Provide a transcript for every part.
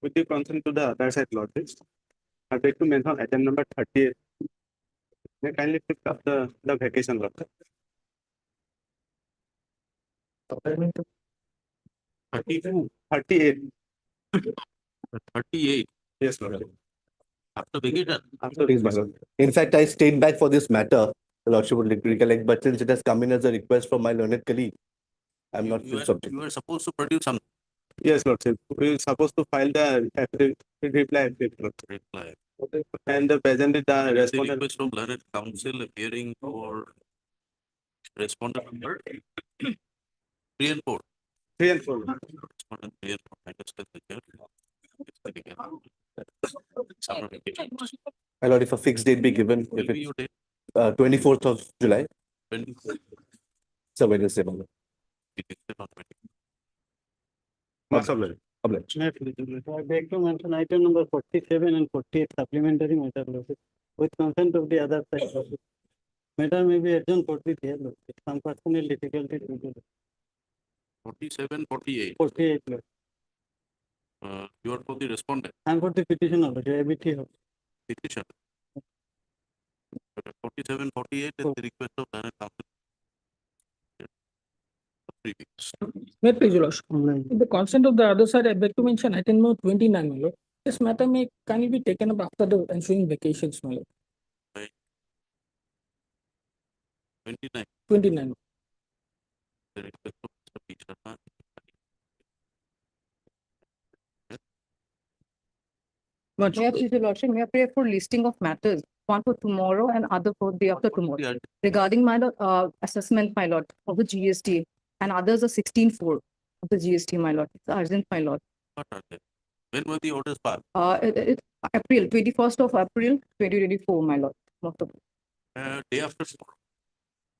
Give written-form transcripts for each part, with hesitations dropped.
With the consent to the other side lordships, I beg to mention item number 38. May I kindly pick up the vacation lordship. 32, 38. 38. Yes, lordship. After vacation. After Please, my lord. In fact, I stayed back for this matter. The lordship would recollect, but since it has come in as a request from my learned colleague, I'm not subject. You were supposed to produce some Yes, lordship. We are supposed to file the reply affidavit, lordship. reply. And the present is the The respondent. request of learned counsel appearing for respondent number 3 and 4. 3 and 4. Respondent 3 and 4. I discussed the chair. Summer vacation. My lord, if a fixed date be given, Will if be it's your date. 24th of July, 20. it's a Wednesday, my lord. It is not 20. What's up, lordship? Obliged. I beg to mention item number 47 and 48 supplementary matter lordship, with consent of the other side lordship. Matter may be adjourned for the here lordship. Some personal difficulty due to 47, 48. 48 lordship. You are for the respondent I am for the petition lordship, ABT house. petition. 47, 48 is the request of learned counsel. 3 weeks. May it please, your lordship. Online. With the consent of the other side, I beg to mention item number 29, my lord. This matter may kindly be taken up after the ensuing vacations, my lord. 29. 29. The request of Mr. P. Sharma. May I please, your lordship, may I pray for listing of matters, one for tomorrow and other for the after tomorrow. Yeah, Regarding my lord, assessment, my lord, of the GST, and others are 16-4 of the GST, my lord. It's urgent, my lord. what are they? When were the orders passed? April, 21st of April, 2024, my lord. Most of- Day after tomorrow.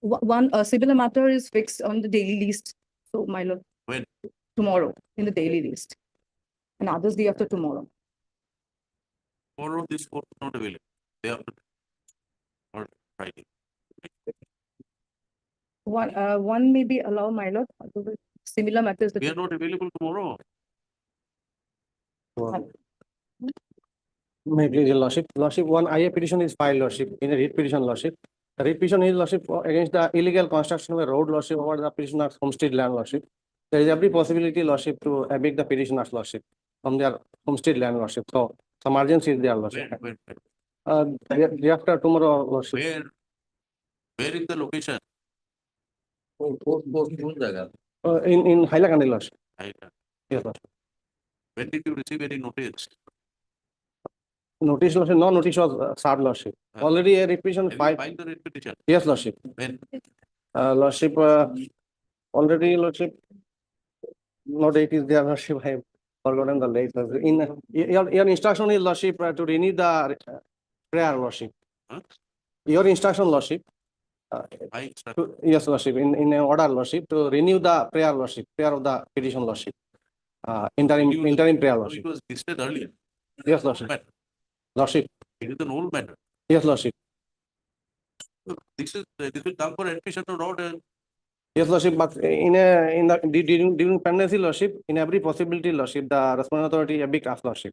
One similar matter is fixed on the daily list. So, my lord. When? Tomorrow, in the daily list. And others day after tomorrow. Tomorrow this court is not available. Day after. Or Friday. One may be allowed, my lord. Otherwise, similar matters. We are not available tomorrow. May I please, your lordship. Lordship, one IA petition is filed, lordship, in a writ petition, lordship. The writ petition is, lordship, against the illegal construction of a road, lordship, over the petitioner's homestead land, lordship. There is every possibility, lordship, to evict the petitioner's, lordship, from their homestead land, lordship. So some urgency is there, lordship. Day after tomorrow, lordship. Where is the location? In Hailakandi, lordship. Right. Yes, lordship. When did you receive any notice? Notice, lordship, no notice was served, lordship. Already a writ petition Have you filed. filed the writ petition? Yes, lordship. When? Lordship, already, lordship, no date is there, lordship, I have forgotten the date. In, your instruction is, lordship, to renew the prayer, lordship. Huh? Your instruction, lordship, I instruct. yes, lordship, in order, lordship, to renew the prayer, lordship, prayer of the petition, lordship. Interim prayer, So lordship. it was listed earlier. Yes, lordship. Matter. Lordship, It is an old matter. yes, lordship. Look, this will come for admission to road and Yes, lordship, but during pendency, lordship, in every possibility, lordship, the respondent authority, a big ask, lordship.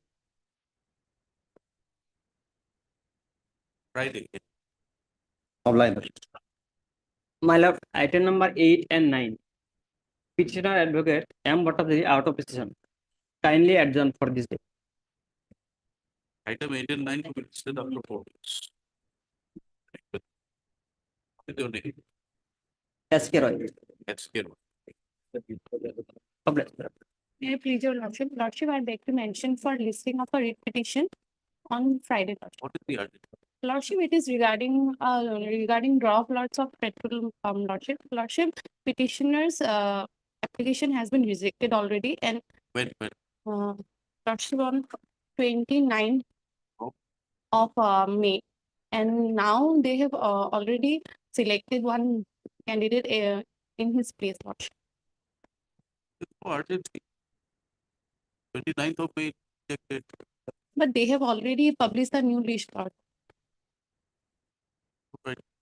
Friday. Online. My lord, item number 8 and 9. Petitioner advocate M. Bhattacharya out of session. Kindly adjourn for this day. Item 8 and 9 to be listed after 4 weeks. What is your name? S.K. Roy. SK. Public. May I please, your lordship? Lordship, I beg to mention for listing of a writ petition on Friday. Lordship. What is the urgent? Lordship, it is regarding draw of lots of petrol, lordship. Lordship, petitioner's application has been rejected already, and When? lordship on 29th Oh. of May, and now they have already selected one candidate in his place, lordship. No urgency. 29th of May. Rejected. But they have already published a new list, lord.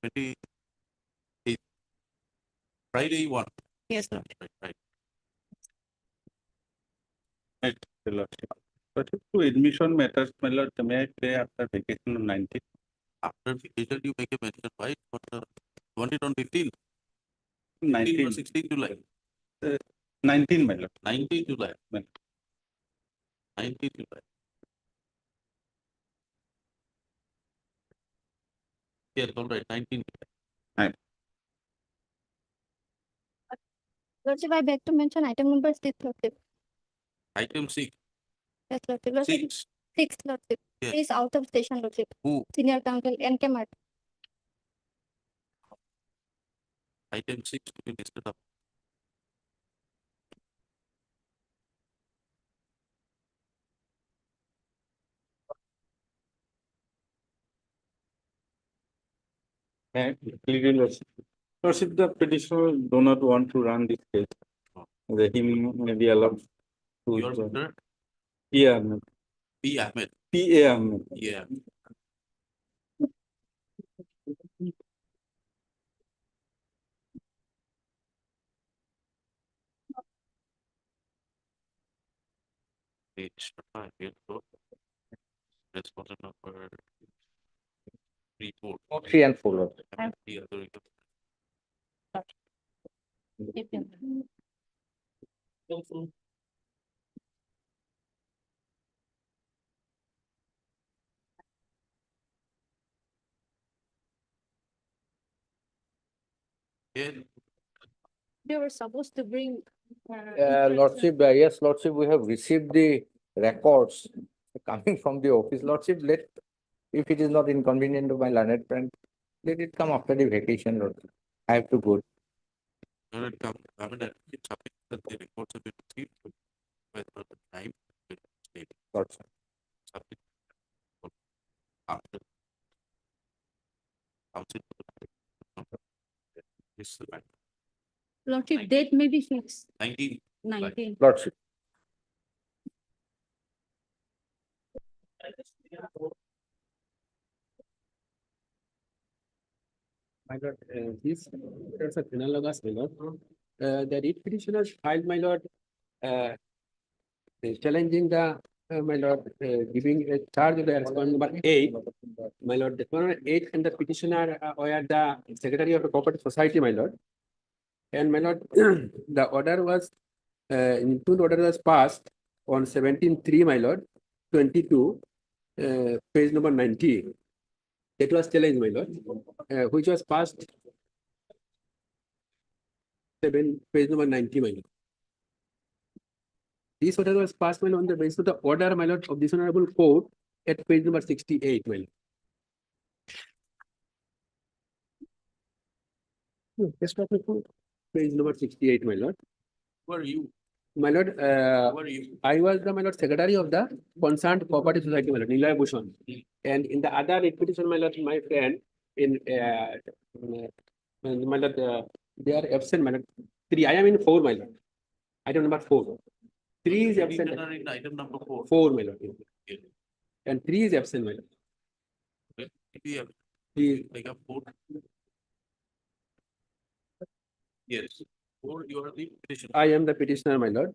28th. Friday 1. Yes, lord. Right. Right, the lordship. But to admission matters, my lord, may I pay after vacation on 19th? After vacation, you make a mention, right? But want it on 15, 15 or 19, 16 July, 19, my lord. 19 July, Well. 19 July. Yes, all right, 19 July. Lordship, I beg to mention item number 6, Lordship. Item 6, Yes, Lordship. Lordship, 6, 6, Lordship. Yes. He is out of station, Lordship. Who? Senior counsel N.K. Martin. Item 6 to be listed up. Lordship, the petitioner do not want to run this case. Him may be allowed Your to. Mr. Yeah, P. Ahmed. P.A. Ahmed. Yeah. Page 5, here, so. Respondent number 3, 4. 3 and 4, Lord. And the other. Yeah, They were supposed to bring. Lordship, yes, Lordship, we have received the records coming from the office. Lordship, if it is not inconvenient to my learned friend, let it come after the vacation, Lordship. I have to go. when it comes, I mean, it's something that the reports have been received, but the time, will state Lordship. something. After. Council. This is the matter. Lordship, date may be fixed, 19. 19. Lordship. My lord, this is a analogous, my lord. The writ petitioners filed, my lord, challenging the, my lord, giving a charge of the respondent number 8. My lord, the respondent 8 and the petitioner were the secretary of the cooperative society, my lord. And my lord, the order was, improved order was passed on 17/3, my lord, 22, page number 90. That was challenged, my lord, which was passed page number 90, my lord. This order was passed, my lord, on the basis of the order, my lord, of this honorable court at page number 68, my lord. Yes, page number 68, my lord. Who are you? My lord, Who are you? I was the, my lord, secretary of the concerned cooperative society, my lord, Nilay Bhushan. And in the other petition, my lord, my friend, in, my lord, they are absent, my lord. 3, I am in 4, my lord. Item number 4. 3 is absent. Petitioner in item number 4. 4, my lord. Yes. And 3 is absent, my lord. Yeah. He, Like a 4. Yes. 4, you are the petitioner. I am the petitioner, my lord.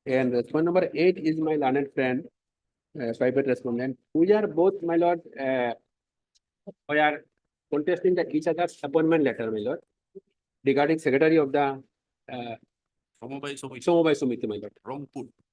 And respondent number 8 is my learned friend, private respondent. We are both, my lord, we are contesting the each other's appointment letter, my lord, regarding secretary of the Samobai Somiti. Samobai Somiti, my lord.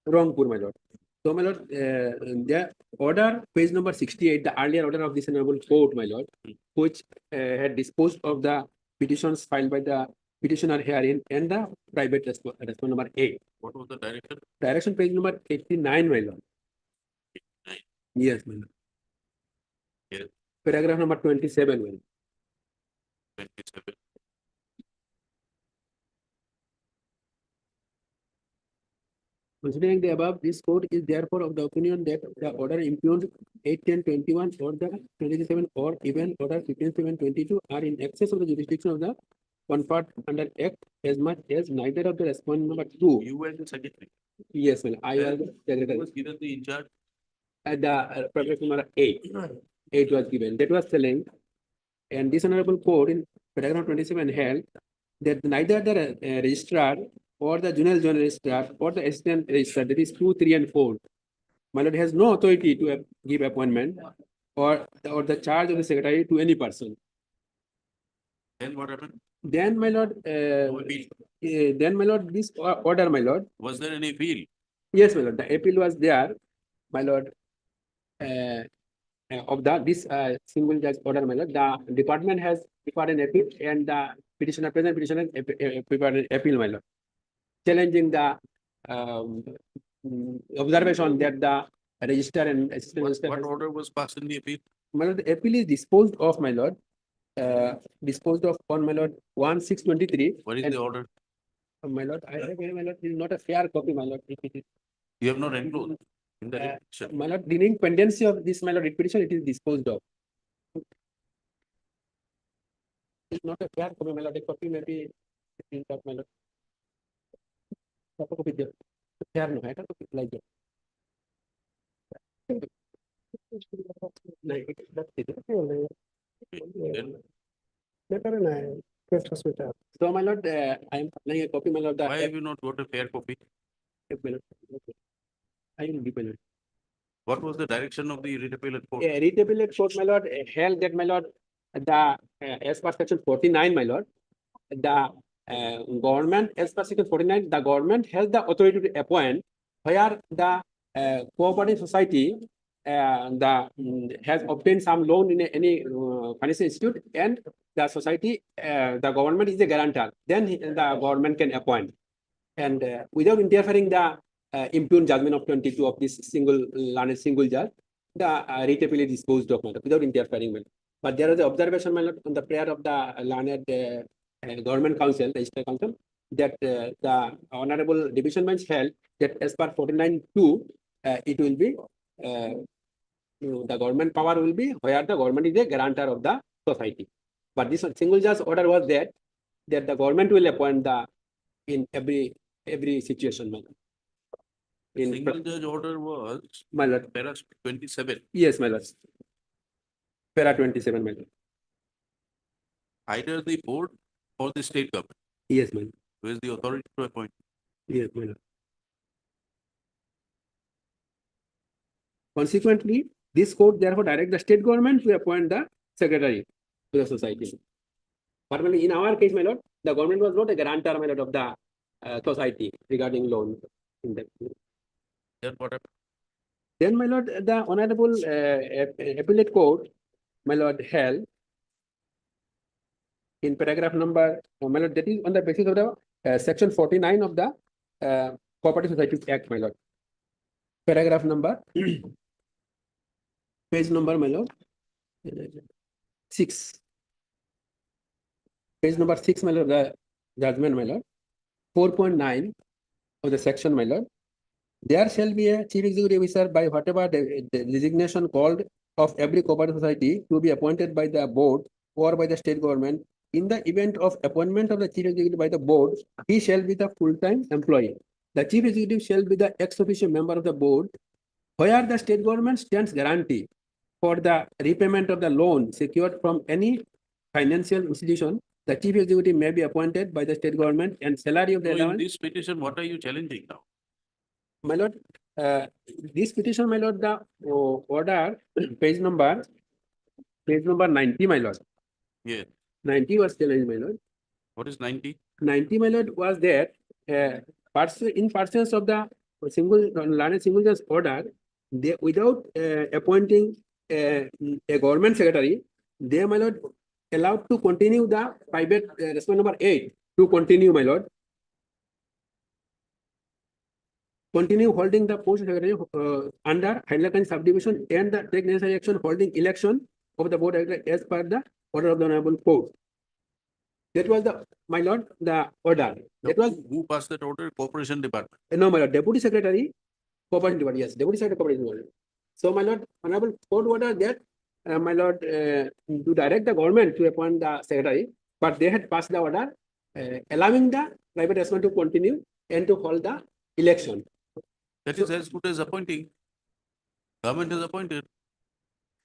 Rangpur, my lord. So, my lord, the order, page number 68, the earlier order of this honorable court, my lord, which had disposed of the petitions filed by the petitioner herein and the private respondent number 8. What was the direction? Direction page number 89, my lord. 89. Yes, my lord. Yes. Paragraph number 27, my lord. 27. Considering the above, this court is therefore of the opinion that the order impugned 8/10/21 or the 27 or even order 15/7/22 are in excess of the jurisdiction of the one part under act as much as neither of the respondent number 2. You were the secretary. Yes, well, I was Who secretary. was given the in charge? At the paragraph number 8. 8 was given. That was challenged. And this honorable court in paragraph 27 held that neither the registrar or the junior registrar or the assistant registrar, that is 2, 3, and 4, my lord has no authority to give appointment or the charge of the secretary to any person. Then what happened? Then, my lord, No appeal. then, my lord, this order, my lord, Was there any appeal? yes, my lord, the appeal was there, my lord, of this single judge order, my lord, the department has prepared an appeal and the present petitioner prepared an appeal, my lord, challenging the observation that the register and assistant What, register what has- order was passed in the appeal? my lord, the appeal is disposed of, my lord, disposed of on, my lord, 1/6/23. What is and the order? My lord, I have, my lord, it is not a fair copy, my lord. If it is, You have not enclosed in the Uh, petition. my lord, during pendency of this, my lord, writ petition, it is disposed of. It's not a fair copy, my lord. A copy may be, my lord. Proper copy there. Fair no, এটা তো like that. No, that's it. Then So, my lord, I am applying a copy, my lord. why have you not got a fair copy? My lord, I will give, my lord. What was the direction of the writ appellate court? A writ appellate court, my lord, held that, my lord, the as per section 49, my lord, the government, as per section 49, the government has the authority to appoint where the cooperative society has obtained some loan in any financial institute and the society, the government is a guarantor, then the government can appoint. And without interfering the impugned judgment of 22 of this single judge, the writ appeal is disposed of, my lord, without interfering, my lord. But there is an observation, my lord, on the prayer of the learned government council, register council, that the honorable division bench held that as per 49(2), it will be the government power will be where the government is a guarantor of the society. But this single judge order was that the government will appoint the in every situation, my lord. In Single judge order was my lord, para 27. yes, my lord. Para 27, my lord. Either the board or the state government, Yes, my lord. who is the authority to appoint. Yes, my lord. Consequently, this court therefore direct the state government to appoint the secretary to the society. Formally, in our case, my lord, the government was not a guarantor, my lord, of the society regarding loan. In that. Then what happened? Then, my lord, the honorable appellate court, my lord, held in paragraph number, my lord, that is on the basis of the section 49 of the Cooperative Societies Act, my lord. Paragraph number, page number, my lord, 6. Page number 6, my lord, the judgment, my lord. 4.9 of the section, my lord. There shall be a chief executive officer by whatever the designation called of every cooperative society to be appointed by the board or by the state government. In the event of appointment of the chief executive by the board, he shall be the full-time employee. The chief executive shall be the ex officio member of the board, where the state government stands guarantee for the repayment of the loan secured from any financial institution. The chief executive may be appointed by the state government and salary of the So in allowance. this petition, what are you challenging now? My lord, this petition, my lord, the order, page number 90, my lord. Yeah. 90 was challenged, my lord. What is 90? 90, my lord, was that in pursuance of the single judge order, they without appointing a government secretary, they, my lord, allowed to continue the private respondent number 8 to continue, my lord. Continue holding the post secretary under Hailakandi subdivision and the take necessary action holding election of the board as per the order of the honorable court. That was the, my lord, the order. That was, Who passed that order? Corporation Department. no, my lord, deputy secretary, corporation department, yes, deputy secretary, corporation department. So, my lord, honorable court order that, my lord, to direct the government to appoint the secretary, but they had passed the order allowing the private respondent to continue and to hold the election. That is as good as appointing. Government has appointed.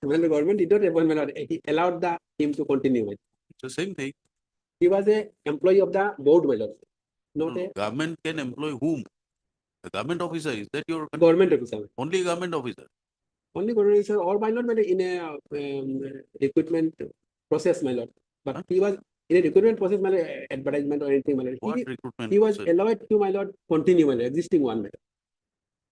When the government did not appoint, my lord, he allowed him to continue. It's the same thing. He was a employee of the board, my lord. Not No, a, government can employ whom? A government officer, is that your? Government officer. Only government officer. Only government officer, or my lord, in a recruitment process, my lord. But Huh? he was in a recruitment process, my lord, advertisement or anything, my lord. What recruitment? He was process? allowed to, my lord, continue, my lord, existing one, my lord.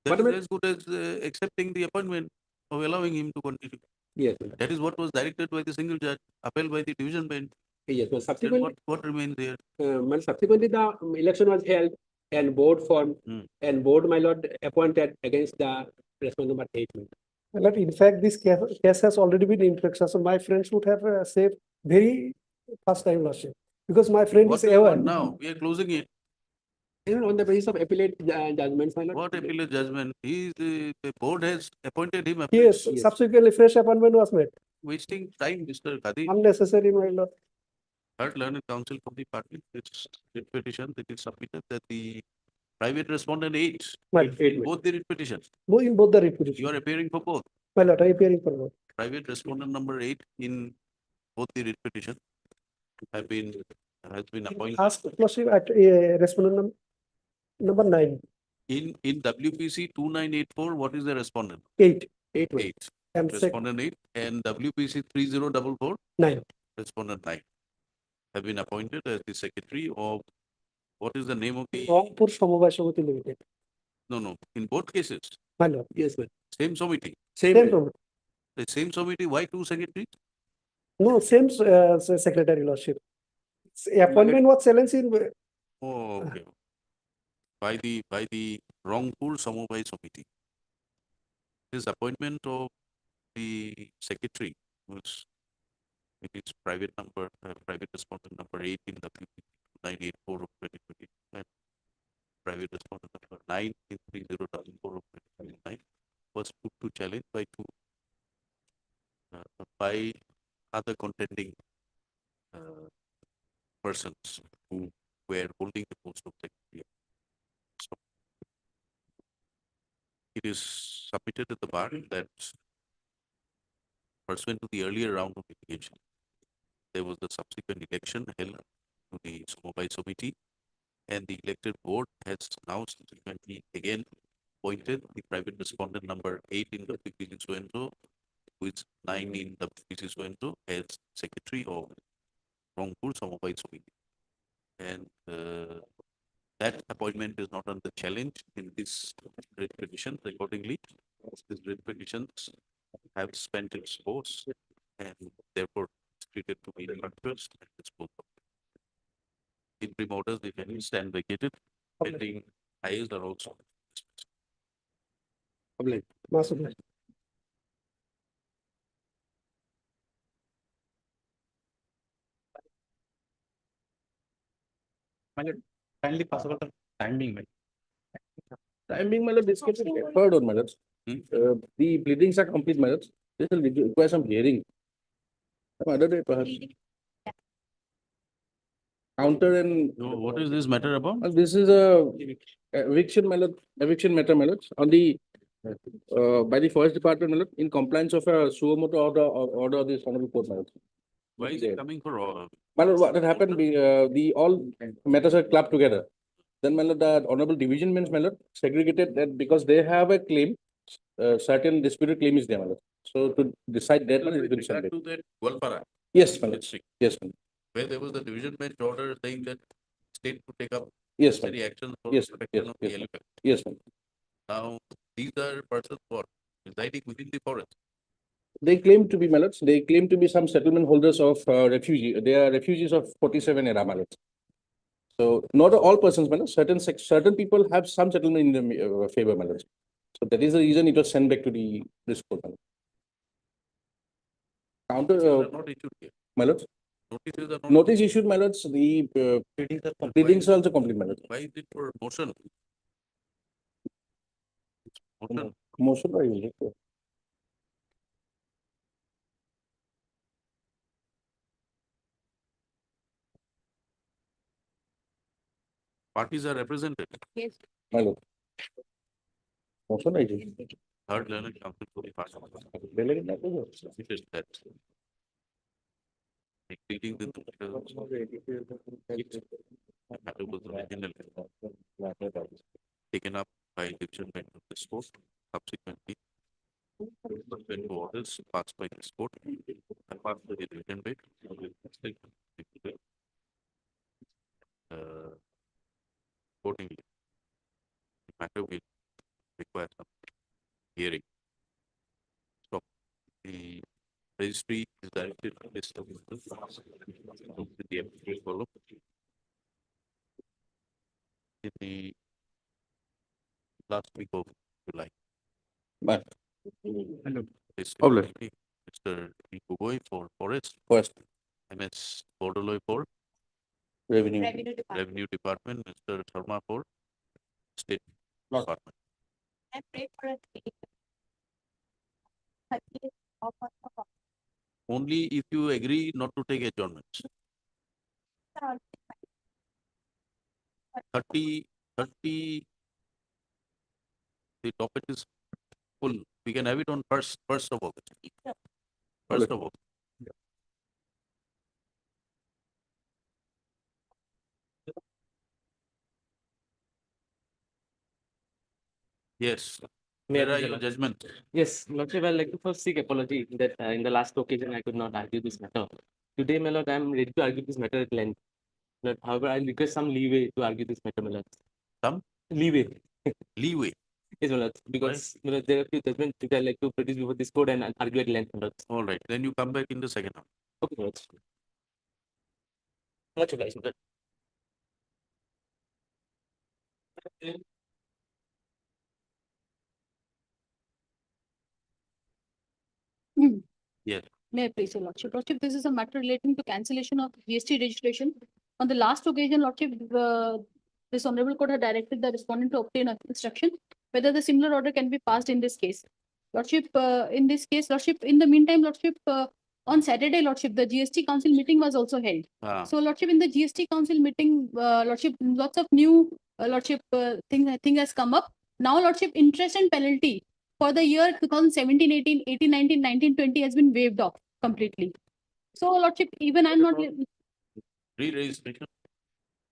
That But is as good as accepting the appointment or allowing him to continue. yes, my lord. That is what was directed by the single judge, upheld by the division bench. Yes, but Then subsequently, what remains there? well, subsequently the election was held and board formed Hmm. and board, my lord, appointed against the respondent number 8. my lord. But in fact, this case has already been in practice, so my friends would have saved very first time lordship. Because my friend What is do you want Evan. now? We are closing it. Even on the basis of appellate judgments, my lord. What appellate judgment? The board has appointed him. Yes, Yes. subsequently fresh appointment was made. Wasting time, Mr. Kadi. Unnecessary, my lord. Third learned counsel for the party, it's writ petition that is submitted that the private respondent 8, My, Eight, both the writ petitions. in both the You reputation. are appearing for both. My lord, I appearing for both. Private respondent number 8 in both the writ petition has been appointed. Ask lordship at respondent number 9, In WPC 2984, what is the respondent? 8, 8, my lord. 8. and sec, Respondent 8 and WPC 3044, 9. respondent 9 have been appointed as the secretary of, what is the name of the, Rangpur Samabhay Samiti Limited. no, in both cases, My lord. Yes, my lord. same committee. Same, Same my lord. from, The same committee, why two secretaries? no, same secretary lordship. Appointment was challenged in Oh, okay. By the Rangpur Samabhay Samiti. This appointment of the secretary was, it is private number, private respondent number 8 in WPC 984 of 2020 and private respondent number 9 in 3044 of 2029 was put to challenge by by other contending persons who were holding the post of secretary. So it is submitted at the bar that pursuant to the earlier round of litigation, there was the subsequent election held to the Samabhay Committee, and the elected board has now subsequently again appointed the private respondent number 8 in WPC so-and-so, who is 9 in WPC so-and-so as secretary of Rangpur Samabhay Committee. And that appointment is not under challenge in this writ petition. Accordingly, this writ petitions have spent its course and therefore it's treated to be first and disposed of. Interim orders, if any, stand vacated, pending IAs are also dismissed. Public. Masud. Kindly pass over the timing, my Timing, my lord, this case is referred on, my lord. Hmm? The pleadings are complete, my lord. This will require some hearing. Some other day, perhaps. Counter and So what is this matter about? this is a eviction, my lord, eviction matter, my lord, on the by the forest department, my lord, in compliance of a suo motu order of this honorable court, my lord. Why is it coming for all? My lord, what had happened, the all matters are clubbed together. Then, my lord, the honorable division bench, my lord, segregated that because they have a claim, certain disputed claim is there, my lord. So to decide that, it's been Back submitted. to that Gwalpara Yes, my lord. district, Yes, my lord. where there was the division bench order saying that state to take up Yes, my lord. necessary actions for Yes, protection yes, of the yes, elephant. Yes, my lord. Now, these are persons who are residing within the forest. They claim to be, my lords, they claim to be some settlement holders of refugee. They are refugees of 47 era, my lords. So not all persons, my lords, certain people have some settlement in the favor, my lords. So that is the reason it was sent back to this court, my lord. Counter, They are not issued here. my lords, Notices are not. notice issued, my lords, the pleadings are also complete, my lords. Why is it for motion? Motion. Motion by you. Parties are represented. Yes. My lord. Motion by you. Third learned counsel for the party. It is that. Exceeding the matter was originally taken up by division bench of this court, subsequently pursuant to orders passed by this court, apart from the division bench. Accordingly, the matter will require some hearing. So the registry is directed to list of the appropriate column. In the last week of July. But This Publish. will be Mr. D. Gogoi for Forest, first, MS Bordoloi for revenue. Revenue Department, Mr. Sharma for State Lot. Department. I prayed for a Only if you agree not to take adjournments. 30, the topic is full. We can have it on first of August. First of August. Yes, May I where are present? your judgment? Yes, Lordship, I'd like to first seek apology that in the last occasion I could not argue this matter. Today, my lord, I am ready to argue this matter at length. Lord, however, I request some leeway to argue this matter, my lord. Some Leeway. leeway. Yes, my lord, because my lord, there are few judgments that I like to produce before this court and argue at length, my lord. All right, then you come back in the second half. Okay, my lord. Much obliged, my lord. Yes. May I please, your Lordship? Lordship, this is a matter relating to cancellation of GST registration. On the last occasion, Lordship, this honorable court had directed the respondent to obtain an instruction whether the similar order can be passed in this case. Lordship, in this case, Lordship, in the meantime, Lordship, on Saturday, Lordship, the GST council meeting was also held. Ah. So, Lordship, in the GST council meeting, Lordship, lots of new, Lordship, thing has come up. Now, Lordship, interest and penalty for the year 2017, 18, 18, 19, 19, 20 has been waived off completely. So, Lordship, even I'm not Re-registration.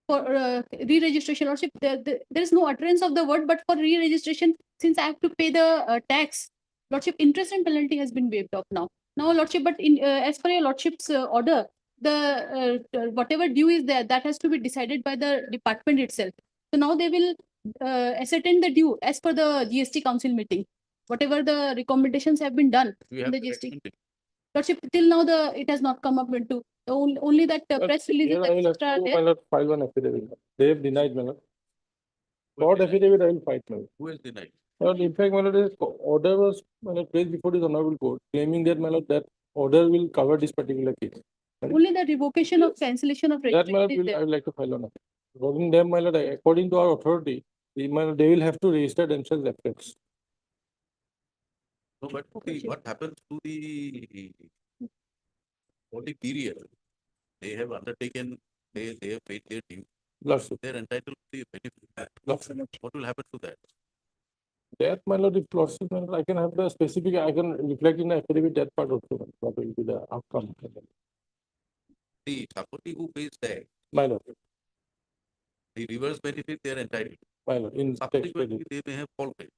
for re-registration, Lordship, there is no utterance of the word, but for re-registration, since I have to pay the tax, Lordship, interest and penalty has been waived off now. Now, Lordship, but in as per your Lordship's order, the whatever due is there, that has to be decided by the department itself. So now they will ascertain the due as per the GST council meeting. Whatever the recommendations have been done We in have the the GST. recommendation. Lordship, till now it has not come up into only that press releases extra are there. File one affidavit. They have denied, my lord. Court affidavit, I will fight, my lord. Who is denied? My lord, in fact, my lord, this order was, my lord, placed before this honorable court, claiming that, my lord, that order will cover this particular case. Only the revocation of cancellation of That, my lord, registration is I there. would like to file on. According to them, my lord, according to our authority, my lord, they will have to register themselves afresh. No, but what happens to the period? They have undertaken, they have paid their due. Lordship. They're entitled to the benefit. Lordship. What will happen to that? That, my lord, if lordship, my lord, I can have the specific, I can reflect in the affidavit that part also, my lord, what will be the outcome. The somebody who pays tax, My lord, the reverse benefit they are entitled. my lord, in text Subsequently, they may have faulted.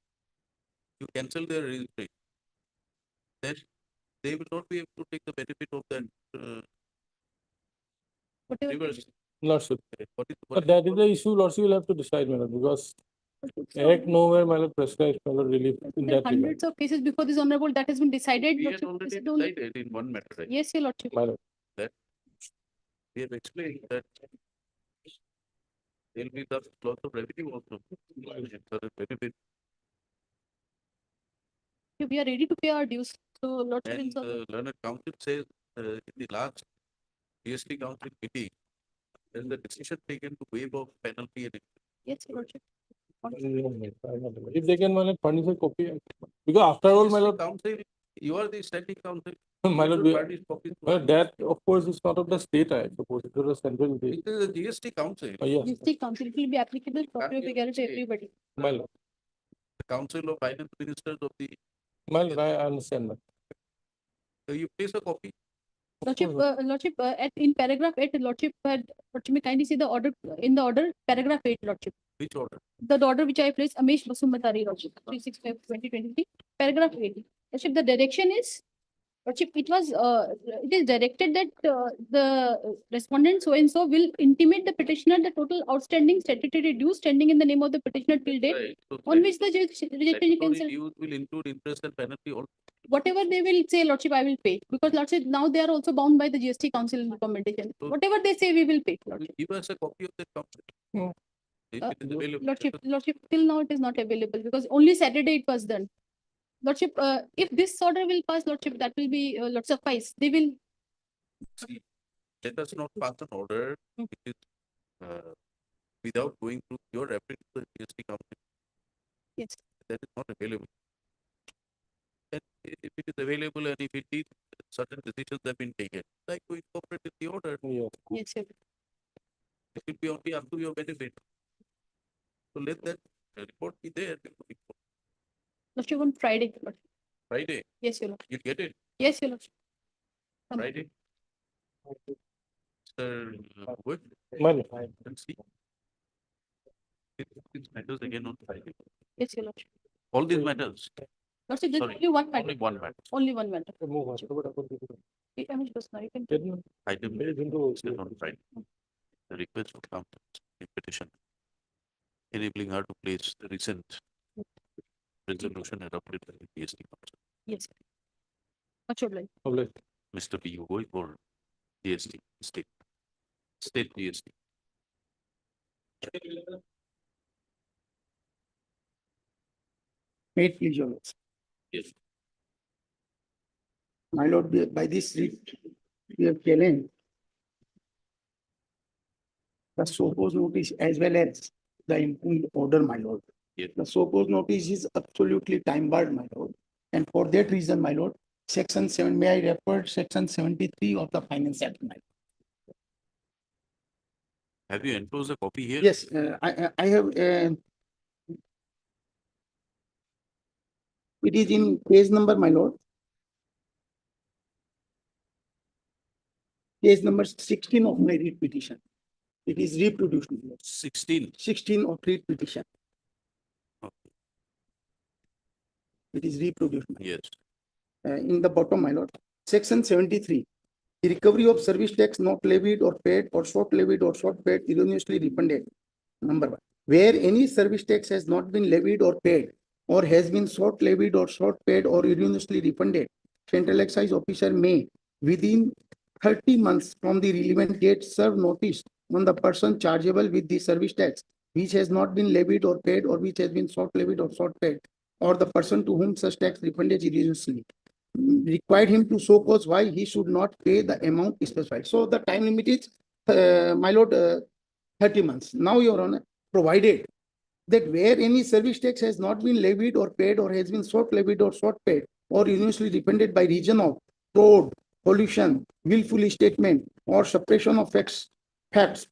You cancel their registration. Then they will not be able to take the benefit of that Whatever. reverse. Lordship. What is, But that is the issue, Lordship will have to decide, my lord, because act nowhere, my lord, prescribes, my lord, relief in There are that regard. hundreds of cases before this honorable that has been decided. we had Lordship, already this is only- decided in one matter. Right? Yes, your Lordship. My lord. That we have explained that there will be the loss of revenue also. Certain benefit. We are ready to pay our dues. So, Lordship, And learned council says in the last GST council meeting, there is a decision taken to waive off penalty and yes, your Lordship. If they can, my lord, furnish a copy, because after all, my GST lord, council, you are the standing council. my You lord, should we- furnish copies to well, us. that of course is not of the state, I suppose, it was a central. It is a GST council. Yes, GST council it will be applicable for Can't figure to say. everybody. my lord, The council of finance ministers of the, my lord, I understand that. so you place a copy. Lordship, Lordship, in paragraph 8, Lordship, Lordship, may kindly see the order, in the order, paragraph 8, Lordship. Which order? The order which I placed, Amesh Basumatari, Lordship, 365/2023, paragraph 80. Lordship, the direction is, Lordship, it is directed that the respondent so and so will intimate the petitioner the total outstanding statutory dues standing in the name of the petitioner till date, Right. So on which the registration statutory cancel. dues will include interest and penalty also. Whatever they will say, Lordship, I will pay, because Lordship, now they are also bound by the GST Council recommendation. So- Whatever they say, we will pay, You Lordship. give us a copy of that council. Hmm. If it is available. Lordship, till now it is not available because only Saturday it was done. Lordship, if this order will pass, Lordship, that will be, Lord suffice. They will, See, let us not pass an order which is without going through your reference to the GST council. yes. That is not available. And if it is available and if it is certain decisions have been taken, like to incorporate in the order, Yes, sir. it will be only up to your benefit. So let that report be there before Lordship, on Friday. Lordship. Friday. Yes, your Lordship. You get it Yes, your Lordship. Friday. Sir, good. Well, Let's see. It matters again on Friday. Yes, your Lordship. All these matters. Lordship, there's Sorry, only one matter. Only one matter. Only one matter. move on. Amish Basna, you can. Item is on Friday. The request of council in petition enabling her to place the recent resolution adopted by the GST council. Yes. Much obliged. Mr. P. Goi for GST state GST. May it please your lords. Yes. My lord, by this writ, we have challenged the so cause notice as well as the impugned order, my lord. Yes. The so cause notice is absolutely time barred, my lord. And for that reason, my lord, section 7, may I refer section 73 of the Finance Act, my lord. Have you enclosed a copy here? Yes, I have, it is in page number, my lord. Page number 16 of my writ petition. It is reproduced, my lord. 16. 16 of writ petition. Okay. It is reproduced. my lord. Yes. In the bottom, my lord, section 73. The recovery of service tax not levied or paid or short levied or short paid erroneously refunded. Number 1. Where any service tax has not been levied or paid or has been short levied or short paid or erroneously refunded, Central Excise Officer may, within 30 months from the relevant date, serve notice on the person chargeable with the service tax which has not been levied or paid or which has been short levied or short paid, or the person to whom such tax refunded erroneously, required him to show cause why he should not pay the amount specified. So the time limit is, my lord, 30 months. Now, Your Honor, provided that where any service tax has not been levied or paid or has been short levied or short paid or erroneously refunded by reason of fraud, pollution, willful statement or suppression of facts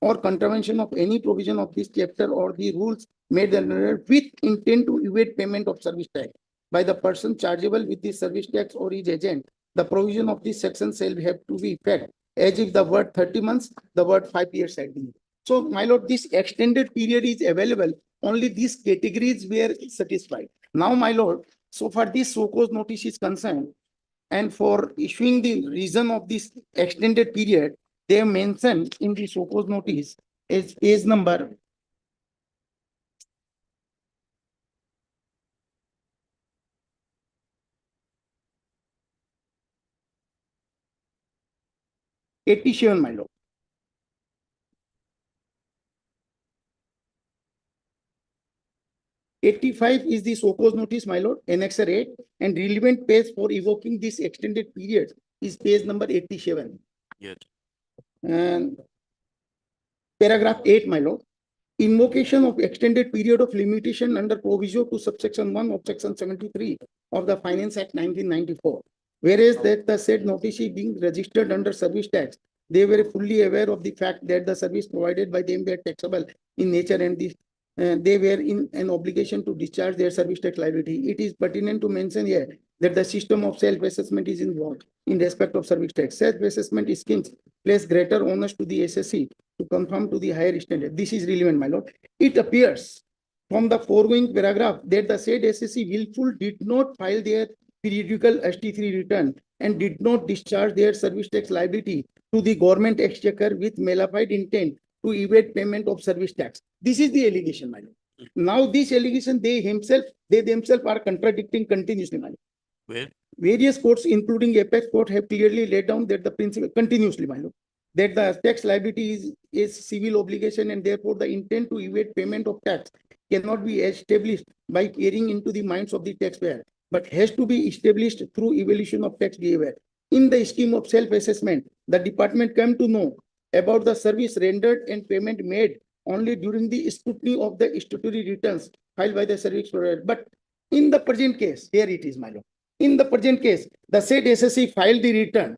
or contravention of any provision of this chapter or the rules made under with intent to evade payment of service tax by the person chargeable with the service tax or his agent, the provision of this section shall have to be effect as if the word 30 months, the word 5 years had been. So, my lord, this extended period is available. Only these categories were satisfied. Now, my lord, so far this so cause notice is concerned, and for issuing the reason of this extended period, they have mentioned in the so cause notice is page number 87, my lord. 85 is the so cause notice, my lord, annexure 8, and relevant page for evoking this extended period is page number 87. Yes. And paragraph 8, my lord, invocation of extended period of limitation under proviso to subsection 1 of section 73 of the Finance Act 1994. Whereas that the said notice is being registered under service tax, they were fully aware of the fact that the service provided by them were taxable in nature and they were in an obligation to discharge their service tax liability. It is pertinent to mention here that the system of self-assessment is involved in respect of service tax. Self-assessment schemes place greater onus to the assessee to conform to the higher standard. This is relevant, my lord. It appears from the foregoing paragraph that the said SSC willful did not file their periodical ST3 return and did not discharge their service tax liability to the government exchequer with malified intent to evade payment of service tax. This is the allegation, my lord. Now this allegation, they themselves are contradicting continuously, my lord. Where? Various courts, including Apex Court, have clearly laid down that the principle continuously, my lord, that the tax liability is civil obligation and therefore the intent to evade payment of tax cannot be established by peering into the minds of the taxpayer, but has to be established through evaluation of tax behavior. In the scheme of self-assessment, the department came to know about the service rendered and payment made only during the scrutiny of the statutory returns filed by the service provider. But in the present case, here it is, my lord. In the present case, the said SSC filed the return.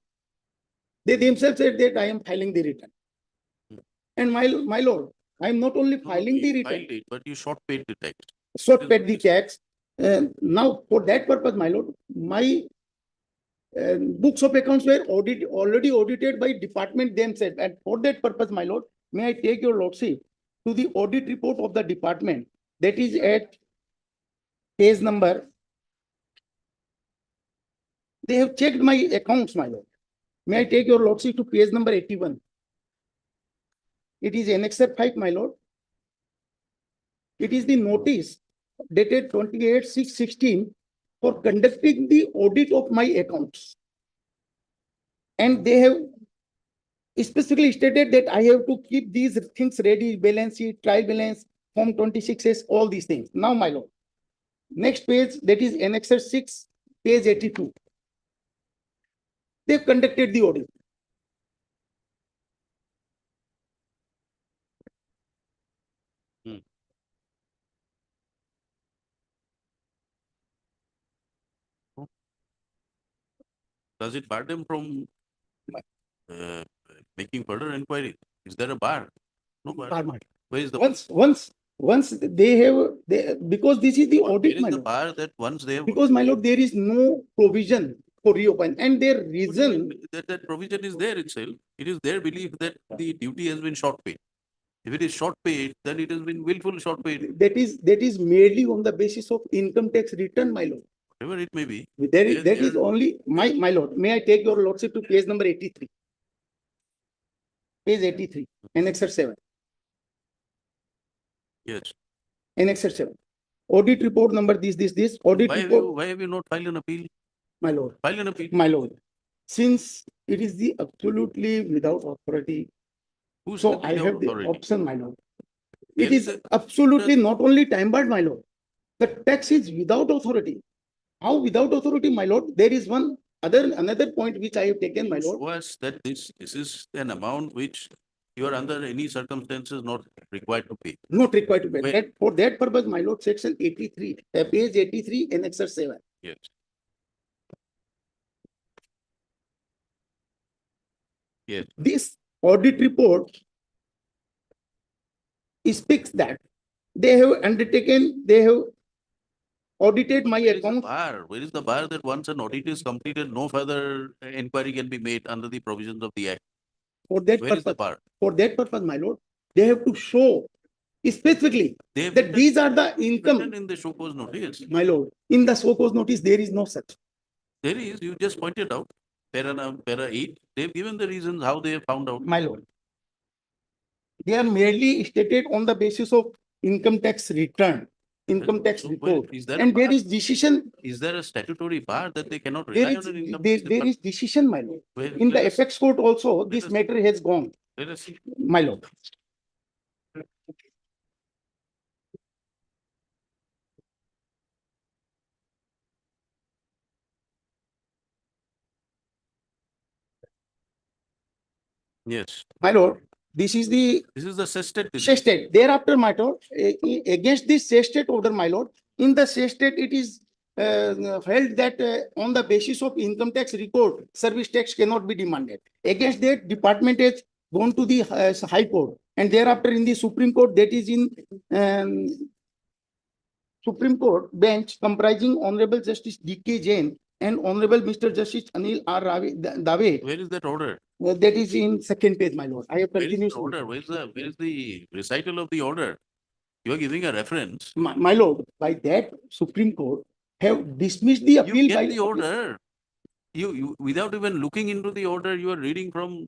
They themselves said that I am filing the return. And my lord, I am not only filing the return, Filed it, but you short paid the tax. short paid the tax. Now, for that purpose, my lord, my books of accounts were already audited by department themselves. And for that purpose, my lord, may I take your lordship to the audit report of the department that is at page number. They have checked my accounts, my lord. May I take your lordship to page number 81? It is Annexure 5, my lord. It is the notice dated 28/6/16 for conducting the audit of my accounts. And they have specifically stated that I have to keep these things ready, balance sheet, trial balance, Form 26S, all these things. Now, my lord, next page, that is Annexure 6, page 82. They've conducted the audit. Does it bar them from making further inquiry? Is there a bar? No bar. Where is the Once because this is the audit, where is my the lord. bar that once they have Because, my lord, there is no provision for reopen, and their reason, that provision is there itself. It is their belief that the duty has been short paid. If it is short paid, then it has been willful short paid. that is merely on the basis of income tax return, my lord. Whatever it may be. That is only, my lord, may I take your lordship to page number 83? Page 83, Annexure 7. Yes. Annexure 7. Audit report number this, audit report, Why have you not filed an appeal? my lord. File an appeal. My lord, since it is the absolutely without authority, Who's so the I without have the authority? option, my lord. There It is is absolutely not only time barred, my lord. The tax is without authority. How without authority, my lord? There is another point which I have taken, my lord. Show us that this is an amount which you are under any circumstances not required to pay. Not required to pay. Where? That, for that purpose, my lord, section 83, page 83, Annexure 7. Yes. Yes. This audit report speaks that they have audited my Where is the account. bar? Where is the bar that once an audit is completed, no further inquiry can be made under the provisions of the act? For that Where is the purpose, bar? my lord, they have to show specifically They have that written- these are the income, written in the show cause notice. my lord. In the show cause notice, there is no such. There is, you just pointed out, para 8, they've given the reasons how they have found out. My lord. They are merely stated on the basis of income tax return, income tax So where- report. is there a And there bar? is decision, Is there a statutory bar that they cannot there rely is, on an income? there is decision, my lord. Where- In the let us- apex court also, this us- matter has gone, Let us see. my lord. Yes, My lord, this is the this is the sestet. sestet. Thereafter, my lord, against this sestet order, my lord, in the sestet, it is held that on the basis of income tax record, service tax cannot be demanded. Against that, department has gone to the High Court, and thereafter in the Supreme Court, that is in Supreme Court bench comprising Honorable Justice D.K. Jain, and Honorable Mr. Justice Anil R. Dave, Where is that order? that is in second page, my lord. I have Where is the continuously. order? Where is the recital of the order? You are giving a reference. My lord, by that Supreme Court have dismissed the appeal You by. get the order. You, without even looking into the order, you are reading from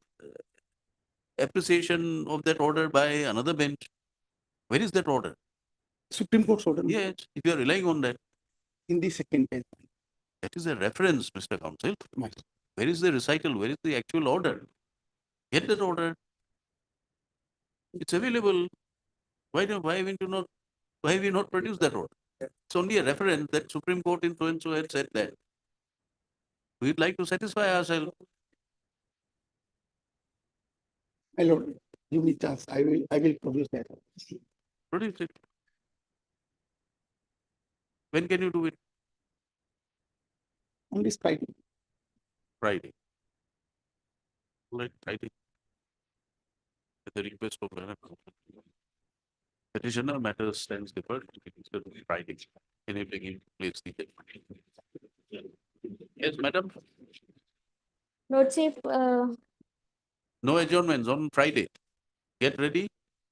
appreciation of that order by another bench. Where is that order? Supreme Court's order. Yes, if you are relying on that. In the second page. That is a reference, Mr. Counsel. Right. Where is the recital? Where is the actual order? Get that order. It's available. Why haven't you not, why have you not produced that order? It's only a reference that Supreme Court in so and so had said that. We'd like to satisfy ourselves. My lord, give me chance. I will produce that. Produce it. When can you do it? On this Friday. Friday. Like Friday. At the request of petitioner, matters stands deferred to Friday, enabling him to place the judgment. Yes, madam. Lordship, No adjournments on Friday. Get ready.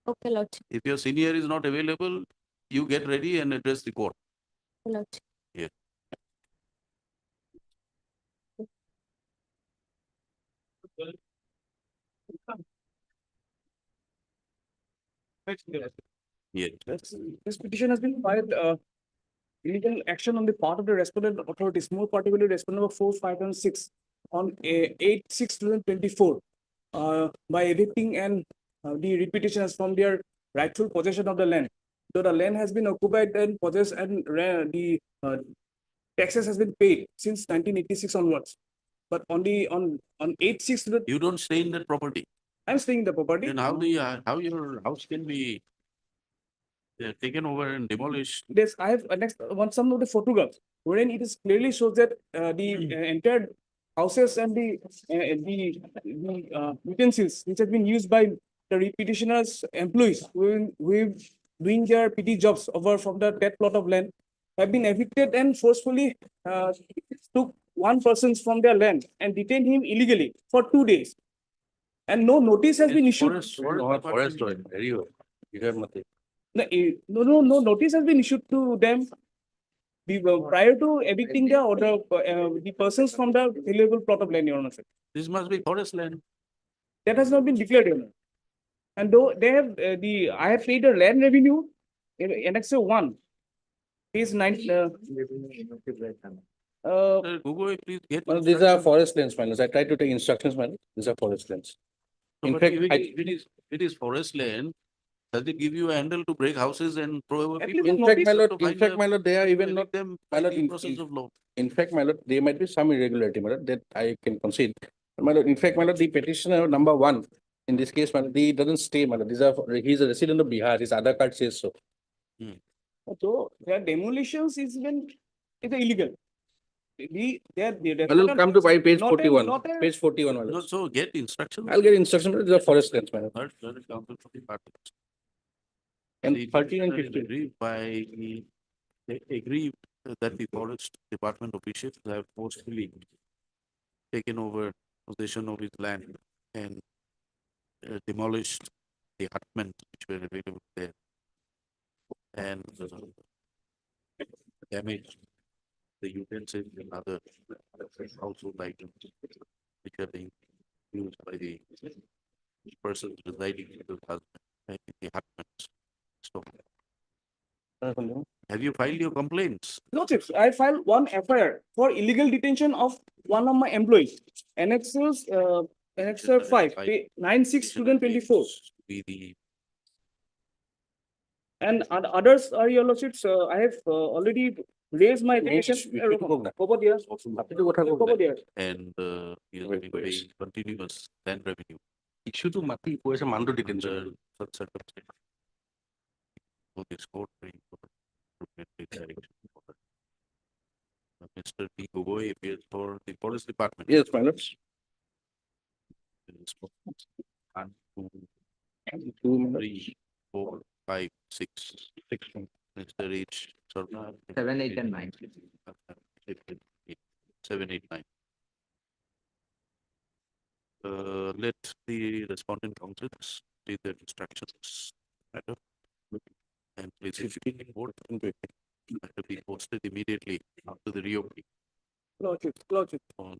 okay, Lordship, If your senior is not available, you get ready and address the court. Lordship. Yes. Yes. This petition has been filed, illegal action on the part of the respondent authorities, more particularly respondent number 4, 5, and 6 on 8/6/2024, by evicting and the repetitions from their rightful possession of the land. So the land has been occupied and possessed, and the taxes has been paid since 1986 onwards. But on 8/6, You don't stay in that property. I'm staying in the property. Then how your house can be taken over and demolished? Yes, I have next one some of the photographs wherein it is clearly shows that the entire houses and the utensils which have been used by the repetitioners employees who doing their PT jobs over from that plot of land have been evicted and forcefully took one person from their land and detained him illegally for 2 days. And no notice has been issued. Forest, very well. You have nothing. No notice has been issued to them prior to evicting the persons from the valuable plot of land, Your Honor. This must be forest land. That has not been declared, Your Honor. And though they have I have paid a land revenue in Annexure 1, page 9. Google, please get. Well, these are forest lands, man. I tried to take instructions, man. These are forest lands. No, In but fact, if it is forest land, does it give you a handle to break houses and throw away people? In fact, my lord, To find they are even not, them my lord, in process of law. in fact, my lord, there might be some irregularity, my lord, that I can concede. My lord, in fact, my lord, the petitioner number 1, in this case, my lord, he doesn't stay, my lord. He's a resident of Bihar. His Aadhaar card says so. So their demolitions is illegal. I will come to page 41. Page 41, my lord. So get instruction. I'll get instruction, but these are forest lands, my lord. Third council for the parties. And The 13 and petitioner 15. they agree that the forest department officials have forcefully taken over possession of his land and demolished the hutments which were available there and damaged the utensils and other household items which are being used by the persons residing in the hutments. So, have you filed your complaints? No, chiefs. I filed one FIR for illegal detention of one of my employees. Annexure 5, 9/6/2024. Be the And others are your lordships. I have already raised my petition. Over there. and he has been paying continuous land revenue. Issue to Mati, who is a Mando detention. Such circumstances. So this court may appropriately direct Mr. T. Gogoi appears for the police department. Yes, my lords. 1, 2, 2, 3, 4, 5, 6. Mr. H. Sarna. 7, 8, and 9. 789. Let the respondent counsels take their instructions. Matter. And please issue the report. Matter be posted immediately after the reopening Lordship. on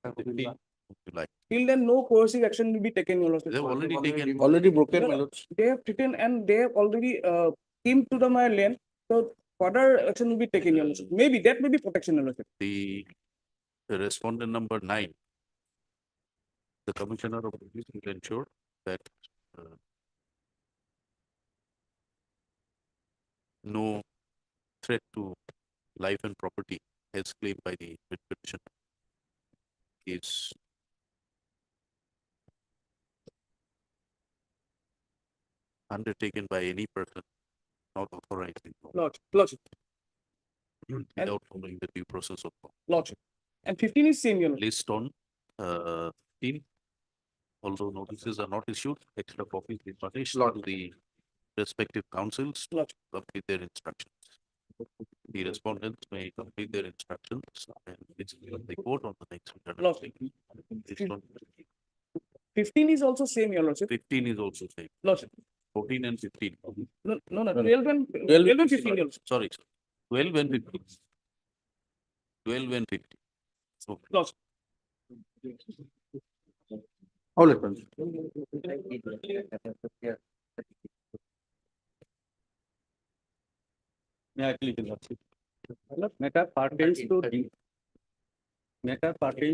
15th of July. Till then, no coercive action will be taken, Your Lordship. They've already taken. Already broken, No, my no, lord. They have written and they have already came to my lane. So further action will be taken, Your Lordship. Maybe that may be protection, Your Lordship. The respondent number 9, the commissioner of police will ensure that no threat to life and property as claimed by the writ petitioner is undertaken by any person not authorized in law Lordship. without following the due process of law. Lordship. And 15 is same, Your Lordship. List on 15, although notices are not issued, extra copies be furnished to the respective councils to complete their instructions. The respondents may complete their instructions and report on the next return. Lordship. Based on 15 is also same, Your Lordship. 15 is also same. Lordship. 14 and 15. No, 12 and 15, Your Lordship. Sorry, 12 and 15. 12 and 15. So, Lordship. All at once. Yeah, please, Lordship. Matter pertains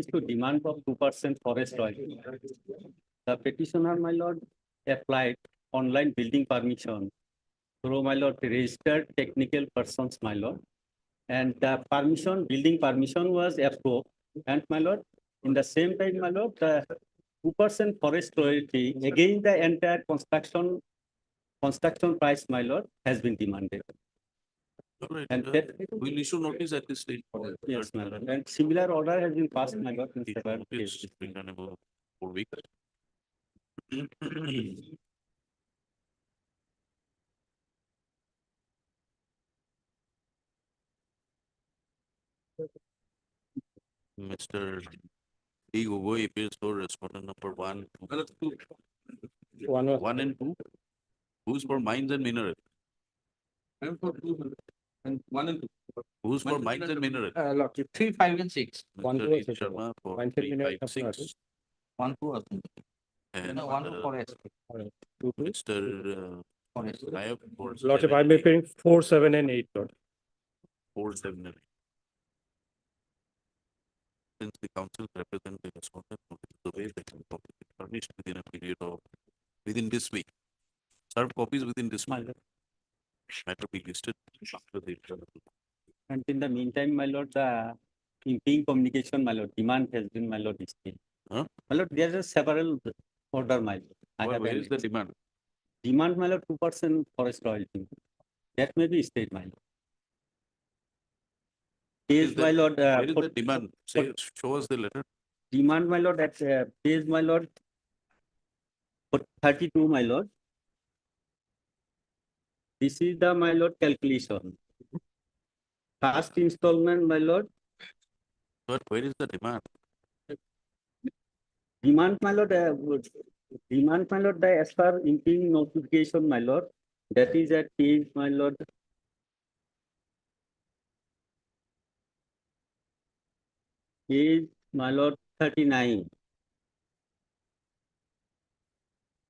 to demand of 2% forest royalty. The petitioner, my lord, applied online building permission through my lord registered technical persons, my lord. And the building permission was approved. And my lord, in the same time, my lord, the 2% forest royalty against the entire construction price, my lord, has been demanded. all right, And that- we'll issue notice at this stage. Yes, my lord. And similar order has been passed, my lord, in Issue several notice cases. returnable 4 weeks. Mr. D. Gogoi appears for respondent number 1, 2. 1 and 2. Who's for mines and mineral? I'm for 200. And 1 and 2. Who's for mines and mineral? Lordship, 3, 5 and 6. Mr. Raj Sharma for 3, 5, 6. 1, 2 or something. And No, 1 for S. Mr. Nayak for Lordship, 7, I'm 8, appearing 4, 7 and 8, Lord. 4, 7 and 8. Since the council represent the respondent, notice the way they can copy it furnished within this week. Serve copies within this month. Matter be listed after the return of the And in the meantime, my lord, the imping communication, my lord, demand has been, my lord, stayed. Huh? My lord, there are several order, my lord. Where is the demand? Demand, my lord, 2% forest royalty. That may be stayed, my lord. Is my lord. Where is the demand? Say, show us the letter. Demand, my lord, at page, my lord, 32, my lord. This is the, my lord, calculation. First installment, my lord. But where is the demand? Demand, my lord, as per imping notification, my lord. That is at page, my lord. Page, my lord, 39.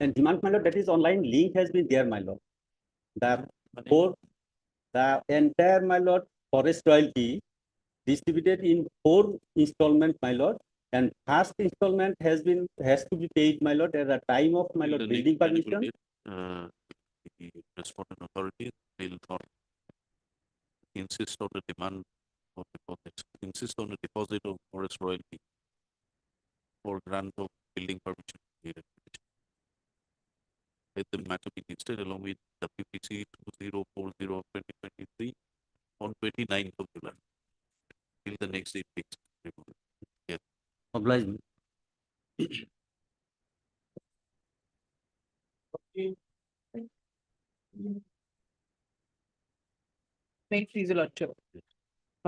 And demand, my lord, that is online link has been there, my lord. The entire, my lord, forest royalty distributed in 4 installment, my lord. And first installment has to be paid, my lord, at the time of, my lord, The building next available permission. date, the respondent authorities will not insist on the demand of deposits, insist on the deposit of forest royalty or grant of building permission. Let the matter be listed along with WPC 2040/2023 on 29th of July. Till the next date fixed. Yes. Oblige me. Please, Lordship.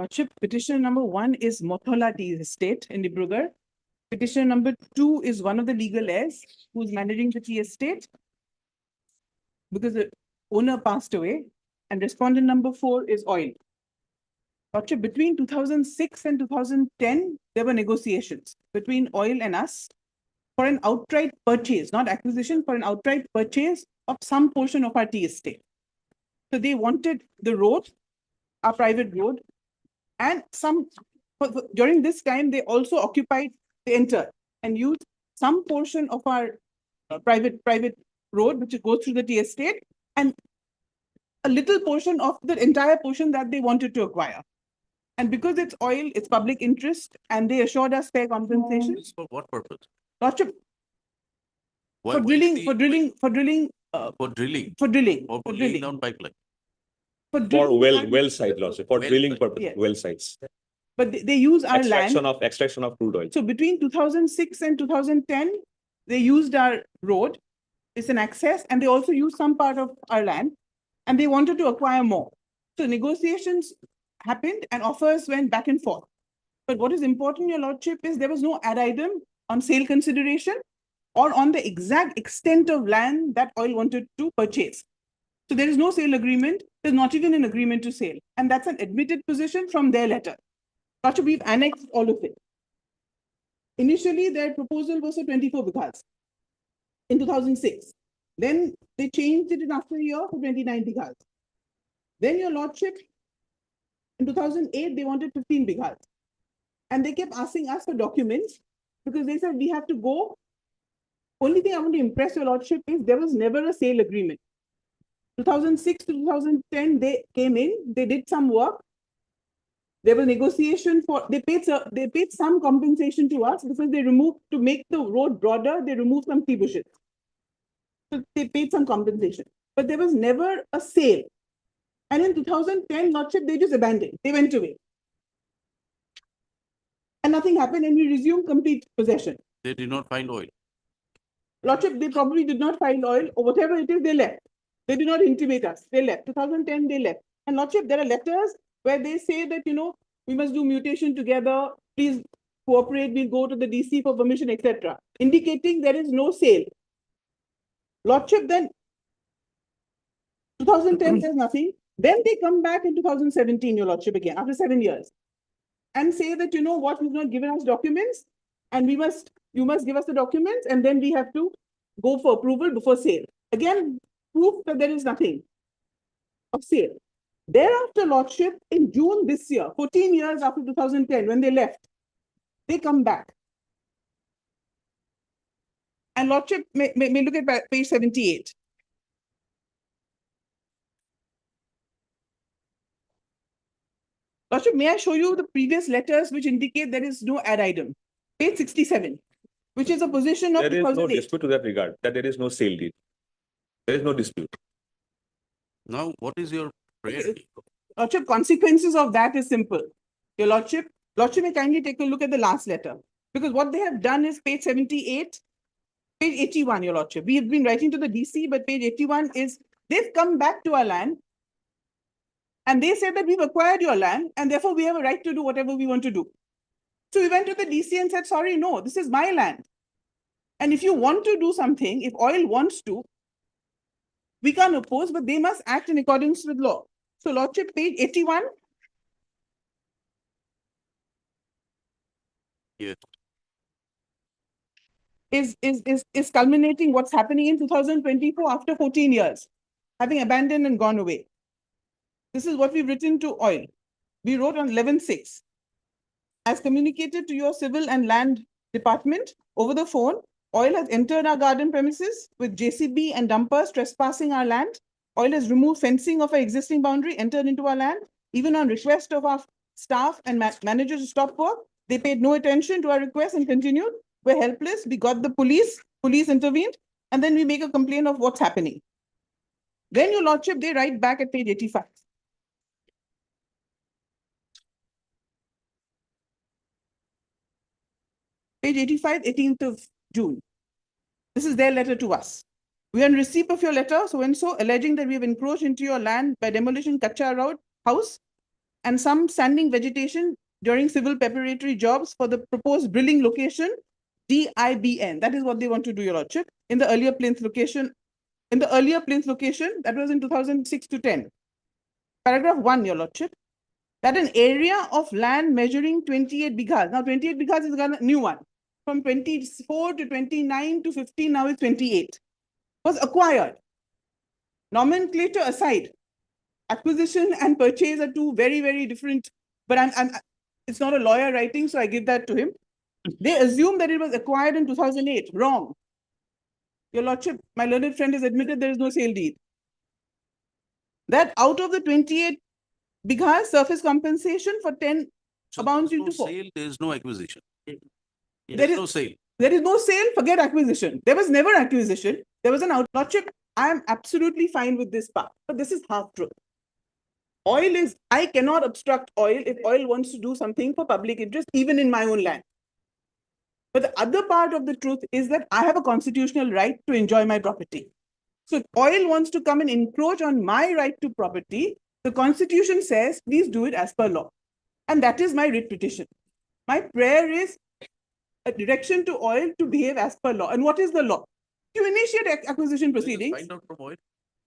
Lordship, petitioner number 1 is Mothola Tea Estate in Dibrugarh. Petitioner number 2 is one of the legal heirs who's managing the tea estate because the owner passed away. And respondent number 4 is oil. Lordship, between 2006 and 2010, there were negotiations between oil and us for an outright purchase, not acquisition, for an outright purchase of some portion of our tea estate. So they wanted the road, our private road, and during this time, they also occupied the enter and used some portion of our private road, which goes through the tea estate, and a little portion of the entire portion that they wanted to acquire. And because it's oil, it's public interest, and they assured us fair compensation. For what purpose? Lordship, Why- for why drilling, the- for drilling, For drilling for or drilling, for laying drilling. down pipeline? For For drilling and- well site, Lordship, for Well drilling site. purpose, Yes. well sites. But they use our land. Extraction of crude oil. So between 2006 and 2010, they used our road. It's an access, and they also used some part of our land, and they wanted to acquire more. So negotiations happened and offers went back and forth. But what is important, Your Lordship, is there was no ad item on sale consideration or on the exact extent of land that oil wanted to purchase. So there is no sale agreement. There's not even an agreement to sale. And that's an admitted position from their letter. Lordship, we've annexed all of it. Initially, their proposal was for 24 bighas in 2006. Then they changed it in after a year for 29 bighas. Then, Your Lordship, in 2008, they wanted 15 bighas. And they kept asking us for documents because they said we have to go. Only thing I want to impress Your Lordship is there was never a sale agreement. 2006 to 2010, they came in, they did some work. There was negotiation for, they paid some compensation to us because they removed, to make the road broader, they removed some tree bushes. So they paid some compensation, but there was never a sale. And in 2010, Lordship, they just abandoned, they went away. And nothing happened, and we resumed complete possession. They did not find oil. Lordship, they probably did not find oil, or whatever it is, they left. They did not intimate us, they left. 2010, they left. And Lordship, there are letters where they say that, you know, we must do mutation together, please cooperate, we'll go to the DC for permission, etc., indicating there is no sale. Lordship, then 2010, there's nothing. Then they come back in 2017, Your Lordship, again, after 7 years, and say that, you know what, you've not given us documents, and you must give us the documents, and then we have to go for approval before sale. Again, proof that there is nothing of sale. Thereafter, Lordship, in June this year, 14 years after 2010, when they left, they come back. And Lordship, may look at page 78. Lordship, may I show you the previous letters which indicate there is no ad item? Page 67, which is a position of There is no 2008. dispute to that regard, that there is no sale deed. There is no dispute. Now, what is your prayer? Lordship, consequences of that is simple. Your Lordship, may kindly take a look at the last letter. Because what they have done is page 78, page 81, Your Lordship. We have been writing to the DC, but page 81 is, they've come back to our land and they said that we've acquired your land and therefore we have a right to do whatever we want to do. So we went to the DC and said, sorry, no, this is my land. And if you want to do something, if oil wants to, we can't oppose, but they must act in accordance with law. So Lordship, page 81. Yes. Is culminating what's happening in 2024 after 14 years, having abandoned and gone away. This is what we've written to oil. We wrote on 11/6. As communicated to your civil and land department over the phone, oil has entered our garden premises with JCB and dumpers trespassing our land. Oil has removed fencing of our existing boundary, entered into our land. Even on request of our staff and managers to stop work, they paid no attention to our request and continued. We're helpless. We got the police intervened, and then we make a complaint of what's happening. Then, Your Lordship, they write back at page 85. Page 85, 18th of June. This is their letter to us. We are in receipt of your letter, so and so, alleging that we have encroached into your land by demolishing Kacha Road house and some standing vegetation during civil preparatory jobs for the proposed drilling location, DIBN. That is what they want to do, Your Lordship. In the earlier Plinth location, that was in 2006 to 10. Paragraph 1, Your Lordship, that an area of land measuring 28 bighas. Now 28 bighas is a new one. From 24 to 29 to 15, now it's 28. Was acquired. Nomenclature aside, acquisition and purchase are two very, very different, but it's not a lawyer writing, so I give that to him. They assume that it was acquired in 2008. Wrong. Your Lordship, my learned friend has admitted there is no sale deed. That out of the 28 bighas, surface compensation for 10 abounds into 4. Sale, there is no acquisition. There is no sale. There is no sale, forget acquisition. There was never acquisition. There was an out. Lordship, I am absolutely fine with this part, but this is half truth. Oil is, I cannot obstruct oil if oil wants to do something for public interest, even in my own land. But the other part of the truth is that I have a constitutional right to enjoy my property. So if oil wants to come and encroach on my right to property, the Constitution says, please do it as per law. And that is my writ petition. My prayer is a direction to oil to behave as per law. And what is the law? You initiate acquisition proceedings. Find out from oil.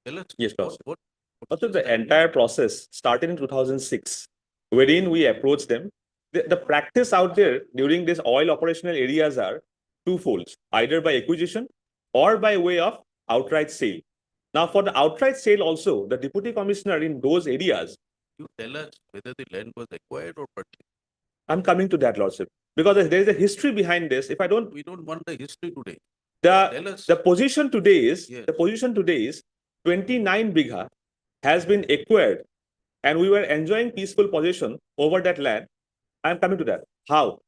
Tell us. Yes, Lordship. What? Also, the entire process started in 2006, wherein we approached them. The practice out there during these oil operational areas are twofold, either by acquisition or by way of outright sale. Now, for the outright sale also, the deputy commissioner in those areas. You tell us whether the land was acquired or purchased. I'm coming to that, Lordship, because there is a history behind this. If I don't, We don't want the history today. the position today is Yes. the position today is 29 bigha has been acquired, and we were enjoying peaceful possession over that land. I'm coming to that. How?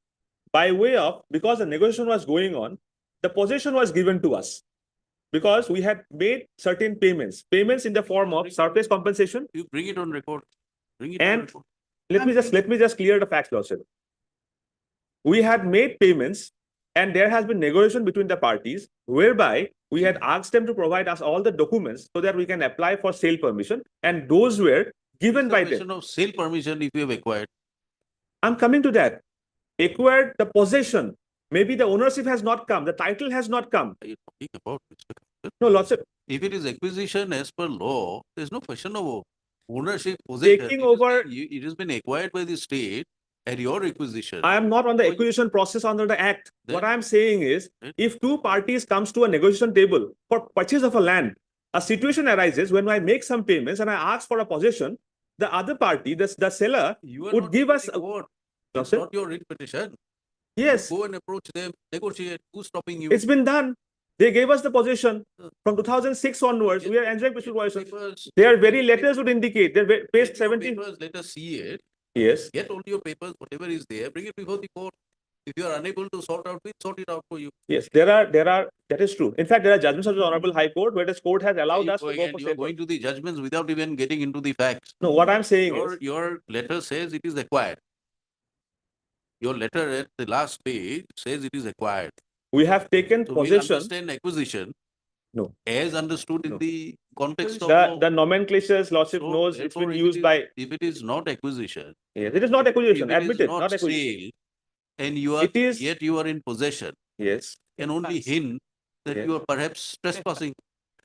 By way of, because the negotiation was going on, the possession was given to us because we had made certain payments in the form of surface compensation. You bring it on record. Bring it on And record. let me just clear the facts, Lordship. We had made payments, and there has been negotiation between the parties whereby we had asked them to provide us all the documents so that we can apply for sale permission, and those were given by them. Question of sale permission if you have acquired. I'm coming to that. Acquired the possession. Maybe the ownership has not come, the title has not come. Are you talking about, Mr. Kapil? No, Lordship. If it is acquisition as per law, there's no question of ownership, possession. Taking It over- it has been acquired by the state at your requisition. I am not on the acquisition process under the act. What I am saying is, if two parties comes to a negotiation table for purchase of a land, a situation arises when I make some payments and I ask for a possession, the other party, the seller, You are would not give us getting what? It's Lordship. not your writ petition. Yes, Go and approach them, negotiate. Who's stopping you? it's been done. They gave us the possession from 2006 onwards. We are enjoying peaceful possession. Papers, Their very letters would indicate. Their page get your 17. papers, let us see it. Yes. Get all your papers, whatever is there, bring it before the court. If you are unable to sort out, we'll sort it out for you. Yes, there are, that is true. In fact, there are judgments of the Honorable High Court where this court has allowed us to go for You are sale. going to the judgments without even getting into the facts. No, what I'm saying is, Your letter says it is acquired. Your letter at the last page says it is acquired. we have taken So we possession. understand acquisition No. as understood in No. the context of The law. nomenclatures, Lordship So knows it's therefore, been if it used is- by, If it is not acquisition, yes, it is not acquisition, if it is admitted, not not acquisition. sale, and you are, It is- yet you are in possession, Yes, can only hint that Yes. you are perhaps trespassing.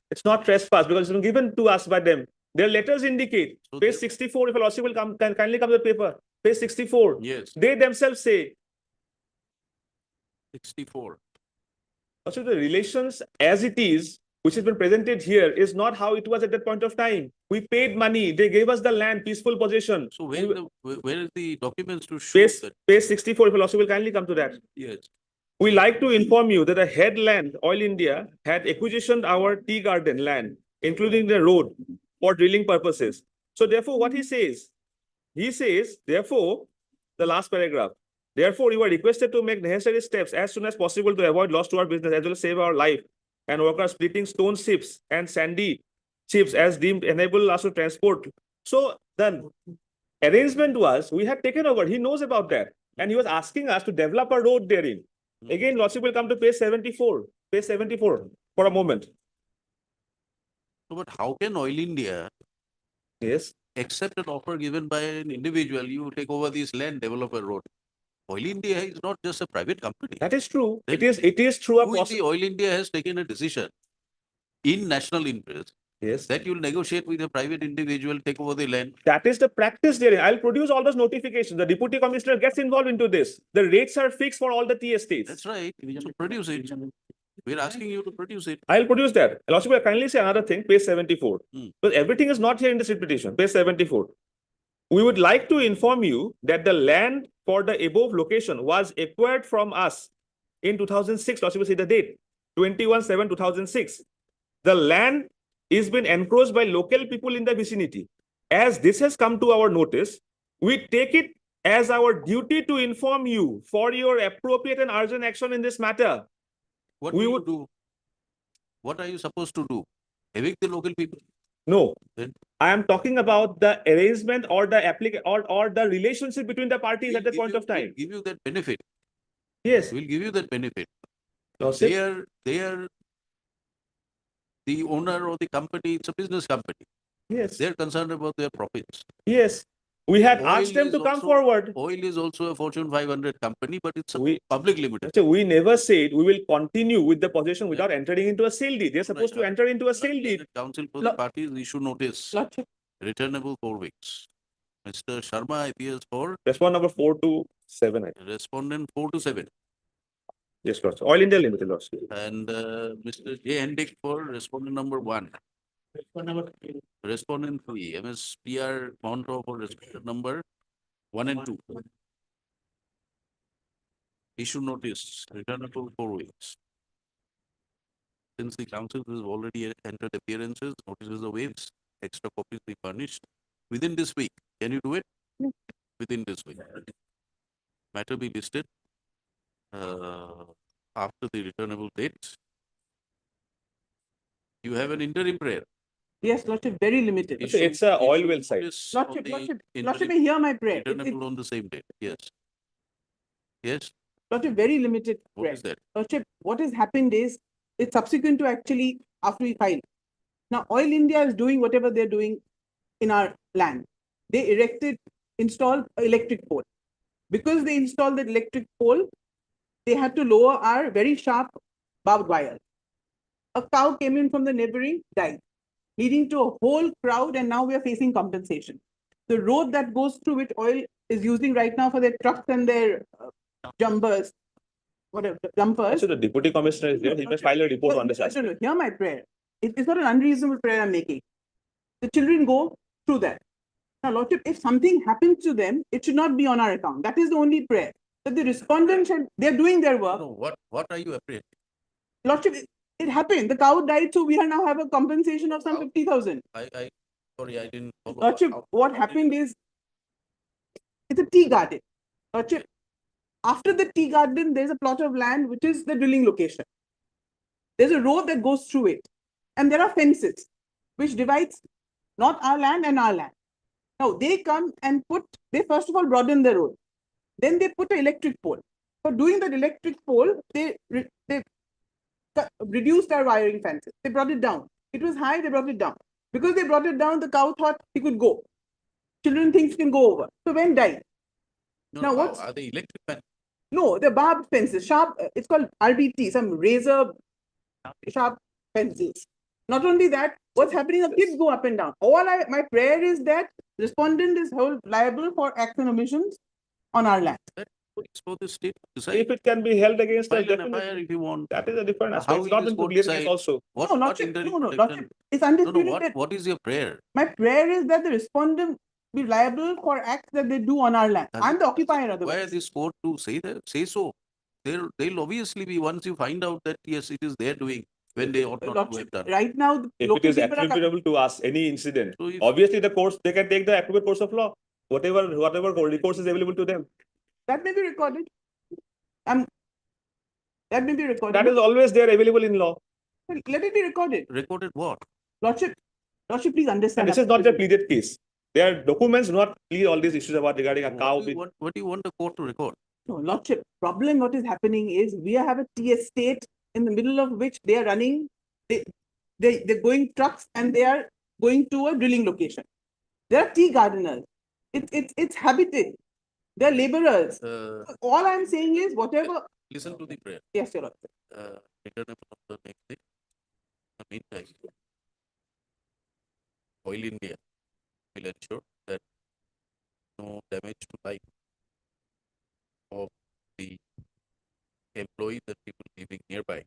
it's not trespass because it's been given to us by them. Their letters indicate, So page they- 64, if a Lordship will come, can kindly come to the paper, page 64. Yes, They themselves say, 64. also the relations as it is, which has been presented here, is not how it was at that point of time. We paid money, they gave us the land, peaceful possession. So where is the documents to show Page, that? page 64, if a Lordship will kindly come to that. Yes. We like to inform you that the headland, Oil India, had acquisitioned our tea garden land, including the road, for drilling purposes. So therefore, what he says, therefore, the last paragraph, therefore, you are requested to make necessary steps as soon as possible to avoid loss to our business as well as save our life, and work on splitting stone chips and sandy chips as deemed enable us to transport. So the arrangement was, we had taken over, he knows about that, and he was asking us to develop a road therein. Again, Lordship will come to page 74 for a moment. So, but how can Oil India Yes. accept an offer given by an individual, you take over this land, develop a road. Oil India is not just a private company. That is true. Then It is true. Who in the Oil India has taken a decision in national interest Yes. that you'll negotiate with a private individual, take over the land. That is the practice there. I'll produce all those notifications. The deputy commissioner gets involved into this. The rates are fixed for all the tea estates. That's right. So produce it. We're asking you to produce it. I'll produce that. Lordship, I kindly say another thing, page 74. Hmm. But everything is not here in this petition, page 74. We would like to inform you that the land for the above location was acquired from us in 2006. Lordship will say the date, 21/7/2006. The land is been encroached by local people in the vicinity. As this has come to our notice, we take it as our duty to inform you for your appropriate and urgent action in this matter. What We will you would- do? What are you supposed to do? Evict the local people? No, Then I am talking about the arrangement or the or the relationship between the parties at that point of we'll time. give you that benefit. Yes. We'll give you that benefit. Lordship. They are the owner of the company, it's a business company. Yes. They're concerned about their profits. Yes. We had Oil asked them is to come also- forward. Oil is also a Fortune 500 company, but it's a We- public limited. So we never said we will continue with the possession without entering into a sale deed. They're supposed to enter into a sale deed. Council for the parties issue notice, Lordship, returnable 4 weeks. Mr. Sharma appears for Respond number 4 to 7. I think. respondent 4 to 7. Yes, Lordship. Oil India Limited, Lordship. And Mr. J. Hendick for respondent number 1. Respondent 3, MSPR Monto for respondent number 1 and 2. Issue notice, returnable 4 weeks. Since the council has already entered appearances, notices of waived, extra copies be furnished within this week. Can you do it? Within this week. Matter be listed after the returnable date. You have an interim prayer. yes, Lordship, very limited. It's a oil well site. Notice of Lordship, the Lordship, interim Lordship, hear my prayer. returnable on the same date. Yes. Yes. Lordship, very limited What prayer. is that? Lordship, what has happened is, it's subsequent to actually after we filed. Now, Oil India is doing whatever they're doing in our land. They installed an electric pole. Because they installed the electric pole, they had to lower our very sharp barbed wire. A cow came in from the neighboring, died, leading to a whole crowd, and now we are facing compensation. The road that goes through which Oil is using right now for their trucks and their jumpers, whatever, dumpers. So the deputy commissioner is there. He must file a report on this aspect. No, hear my prayer. It's not an unreasonable prayer I'm making. The children go through that. Now, Lordship, if something happens to them, it should not be on our account. That is the only prayer. That the respondent should, they're doing their work. No, what are you afraid? Lordship, it happened. The cow died, so we are now have a compensation of some 50,000. Sorry, I didn't follow. Lordship, what happened is, it's a tea garden. Lordship, after the tea garden, there's a plot of land which is the drilling location. There's a road that goes through it. And there are fences which divides not our land and our land. Now they come and they first of all broaden the road. Then they put an electric pole. For doing that electric pole, they reduced our wiring fences. They brought it down. It was high, they brought it down. Because they brought it down, the cow thought he could go. Children think he can go over. So when died. No, Now what's are they electric fence? No, the barbed fences, sharp, it's called RBT, some razor sharp fences. Not only that, what's happening, the kids go up and down. My prayer is that respondent is held liable for acts and omissions on our land. It's for the state to decide. If it can be held against us, File an FIR definitely. if you want. That is a different How aspect. It's will not this in court clear case decide? also. What, No, what Lordship, interim no, protection? Lordship, it's undisputed that What is your prayer? my prayer is that the respondent be liable for acts that they do on our land. I'm the occupier Why otherwise. this court to say that? Say so. They'll obviously be, once you find out that yes, it is their doing when they ought not to have Lordship, done. right now, the If it local is people are attributable to us, any incident, So if- obviously the courts, they can take the appropriate course of law. Whatever recourse is available to them. that may be recorded. That may be recorded. That is always there available in law. Let it be recorded. Recorded what? Lordship, please understand. And this is not the pleaded case. There are documents not plead all these issues about regarding a cow. What do you want the court to record? No, Lordship, problem what is happening is we have a tea estate in the middle of which they are running, they're going trucks and they are going to a drilling location. There are tea gardeners. It's habited. They're laborers. All I'm saying is whatever. Listen to the prayer. Yes, Your Lord. Return upon the next day. In the meantime, Oil India will ensure that no damage to life of the employees and people living nearby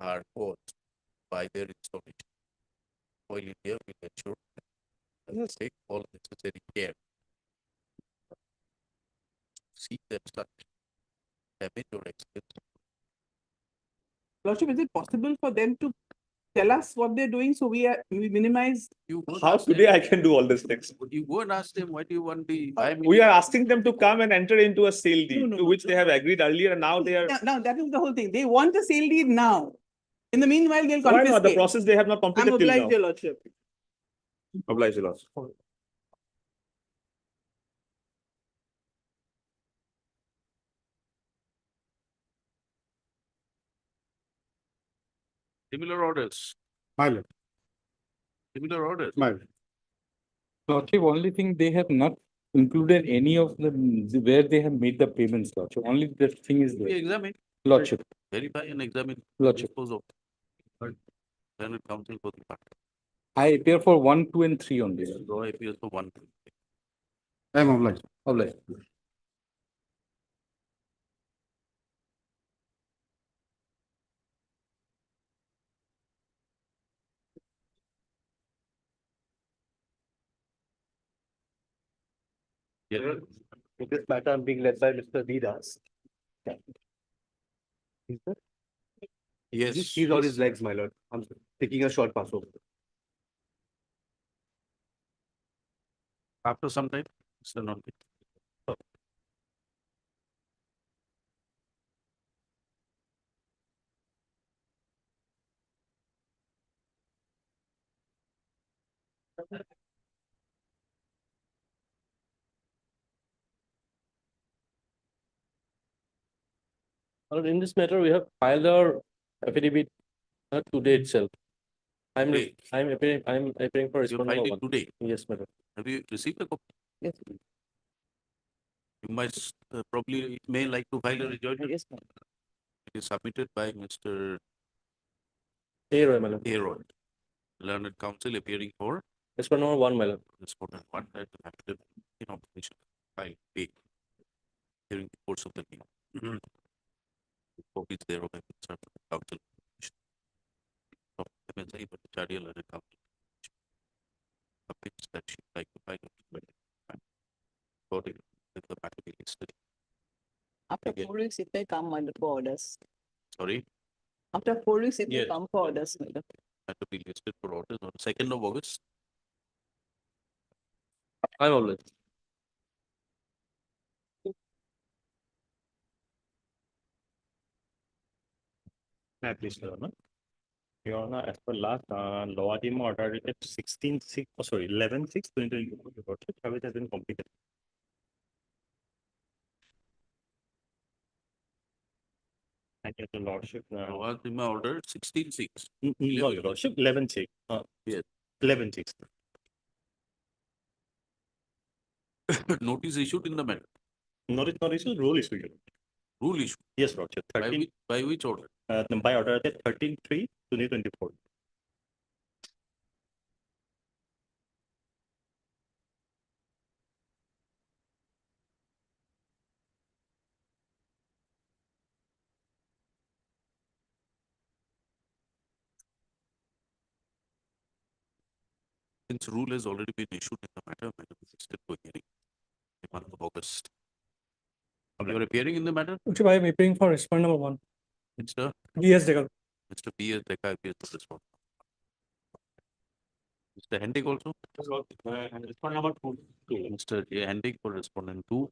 are caused by their installation. Oil India will ensure that they take all necessary care. See that such damage or accident. Lordship, is it possible for them to tell us what they're doing so we minimize? How today I can do all these things? You go and ask them, why do you want the? We are asking them to come and enter into a sale deal to which they have agreed earlier, and now they are. Now that is the whole thing. They want a sale deed now. In the meanwhile, they'll Why confiscate. not? The process they have not I'm completed till obliged, now. Your Lordship. Obliged, Your Lordship. Similar orders. My lord. Similar orders. My lord. Lordship, only thing they have not included any of the where they have made the payments, Lordship. Only the thing is We there. examine, Lordship, verify and examine. Lordship. Dispose of. Senate Council for the part. I appear for 1, 2, and 3 only. Raw appears for 1. I am obliged. Obliged. Yes. In this matter, I'm being led by Mr. V. Das. Is that? Yes. He's on his legs, my lord. I'm taking a short pass over. After some time, Mr. Nandi. In this matter, we have filed our affidavit today itself. Today? I'm appearing for You respondent filed number it 1. today. Yes, madam. Have you received a copy? Yes. You must probably may like to file a rejoinder. Yes, madam. It is submitted by Mr. A. Roy, madam. A. Roy, Learned Counsel appearing for Respondent number 1, madam. respondent one that affidavit in opposition filed today during the course of the meeting. Copies thereof have been served to the council. Of MSI Bhattacharya Learned Counsel. Updates that she would like to file. According to the matter be listed. After Again. 4 weeks, if they come under for orders. Sorry, After 4 weeks, if they Yes. come for orders, madam. had to be listed for orders on 2nd of August. I'm obliged. May I please, Your Honor? Your Honor, as per last law team order dated 16/6, oh sorry, 11/6/2024, which has been completed. Thank you, Your Lordship. Was in my order 16/6. No, Your Lordship, 11/6. Yes. 11/6. Notice issued in the matter. Notice not issued, rule issue. Your Lordship. Rule issue. Yes, Lordship. By 13, which, by which order? by order dated 13/3/2024. Since rule has already been issued in the matter, matter is listed for hearing in month of August. You are appearing in the matter, Lordship, I am appearing for respondent number 1. Mr. V.S. Degal. Mr. P.S. Dekha appears to respond. Mr. Hendig also? Respondent number 2. Mr. J. Hendig for respondent 2.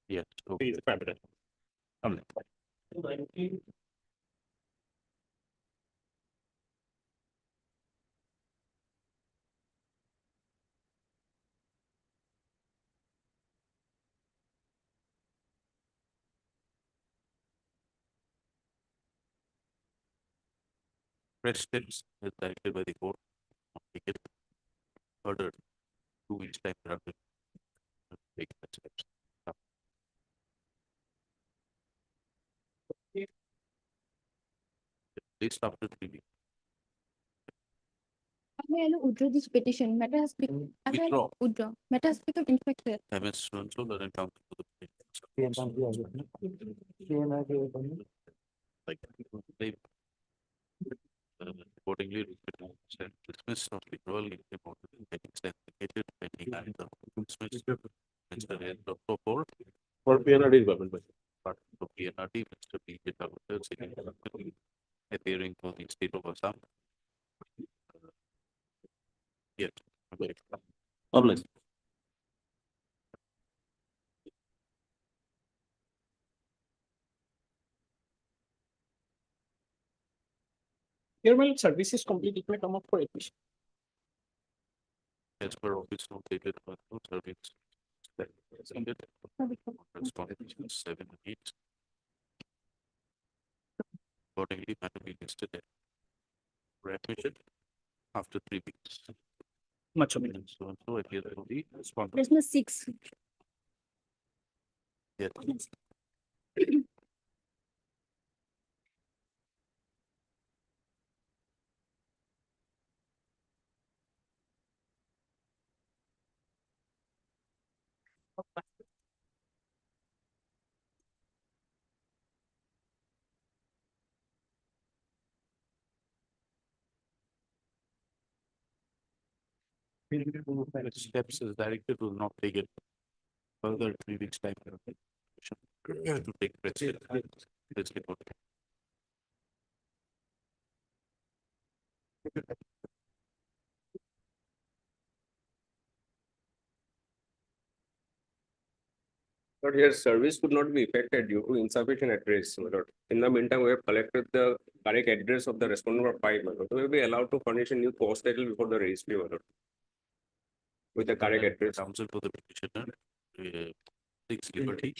Yes. Okay. Please, Private. fresh steps as directed by the court. Not taken. Further, 2 weeks time thereafter, take such steps. Least after 3 weeks. May I withdraw this petition? Matter has become. Withdraw. Withdraw. Matter has become infected. MS so doesn't count to the like they accordingly dismissed of withdrawal in getting authenticated pending either dismissed Mr. N. Dr. For PNRD department. But for PNRD, Mr. P. K. Thakur, sitting appearing for the state of Assam. Yet. Obliged. Here, my lord, service is complete. It may come up for admission. As per office note dated by no service. That is ended. Correspondence 7 and 8. Accordingly, matter be listed for admission after 3 weeks. Much obliged. So and so appears to be respondent. There's no 6. Yes. Steps is directed will not take it further 3 weeks time. To take precedent. This report. But here service could not be effected due to insufficient address, my lord. In the meantime, we have collected the correct address of the respondent number 5, my lord. We will be allowed to furnish a new post title before the registry, my lord. With the correct address. Counsel for the petitioner, 6 Liberty,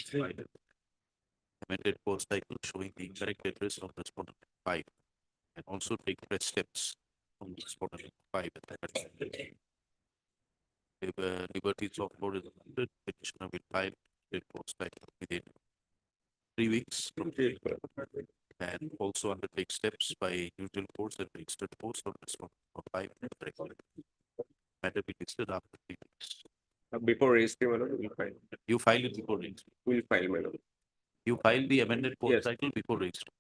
amended post title showing the correct address of respondent 5, and also take fresh steps on respondent 5 at that. If Liberty software is amended, petitioner will file a post title within 3 weeks from today, and also undertake steps by usual course and registered post on respondent 5 directly. Matter be listed after 3 weeks. Before registry, my lord, we will file. You file it before registry. We will file, my lord. You file the amended post Yes. title before registry.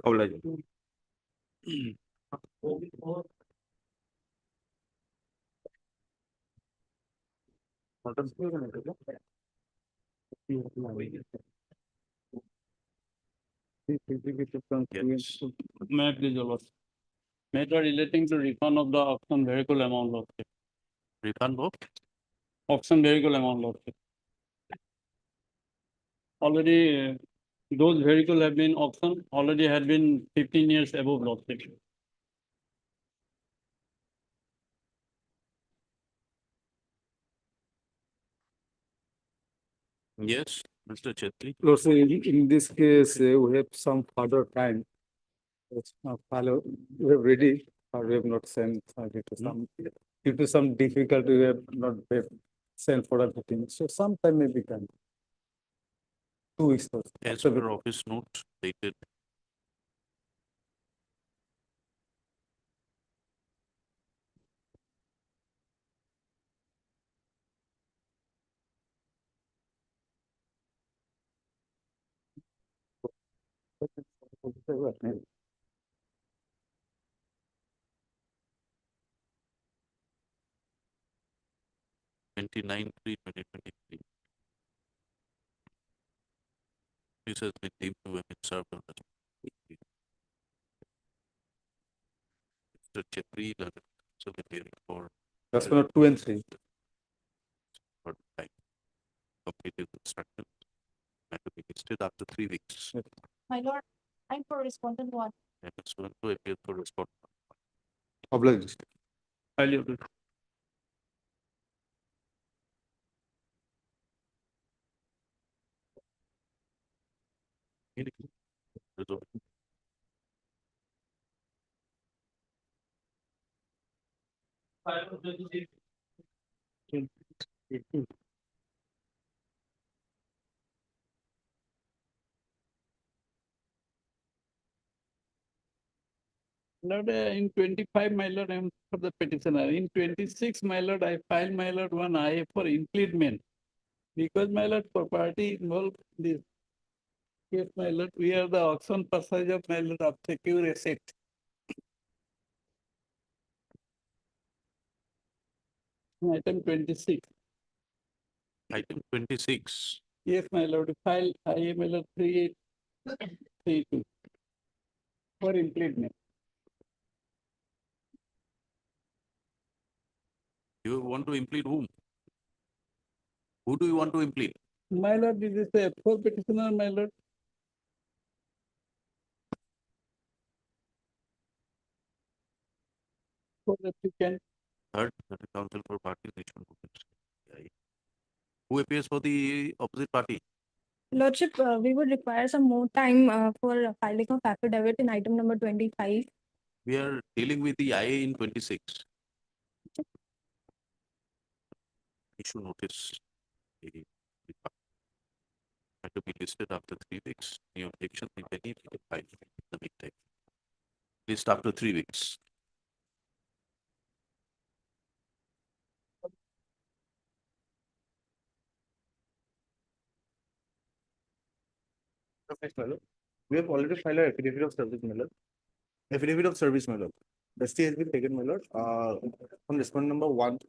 Obliged. Yes. May I please, your lord? Matter relating to refund of the auction vehicle amount, lordship. Refund of? Auction vehicle amount, lordship. Already, those vehicles have been auctioned, already had been 15 years above, lordship. Yes, Mr. Chetri. Lord, sir, in this case, we have some further time. It's not follow, we have ready, or we have not sent due to some difficulty, we have not sent for the thing. So sometime may be done. 2 weeks. As per office note dated. (29/3/2023). This has been deemed to have been served on the. Mr. Chetri, so appearing for. That's for 2 and 3. For time. Completed instruction. Matter be listed after 3 weeks. My lord, I'm for respondent 1. And so to appear for respondent. Obliged. Highly obliged. Lord, in 25, my lord, I am for the petitioner. In 26, my lord, I filed, my lord, one IA for impleadment. Because, my lord, property involved in this. Yes, my lord, we are the auction passage of, my lord, of secure asset. Item 26. Item 26. Yes, my lord, file IA, my lord, 3832 for impleadment. You want to implead whom? Who do you want to implead? My lord, this is a for petitioner, my lord. For the applicant. Third, counsel for parties. Who appears for the opposite party? Lordship, we would require some more time for filing of affidavit in item number 25. We are dealing with the IA in 26. Issue notice. Had to be listed after 3 weeks. Any objection, if any, we can file in the meantime. List after 3 weeks. Next, my lord. We have already filed an affidavit of service, my lord. Affidavit of service, my lord. The stay has been taken, my lord, on respondent number 1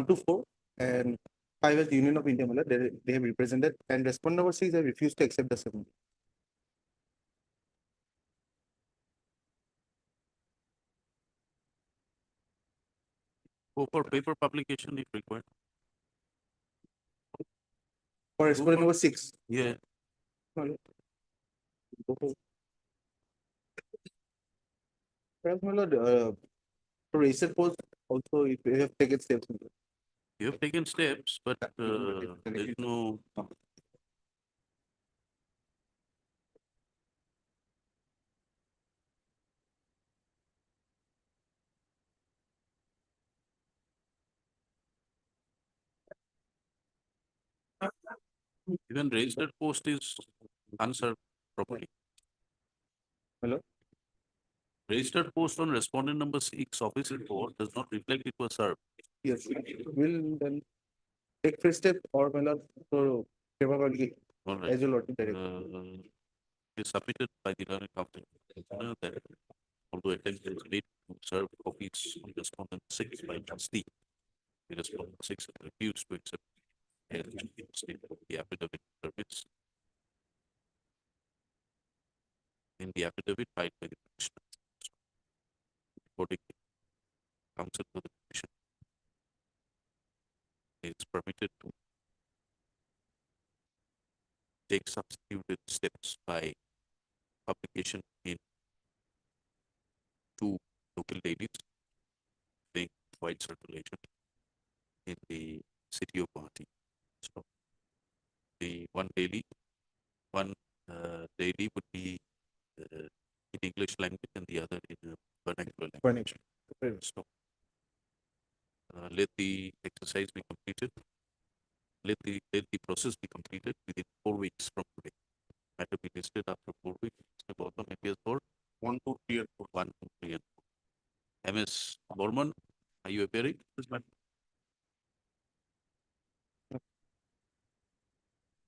to 4 and 5 as Union of India, my lord. They have represented, and respondent number 6 have refused to accept the submission. Go for paper publication if required. For respondent number 6. Yeah. My lord. Go for- Perhaps, my lord, for registered post also, if we have taken steps. My lord. You have taken steps, but there is no. Even registered post is unserved properly. Hello? Registered post on respondent number 6, office report does not reflect it was served. Yes, we'll then take first step or my lord for paper publication. All right. As your lordship directed. Is submitted by the learned counsel that although attempt is made to serve copies on respondent 6 by trustee, the respondent 6 refused to accept the affidavit permits. In the affidavit filed by the petitioner. Accordingly, counsel for the petition is permitted to take substituted steps by publication in 2 local dailies, being wide circulation in the city of Guwahati. So the one daily would be in English language and the other in vernacular language. So let the exercise be completed. Let the process be completed within 4 weeks from today. Matter be listed after 4 weeks. Mr. Gautam appears for 1, 2, 3, and 4. 1, 2, 3, and 4. MS Borman, are you appearing? This matter?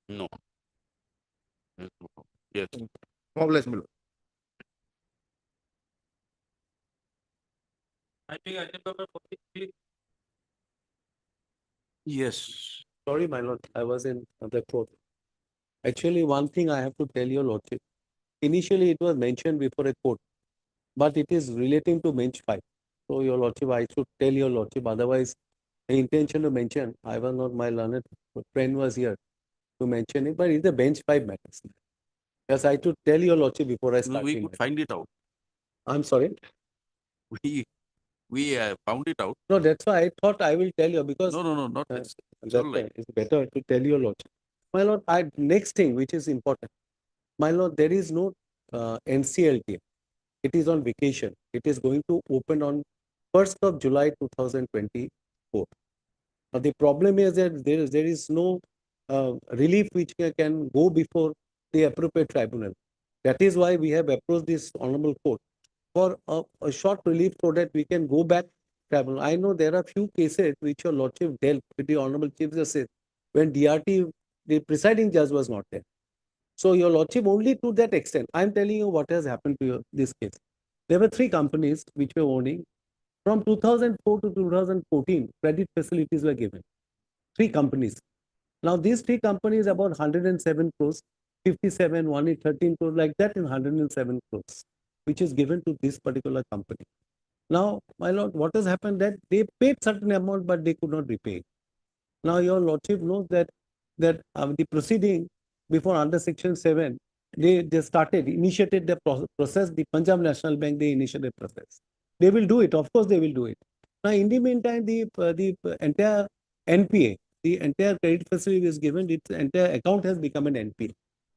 No. Yes. Mobilize, my lord. I think item number 43. Yes, sorry, my lord, I was in the court. Actually, one thing I have to tell your lordship. Initially, it was mentioned before a court, but it is relating to bench 5. So, your lordship, I should tell your lordship, otherwise, the intention to mention, I was not, my learned friend was here to mention it, but it's the bench 5 matters. Yes, I should tell your lordship before I No, start. we could find it out. I'm sorry. We found it out. No, that's why I thought I will tell you because. No, not That's it's all right. It's better to tell your lordship. My lord, next thing which is important. My lord, there is no NCLT. It is on vacation. It is going to open on 1st of July 2024. Now, the problem is that there is no relief which can go before the appropriate tribunal. That is why we have approached this honorable court for a short relief so that we can go back tribunal. I know there are few cases which your lordship dealt with the honorable chief justice when DRT, the presiding judge, was not there. So your lordship, only to that extent, I am telling you what has happened to this case. There were 3 companies which were owning. From 2004 to 2014, credit facilities were given. 3 companies. Now these 3 companies, about 107 crores, 57, 113 crores, like that, in 107 crores, which is given to this particular company. Now, my lord, what has happened that they paid certain amount, but they could not repay. Now your lordship knows that the proceeding before under section 7, they initiated the process. The Punjab National Bank, they initiated the process. They will do it. Of course, they will do it. Now, in the meantime, the entire NPA, the entire credit facility is given. Its entire account has become an NPA.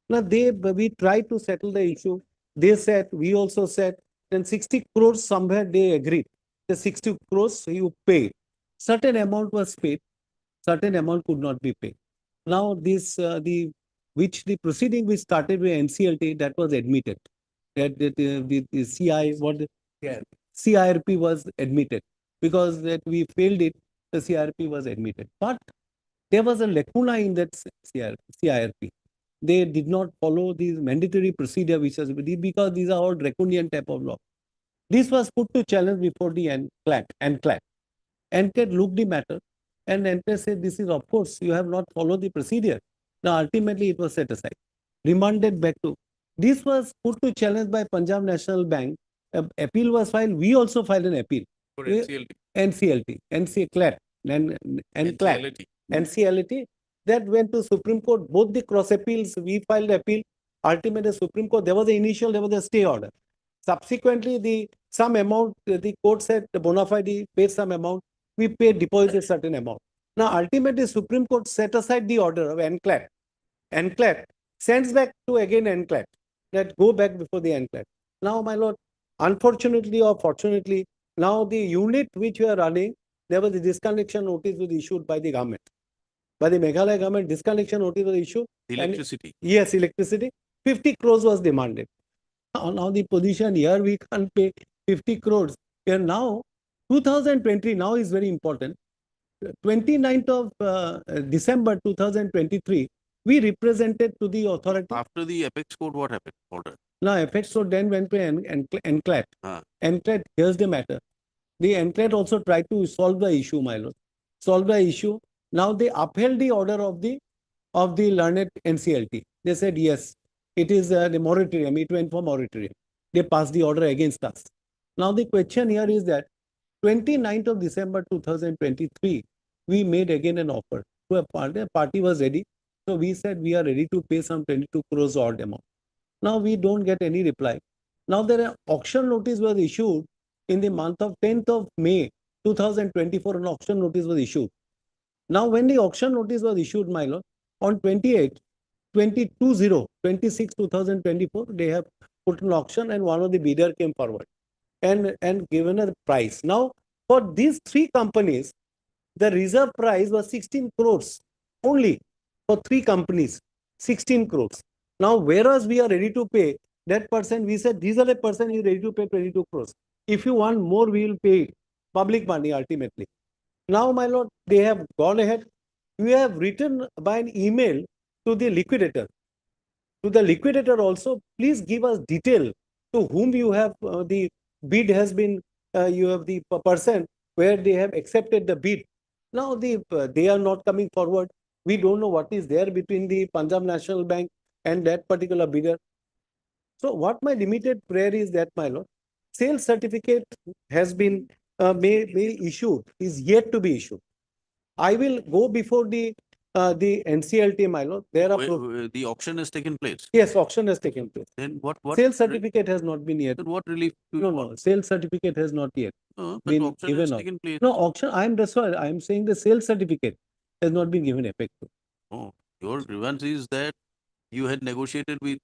Now, we tried to settle the issue. They said, we also said, then 60 crores somewhere they agreed. The 60 crores you pay. Certain amount was paid. Certain amount could not be paid. Now, this the proceeding we started with NCLT, that was admitted. That the CI, what the CIRP was admitted, because that we failed it, the CIRP was admitted. But there was a lacuna in that CIRP. They did not follow the mandatory procedure which was because these are all draconian type of law. This was put to challenge before the NCLAT. NCLAT looked the matter, and NCLAT said, this is, of course, you have not followed the procedure. Now, ultimately, it was set aside, remanded back to. This was put to challenge by Punjab National Bank. Appeal was filed. We also filed an appeal. For NCLT. NCLT, NCLT. That went to Supreme Court. Both the cross appeals, we filed appeal. Ultimately, Supreme Court, there was a stay order. Subsequently, some amount, the court said the bona fide paid some amount. We paid, deposited certain amount. Now, ultimately, Supreme Court set aside the order of NCLAT. NCLAT sends back to again NCLAT. That go back before the NCLAT. Now, my lord, unfortunately or fortunately, now the unit which we are running, there was a disconnection notice was issued by the government. By the Meghalaya government, disconnection notice was issued. Electricity. Yes, electricity. 50 crores was demanded. Now the position here, we can't pay 50 crores. And now, 2020, now is very important. 29th of December 2023, we represented to the authority. After the apex court, what happened? Order. Now, apex court then went to NCLAT. NCLAT, here's the matter. The NCLAT also tried to solve the issue, my lord. Solve the issue. Now they upheld the order of the learned NCLT. They said, yes, it is the moratorium. It went for moratorium. They passed the order against us. Now the question here is that 29th of December 2023, we made again an offer to a party. The party was ready. So we said we are ready to pay some 22 crores odd amount. Now we don't get any reply. Now there are auction notice was issued in the month of 10th of May 2024. An auction notice was issued. Now when the auction notice was issued, my lord, on 26, 2024, they have put an auction and one of the bidder came forward and given a price. Now for these 3 companies, the reserve price was 16 crores only for 3 companies, 16 crores. Now, whereas we are ready to pay, that person, we said, these are the person you ready to pay 22 crores. If you want more, we will pay public money ultimately. Now, my lord, they have gone ahead. We have written by an email to the liquidator. To the liquidator also, please give us detail to whom you have the bid has been, you have the person where they have accepted the bid. Now, they are not coming forward. We don't know what is there between the Punjab National Bank and that particular bidder. So what my limited prayer is that, my lord, sales certificate has been issued, is yet to be issued. I will go before the NCLT, my lord. There are the auction has taken place. Yes, auction has taken place. Then what Sales certificate has not been yet. Then what relief? No, sales certificate has not yet But been auction given has Oh. out. taken place. No, auction, that's why I am saying the sales certificate has not been given effect to. Oh, your grievance is that you had negotiated with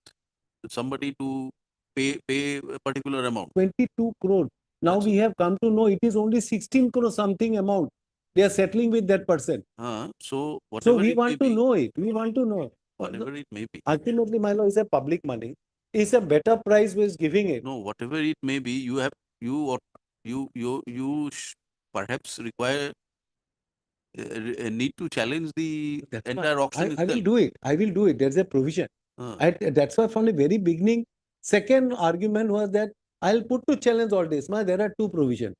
somebody to pay a particular amount. 22 crore. Now we have come to know it is only 16 crore something amount. They are settling with that person. So So whatever we it may want to be, know it. We want to know. whatever it may be. Ultimately, my lord, is a public money. It's a better price who is giving it. No, whatever it may be, you have, you perhaps require, need to challenge the entire auction I itself. will do it. I will do it. There's a provision. Uh. That's why from the very beginning, second argument was that I'll put to challenge all this. There are two provisions.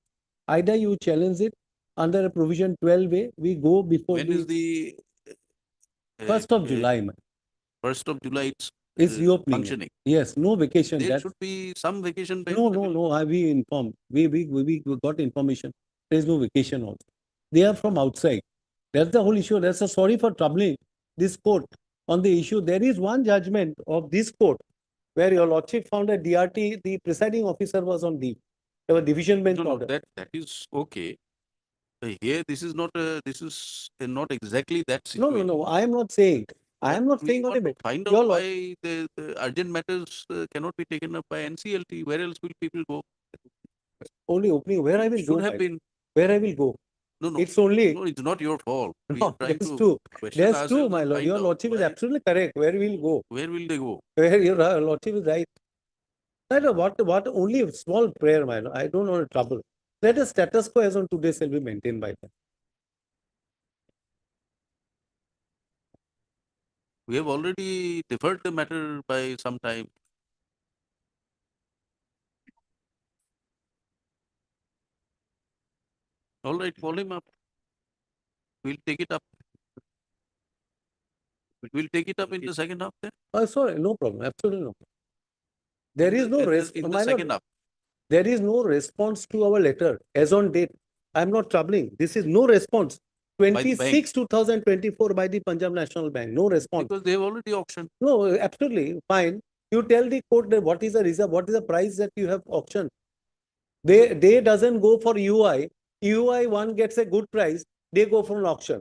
Either you challenge it under a provision 12A, we go before When is the 1st of July. 1st of July? It's reopening. Functioning. Yes, no vacation. There That's should be some vacation time. no. We informed. We got information. There's no vacation also. They are from outside. That's the whole issue. That's a sorry for troubling this court on the issue. There is one judgment of this court where your lordship found a DRT, the presiding officer was on leave. There was division bench No, order. that is okay. Here, this is not not exactly that No, situation. no. I am not saying. I am not We saying got only to find your out lord- why the urgent matters cannot be taken up by NCLT. Where else will people go? only opening. Where I will Should go. have my- been. Where I will go. No. It's only. No, it's not your fault. We No, are trying that's to true. question That's true, ourselves my and lord. find Your out lordship is why- absolutely correct. Where will go? Where will they go? Where your lordship is right. I know what only a small prayer, my lord. I don't want trouble. Let the status quo as on today shall be maintained by them. We have already deferred the matter by some time. All right, call him up. We'll take it up. We'll take it up in the second half then. Oh, sorry, no problem. Absolutely no problem. There is no In response. the second half. There is no response to our letter as on date. I am not troubling. This is no response. the bank. 26 2024 by the Punjab National Bank. No response. Because they have already auctioned. No, absolutely fine. You tell the court that what is the reserve, what is the price that you have auctioned. They doesn't go for UI. UI one gets a good price. They go for an auction.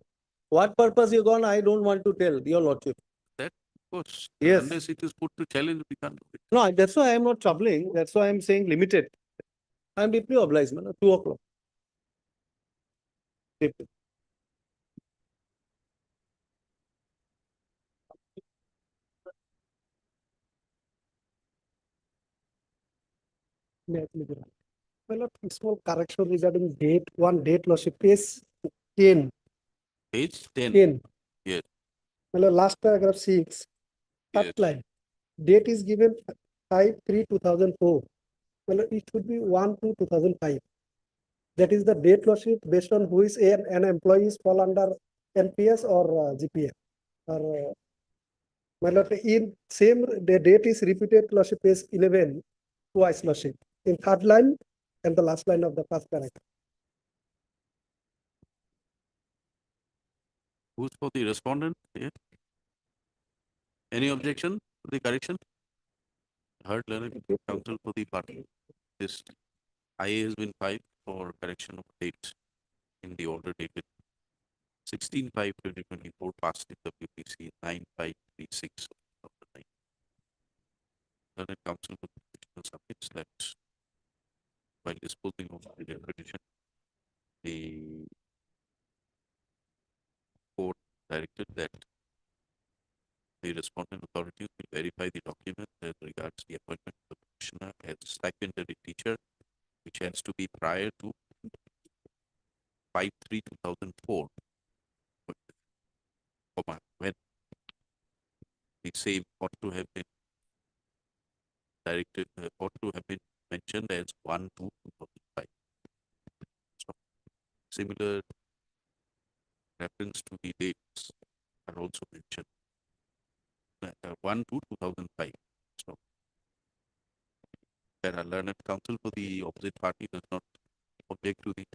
What purpose you gone? I don't want to tell your lordship. That, of course, Yes. unless it is put to challenge, we can't do it. No, that's why I am not troubling. That's why I am saying limited. I am deeply obliged, man. 2 o'clock. Deeply. Well, a small correction regarding date, one date lordship is 10. Page 10. 10. Yes. Well, last paragraph 6, Yes. third line. Date is given 5/3/2004. Well, it should be 1/2/2005. That is the date lordship based on who is an employee is fall under NPS or GPF. Or, my lord, in same, the date is repeated lordship is 11 twice lordship. In third line and the last line of the first paragraph. Who's for the respondent? Yeah. Any objection to the correction? Heard learned counsel for the party. This IA has been filed for correction of date in the order dated 16/5/2024 passed in WPC 9536 of the 9. Learned counsel for the petitioner submits that while disposing of the petition, the court directed that the respondent authorities will verify the document as regards the appointment of the petitioner as stipendary teacher, which has to be prior to 5/3/2004, when the same ought to have been directed, ought to have been mentioned as 1/2/2005. So, similar reference to the dates are also mentioned. 1/2/2005. So, there are learned counsel for the opposite party does not object to the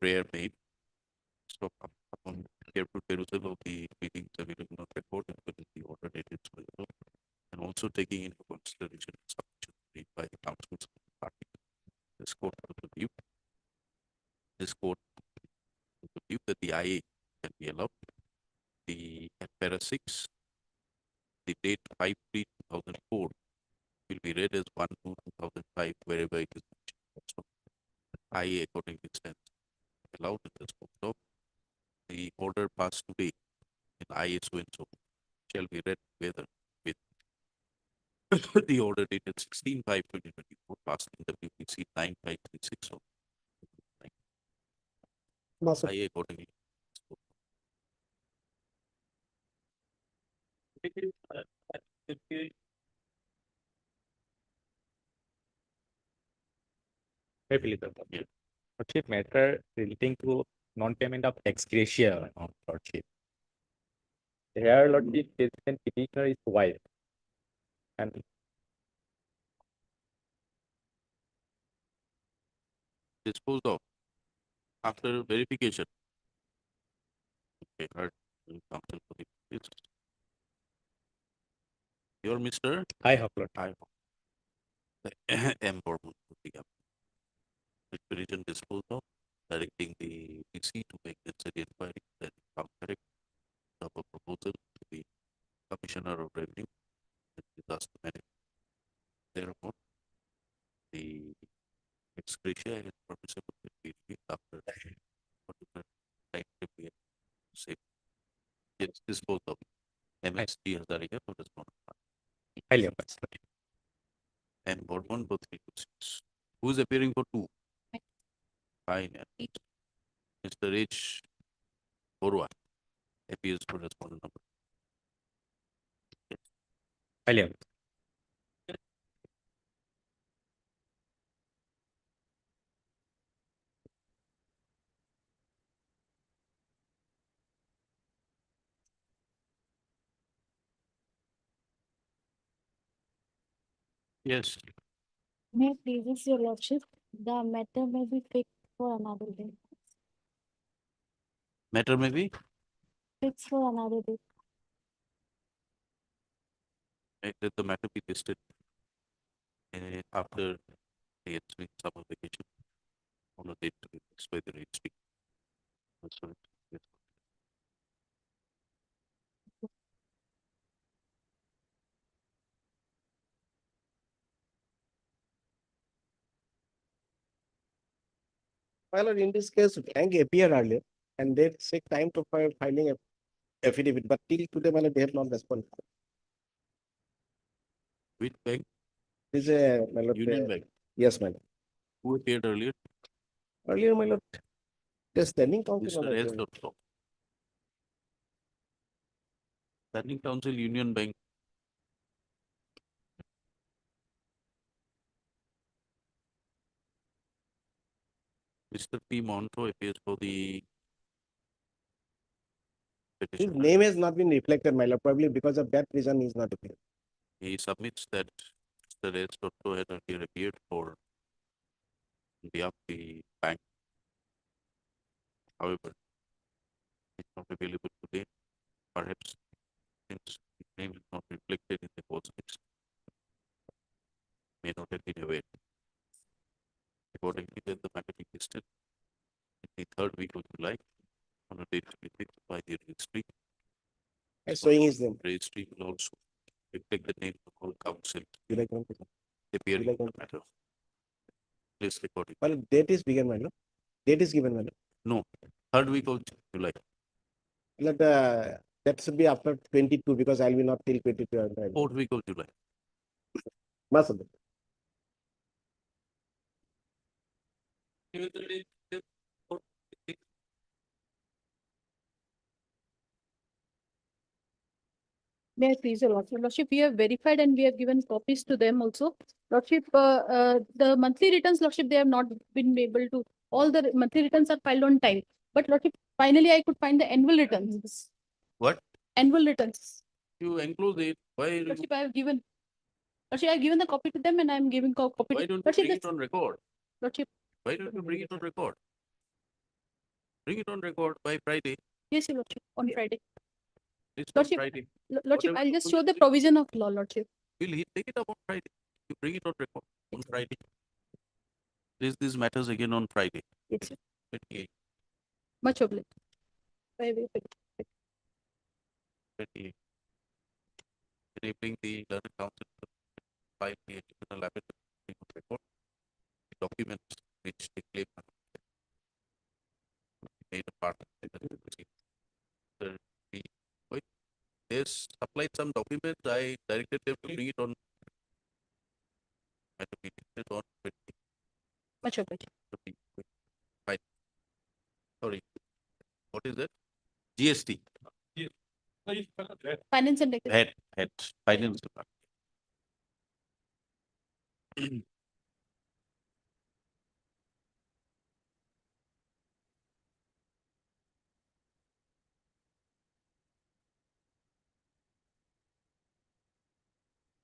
prayer made. So, upon careful perusal of the meetings available on record and within the order dated and also taking into consideration the submissions made by the councils of the party, this court will review. This court will review that the IA can be allowed. At para 6, the date 5/3/2004 will be read as 1/2/2005 wherever it is mentioned. So, IA accordingly stands allowed in the scope of the order passed today in IA so and so shall be read together with the order dated 16/5/2024 passed in WPC 9536 of Master. IA accordingly. Yeah. Lordship, matter relating to non-payment of ex gratia on Lordship. Here, Lordship, President petitioner is wife. And Disposed of after verification. Okay, heard counsel for the case. You're Mr. I have Lord. I M. Borman. Expedition disposed of, directing the PC to make necessary inquiry that found correct of a proposal to the Commissioner of Revenue. And is asked to manage. Therefore, the ex gratia is permissible to be reviewed after particular time to be safe. Yes, disposed of. MSD has the for this one. Highly advised. M. Borman, both 326. Who is appearing for 2? Fine. Yeah. Mr. H. Borua appears for respondent number. Highly advised. Yes. May I please your lordship, the matter may be fixed for another day. Matter may be Fixed for another day. make that the matter be listed after the ensuing summer vacation on a date to be fixed by the registry. That's right. Yes. My lord, in this case, bank appeared earlier and they take time to filing a affidavit, but till today, my lord, they have not responded. Which bank? This is my lord. Union Bank. Yes, my lord. Who appeared earlier? Earlier, my lord, the standing counsel. Mr. S. Dr. Standing Council Union Bank. Mr. P. Monto appears for the His petition. name has not been reflected, my lord, probably because of that reason he is not appearing. He submits that Mr. S. Dr. had earlier appeared for behalf of the bank. However, it's not available today. Perhaps since his name is not reflected in the course list, may not have been aware. Accordingly, then the matter be listed in the third week of July on a date to be fixed by the registry. As showing his name. Registry will also reflect the name of all council You like one? appearing You in like the matter. Please record it. Well, date is given, my lord. Date is given, my lord. No, third week of July. Let that should be after 22 because I'll be not till 22. Fourth week of July. Must be. May I please your lordship? Lordship, we have verified and we have given copies to them also. Lordship, the monthly returns, lordship, they have not been able to, all the monthly returns are filed on time. But lordship, finally I could find the annual returns. What? Annual returns. You enclose it. Why? Lordship, I have given. Lordship, I have given the copy to them and I am giving copy. Why to don't you Lordship, bring it on record? Lordship, Why don't you bring it on record? Bring it on record by Friday. yes, your lordship, on Friday. It's on Lordship, Friday. Lordship, Whatever I'll you just do, show the provision of law, lordship. Will he take it up on Friday? You bring it on record on Friday. These matters again on Friday. Yes, sir. 28. Much obliged. Bye, bye, bye. 28. Enabling the learned council to file the additional affidavit on record. The documents which they claim made a part of the proceeding. So we they supplied some documents. I directed them to bring it on. At the meeting, it on Much obliged. Fine. Sorry. What is that? GST. Finance and regulatory. Head, finance department.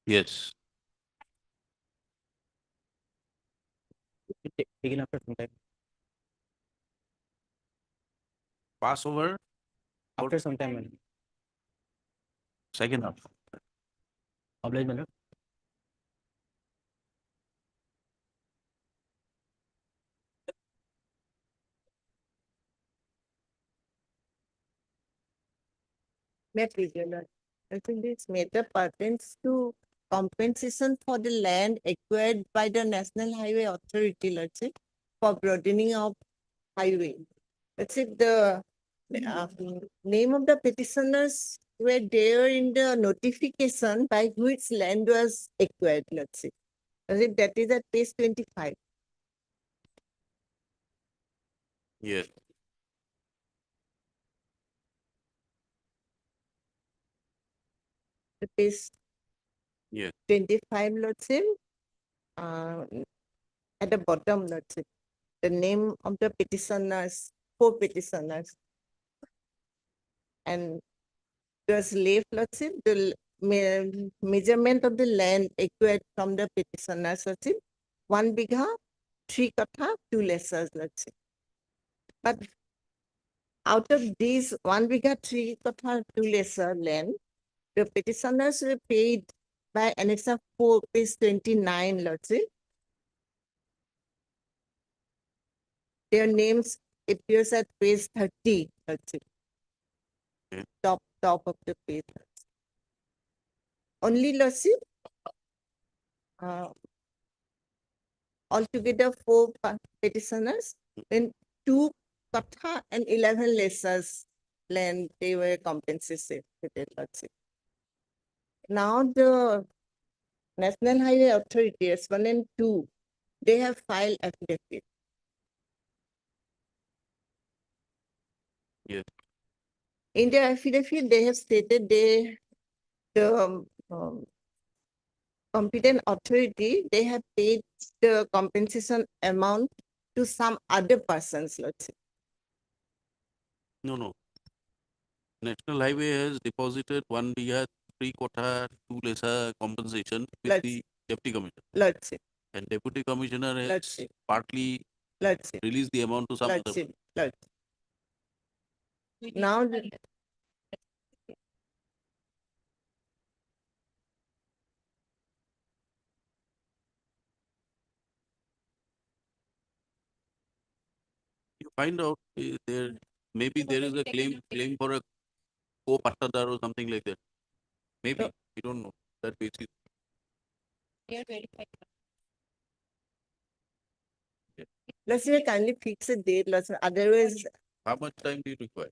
Yes. Taken after some time. Passover, After some time, my lord. second half. Obliged, my lord. May I please, Your Lord? I think this matter pertains to compensation for the land acquired by the National Highway Authority, let's say, for broadening of highway. Let's say the uh, name of the petitioners were there in the notification by which land was acquired, let's say. As if that is at page 25. Yes. The page Yes. 25, let's say, at the bottom, let's say, the name of the petitioners, 4 petitioners. And there's left, let's say, the measurement of the land acquired from the petitioners, let's say, 1 bigha, 3 katha, 2 lessers, let's say. But out of these 1 bigha, 3 katha, 2 lesser land, the petitioners were paid by Annexa 4, page 29, let's say. Their names appears at page 30, let's say. Top of the page. Only, let's see, altogether 4 petitioners, then 2 katha and 11 lessers land they were compensated, let's say. Now the National Highway Authority, S1 and 2, they have filed affidavit. Yes. In their affidavit, they have stated the competent authority, they have paid the compensation amount to some other persons, let's say. No. National Highway has deposited 1 bigha, 3 kotha, 2 lesser compensation with Let's the deputy commissioner. Let's say. And deputy commissioner Let's has see. partly Let's see. released the amount to some Let's other. see. Let's. Now, You find out there maybe there is a claim for a co-partner or something like that. Maybe we don't know that basis. let's say kindly fix a date, let's say, otherwise. How much time do you require?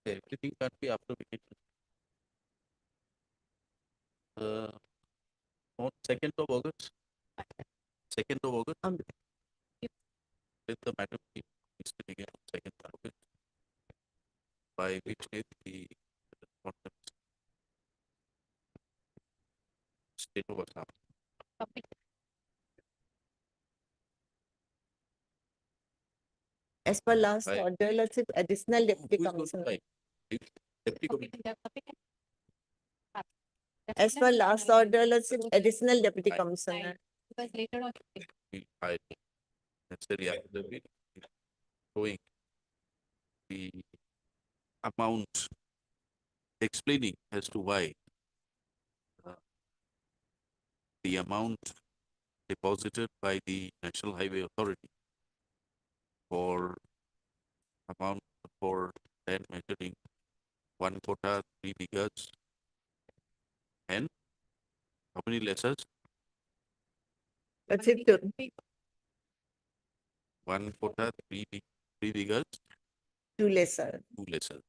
Everything can't be after vacation. On 2nd of August. 2nd of August. Let the matter be listed again on 2nd of August. By which date the conference state of Assam. As per last Right. order, let's say additional deputy Who is going to commissioner. sign? Deputy commissioner. As per last order, let's say additional deputy commissioner. Because later on. I necessary affidavit showing the amount, explaining as to why the amount deposited by the National Highway Authority for amount for land measuring 1 kotha, 3 bighas, and how many lessers? Lordship, two, 1 quota, 3 bigger, two lesser. 2 lesser.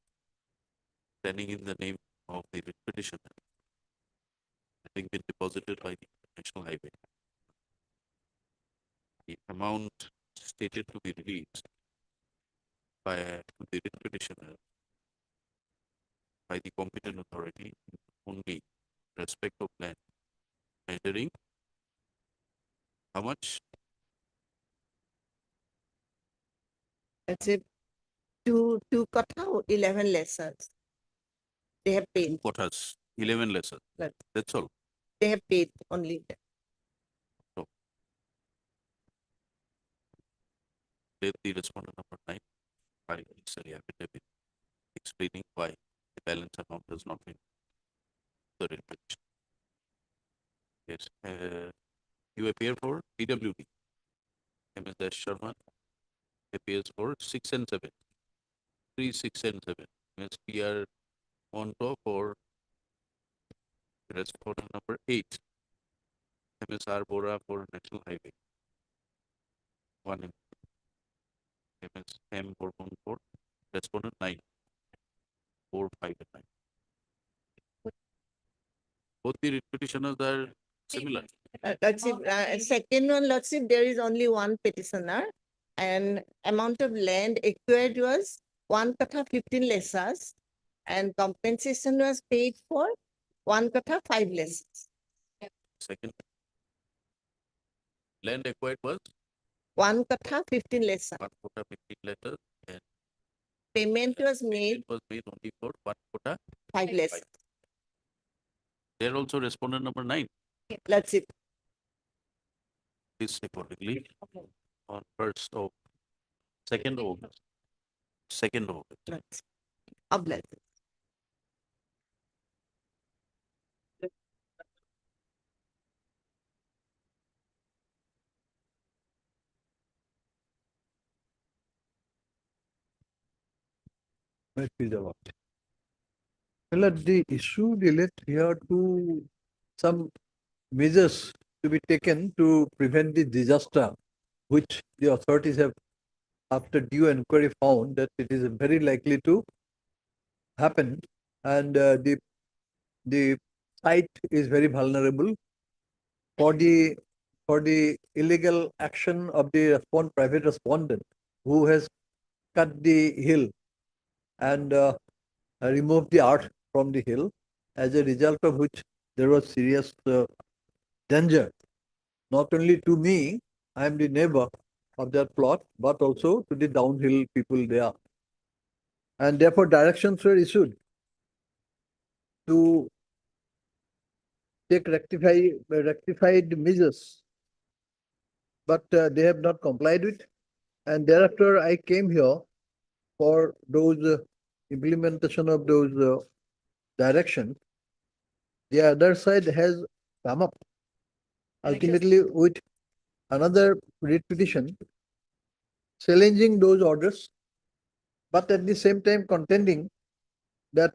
Standing in the name of the writ petitioner, having been deposited by the National Highway. The amount stated to be released by the writ petitioner by the competent authority only respect of land measuring how much? Lordship, two kotha, 11 lessers. They have paid. 2 quotas, 11 lesser. Right. That's all. They have paid only that. Let the respondent number 9 file necessary affidavit explaining why the balance amount has not been the writ petition. Yes, you appear for PWD. MS Sharma appears for 6 and 7. 3, 6 and 7. Ms. PR Monto for respondent number 8. MS R Bora for National Highway. 1 and MS M Bourbon for respondent 9. 4, 5 and 9. Both the writ petitioners are similar. Lordship, second one, Lordship, there is only one petitioner and amount of land acquired was 1 kotha 15 lessers and compensation was paid for 1 kotha 5 lessers. Second, land acquired was 1 kotha 15 lessers. 1 quota 15 letters and Payment was made it was made only for 1 quota. 5 lessers. There also respondent number 9 Lordship, is accordingly on 1st of 2nd of August. 2nd of August. of lessers. Might be the one. Well, the issue relates here to some measures to be taken to prevent the disaster, which the authorities have, after due inquiry, found that it is very likely to happen, and the site is very vulnerable for the illegal action of the private respondent who has cut the hill and removed the earth from the hill, as a result of which there was serious danger, not only to me, I am the neighbor of that plot, but also to the downhill people there. And therefore directions were issued to take rectified measures, but they have not complied with. And thereafter I came here for those implementation of those directions. The other side has come up ultimately with another writ petition challenging those orders, but at the same time contending that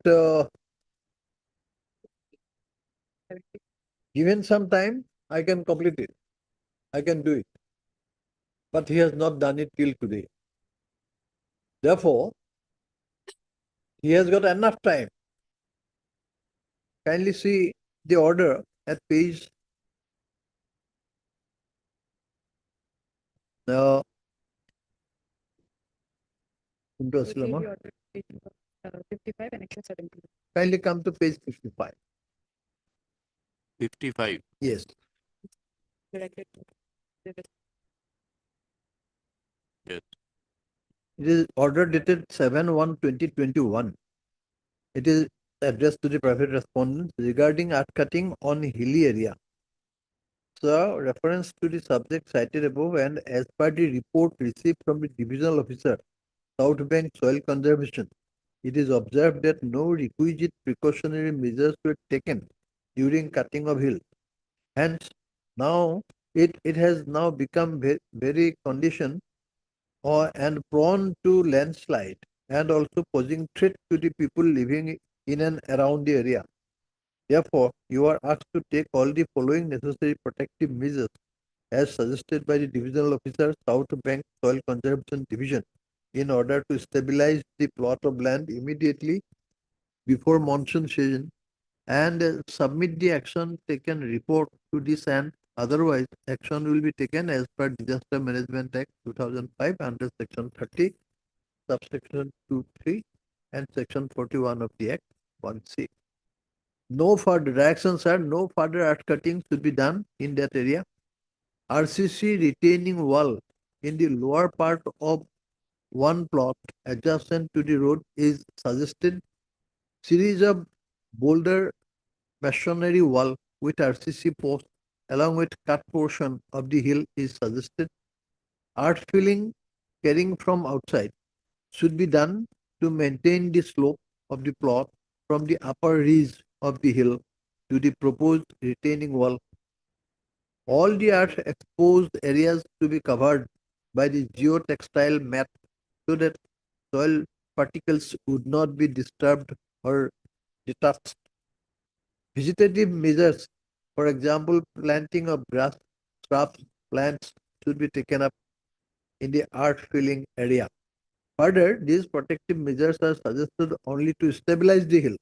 given some time, I can complete it. I can do it. But he has not done it till today. Therefore, he has got enough time. Kindly see the order at page 55 and Excel 17. Kindly come to page 55. 55. Yes. Yes. It is order dated 7/1/2021. It is addressed to the private respondents regarding earth cutting on hilly area. So, reference to the subject cited above and as per the report received from the divisional officer, South Bank Soil Conservation, it is observed that no requisite precautionary measures were taken during cutting of hill. Hence, now it has now become very condition and prone to landslide and also posing threat to the people living in and around the area. Therefore, you are asked to take all the following necessary protective measures as suggested by the divisional officer, South Bank Soil Conservation Division, in order to stabilize the plot of land immediately before monsoon season and submit the action taken report to this end. Otherwise, action will be taken as per Disaster Management Act 2005 under Section 30, subsection 2(3) and Section 41 of the Act 1(c). No further actions are no further earth cutting should be done in that area. RCC retaining wall in the lower part of one plot adjacent to the road is suggested. Series of boulder masonry wall with RCC post along with cut portion of the hill is suggested. Earth filling carrying from outside should be done to maintain the slope of the plot from the upper ridge of the hill to the proposed retaining wall. All the earth exposed areas to be covered by the geotextile mat so that soil particles would not be disturbed or detached. Vegetative measures, for example, planting of grass, shrubs, plants should be taken up in the earth filling area. Further, these protective measures are suggested only to stabilize the hill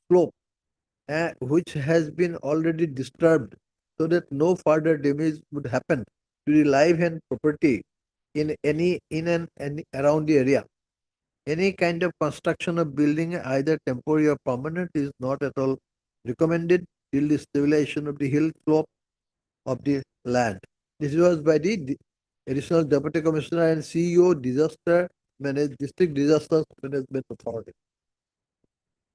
slope, which has been already disturbed, so that no further damage would happen to the life and property in and around the area. Any kind of construction of building, either temporary or permanent, is not at all recommended till the stabilization of the hill slope of the land. This was by the Additional Deputy Commissioner and CEO, District Disaster Management Authority.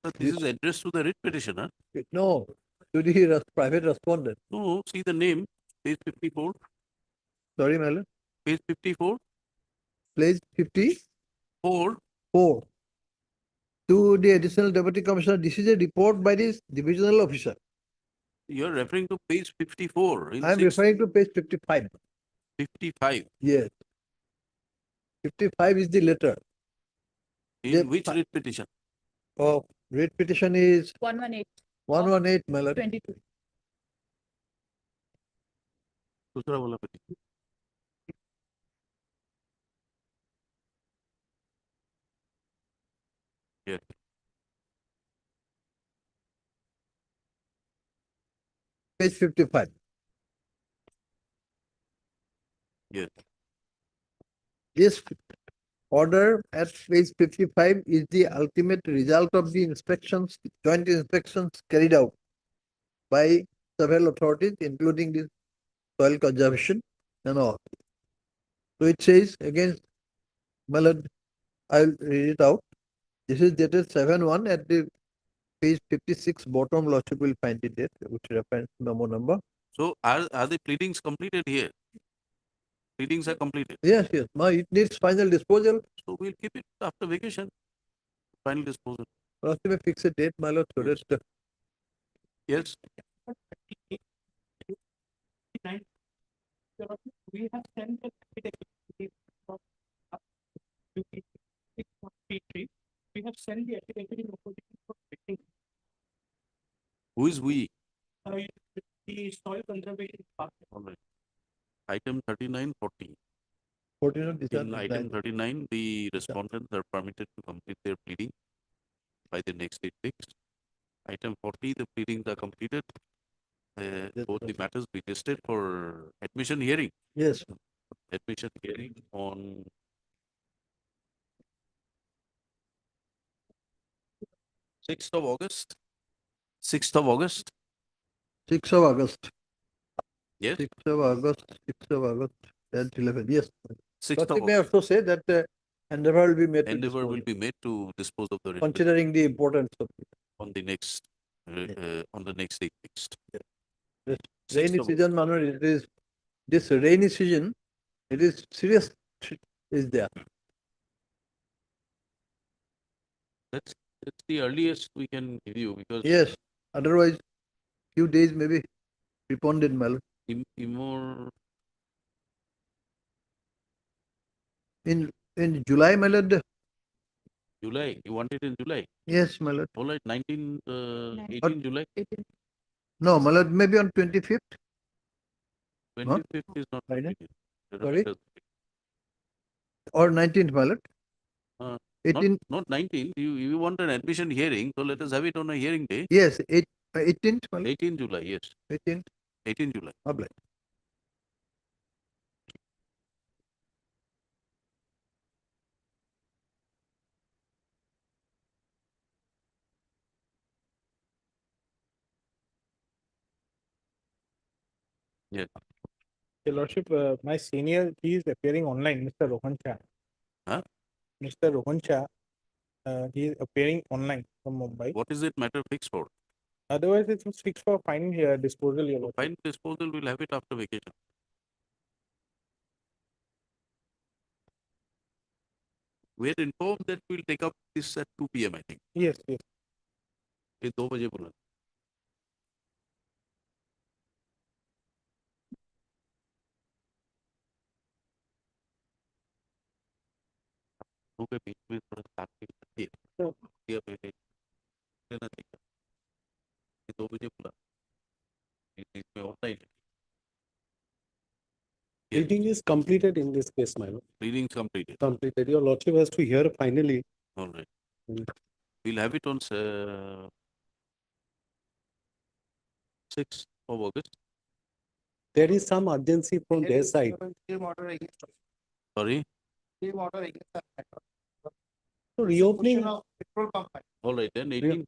But this is addressed to the writ petitioner. No, to the private respondent. No, see the name, page 54, Sorry, Madam. page 54, Page 4. 54. To the Additional Deputy Commissioner, this is a report by this divisional officer. You're referring to page 54. in I am six- referring to page 55. 55. Yes. 55 is the letter. In which writ petition? Oh, writ petition is 118. 118, my lord. 22. दूसरा वाला petition. Yes. Page 55. Yes. This order at page 55 is the ultimate result of the inspections, joint inspections carried out by several authorities, including the soil conservation and all. So it says against, Malad, I'll read it out. This is dated 7/1 at the page 56, bottom lordship will find the date, which reference memo number. So are the pleadings completed here? Pleadings are completed. Yes, yes. Now it needs final disposal. So we'll keep it after vacation. Final disposal. Lordship may fix a date, my lord, so that Yes. We have sent the we have sent the affidavit in opposition for vetting. Who is we? The soil conservation department. All right. Item 3940. 14 these are In item 39, the respondents are permitted to complete their pleading by the next date fixed. Item 40, the pleadings are completed. Both the matters be listed for admission hearing. Yes. Admission hearing on 6th of August. 6th of August. 6th of August. Yes. 6th of August, 6th of August, 10th, 11, yes. 6th But of we may also say that endeavor will be made to Endeavor dispose will be made to dispose of the writ considering the importance of it. on the next date fixed. This 6th rainy of- season, Manu, it is, this rainy season, it is serious is there. That's the earliest we can give you because Yes, otherwise, few days maybe preponderant, my lord. more In July, my lord, July. You want it in July? yes, my lord. All right, 18 Or- 18 July. No, my lord, maybe on 25th. 25th is not. Friday? convenient. There are Sorry? matters- Or 19th, my lord? Not, 18th, not 19th. You want an admission hearing, so let us have it on a hearing day. yes, 18th, my lord, 18 July, yes, 18th, 18 July. oblige. Yeah. Your Lordship, my senior, he is appearing online, Mr. Rohan Shah. Huh? Mr. Rohan Shah, he is appearing online from Mumbai. What is it matter fixed for? Otherwise, it was fixed for final here disposal. Your Lordship. Fine disposal, we'll have it after vacation. We are informed that we'll take up this at 2 p.m. I think. Yes, yes. ये 2 बजे बोला. के बीच में थोड़ा ताकि दिया पहले लेना चाहिए. ये 2 बजे बोला. इसमें होता ही नहीं. Reading is completed in this case, my lord. Reading is completed. Completed. Your lordship has to hear finally. All right. We'll have it on 6th of August. There is some urgency from their side. Sorry. So reopening. All right, then 18th,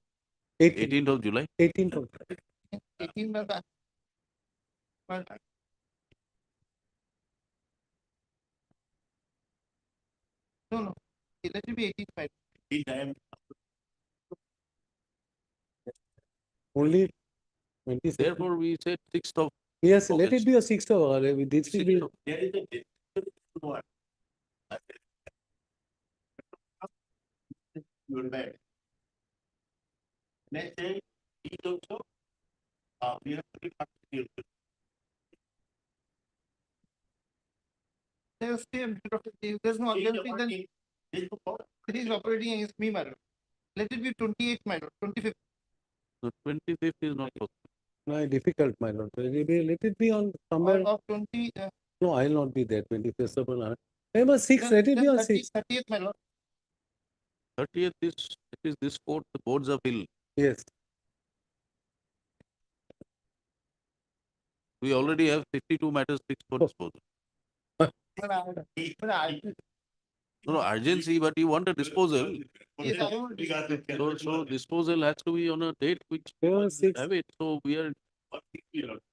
18th 18th of July. 18th of. No, let it be 18th. Only 26. Therefore, we said 6th of. Yes, let it be a 6th of August. This will be. There is a date. Good bad. Let's say it also, we have to be particular. There's no urgency, then it is operating against me, my lord. Let it be 28th, my lord, 25th. The 25th is not possible. No, difficult, my lord. Let it be on somewhere. Of 20, No, I'll not be there. 25th of August. Remember 6. Let it be on 6. 30th, my lord. 30th is, it is this court, the boards of hill. Yes. We already have 52 matters fixed for disposal. No, urgency, but you want a disposal. So disposal has to be on a date which have it. So we are,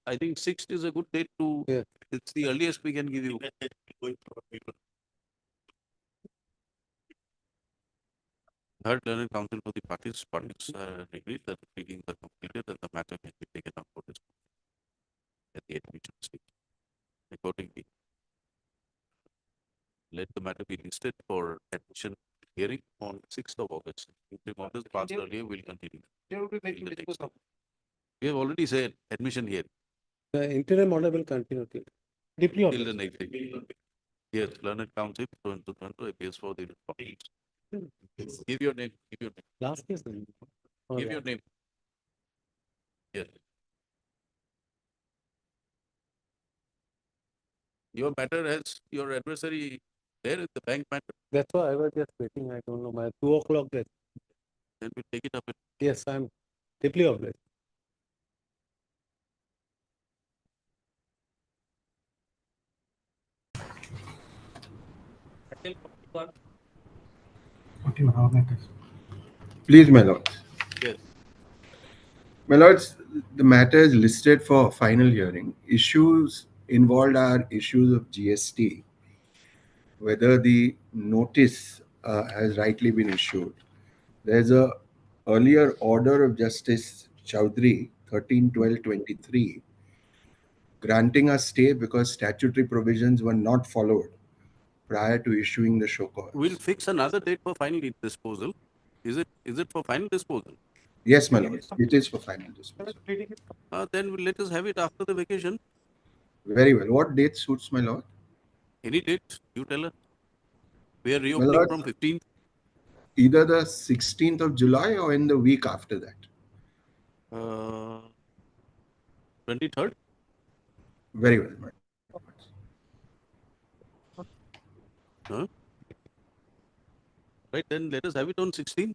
I think 6th is a good date to, it's the earliest we can give you. Heard learned counsel for the parties agreed that the proceedings are completed and the matter can be taken up for disposal at the admission stage. Accordingly, let the matter be listed for admission hearing on 6th of August. If the orders passed earlier, we'll continue. They will be making in the next disposal. We have already said admission hearing The interim order will continue till. till the next day. Yes, learned counsel to appears for the response. Give your name, give your name, Last case. give your name. Yes. Your matter has your adversary there in the bank matter, That's why I was just waiting. I don't know. My 2 o'clock. That. then we take it up. Yes, I'm deeply obliged. Please, my lords. Yes. My lords, the matter is listed for final hearing. Issues involved are issues of GST, whether the notice has rightly been issued. There's a earlier order of Justice Chowdhury, 13/12/23, granting a stay because statutory provisions were not followed prior to issuing the show cause. We'll fix another date for final disposal. Is it for final disposal? Yes, my lord, it is for final disposal. Then let us have it after the vacation. Very well. What date suits, my lord? Any date, you tell us. We are My reopening lord, from 15th. either the 16th of July or in the week after that. 23rd. Very well, my Huh? Right, then let us have it on 16th.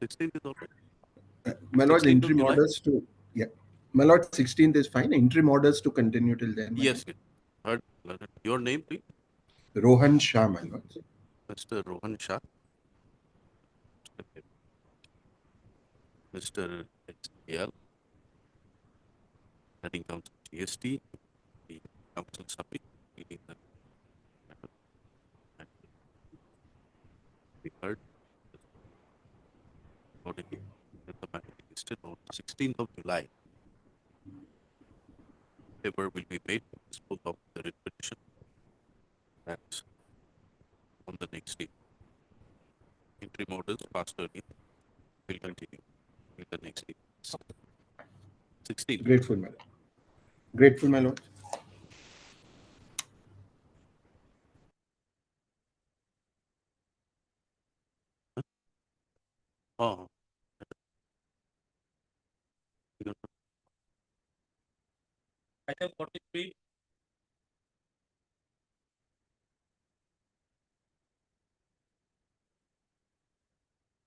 16th is all right. My lord, 16th of interim July? orders to, yeah. My lord, 16th is fine. Interim orders to continue till then. my Yes, yes. Heard. Your name, please? lord. Rohan Shah, my lord. Mr. Rohan Shah. Mr. XL. Heading Council GST. The Council Submit. Meeting the we heard. Accordingly, the matter listed on 16th of July. Paper will be made to dispose of the writ petition. That's on the next day. Interim orders passed early will continue in the next day. 16. Grateful, my lord. Grateful, my lord. Oh. Item 43.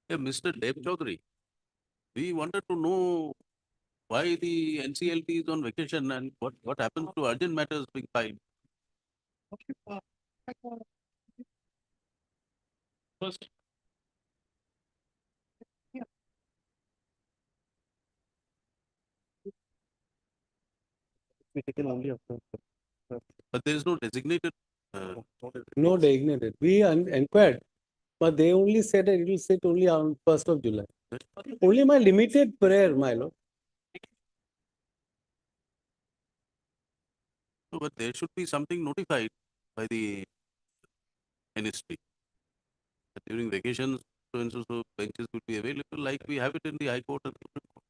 Yeah, Mr. Deb Chaudhary, we wanted to know why the NCLT is on vacation and what happens to urgent matters being filed. First. We taken only after. But there is no designated. No designated. We inquired, but they only said that it will sit only on 1st of July. Only my limited prayer, my lord. No, but there should be something notified by the ministry. That during vacations, so and so benches will be available, like we have it in the High Court and Supreme Court.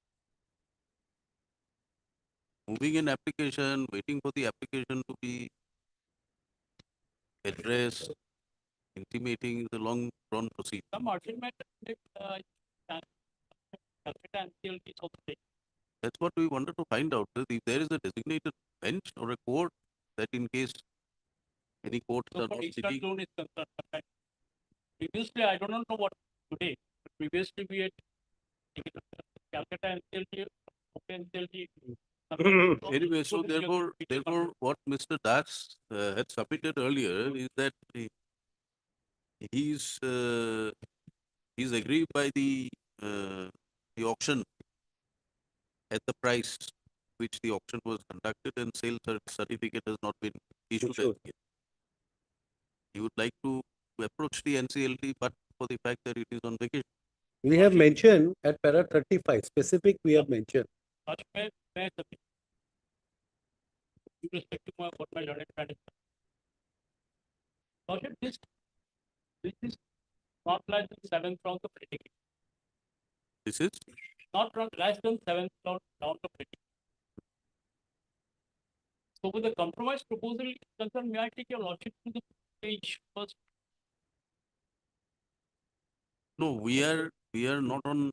Moving an application, waiting for the application to be addressed, intimating is a long drawn procedure. Some urgent matter, Calcutta NCLT is also there. That's what we wanted to find out, that if there is a designated bench or a court that in case any courts So are for not instant sitting. loan is concerned. Previously, I don't know what today, but previously we had taken Calcutta NCLT, NCLT. Anyway, so therefore, what Mr. Das had submitted earlier is that he's agreed by the auction at the price which the auction was conducted and sale certificate has not been issued. As yet. He would like to approach the NCLT, but for the fact that it is on vacation. We have mentioned at para 35, specific we have mentioned. With respect to what my learned friend is. Lordship, this is not less than 7th round of litigation. This is Not less than 7th round of litigation. So with the compromise proposal concerned, may I take your lordship to the page first? no, we are not on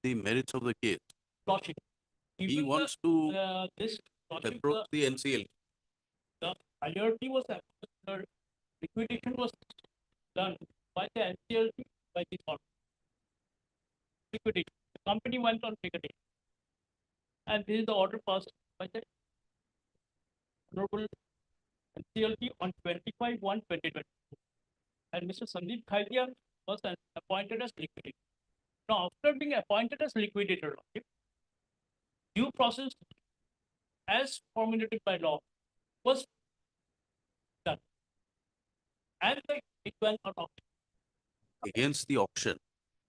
the merits of the case. Lordship. He wants to this lordship, approach the NCLT. the priority was the liquidation was done by the NCLT by this order. Liquidation. The company went on liquidation. And this is the order passed by the Honorable NCLT on 25/1/2022. And Mr. Sandeep Khaidia was appointed as liquidator. Now, after being appointed as liquidator, due process as formulated by law was done. And it went on auction. Against the auction.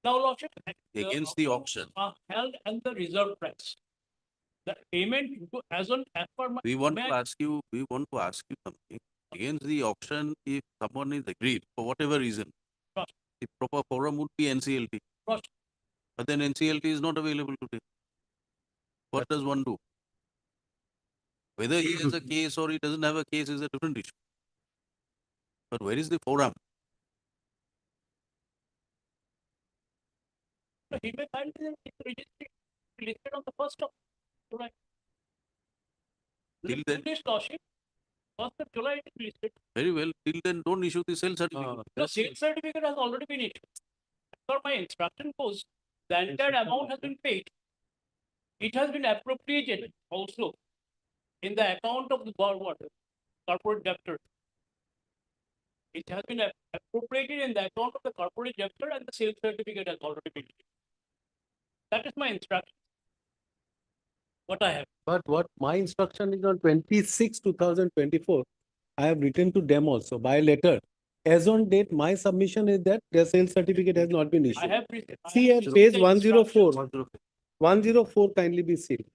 Now, Lordship, Against the auction. Are held at the reserve price. The payment as on as per my. We want to ask you something. Against the auction, if someone is aggrieved for whatever reason, the proper forum would be NCLT. But then NCLT is not available today. What does one do? Whether he has a case or he doesn't have a case is a different issue. But where is the forum? He may find it listed on the 1st of July. Till then, Lordship, First of July it is listed. Very well, till then don't issue the sale certificate. The sales certificate has already been issued. For my instruction post, the entire amount has been paid. It has been appropriated also in the account of the corporate debtor. It has been appropriated in the account of the corporate debtor and the sales certificate has already been issued. That is my instruction. What I have. But what my instruction is on 26/2024, I have written to them also by letter. As on date, my submission is that their sales certificate has not been I issued. have. See at page 104. 104 kindly be sealed.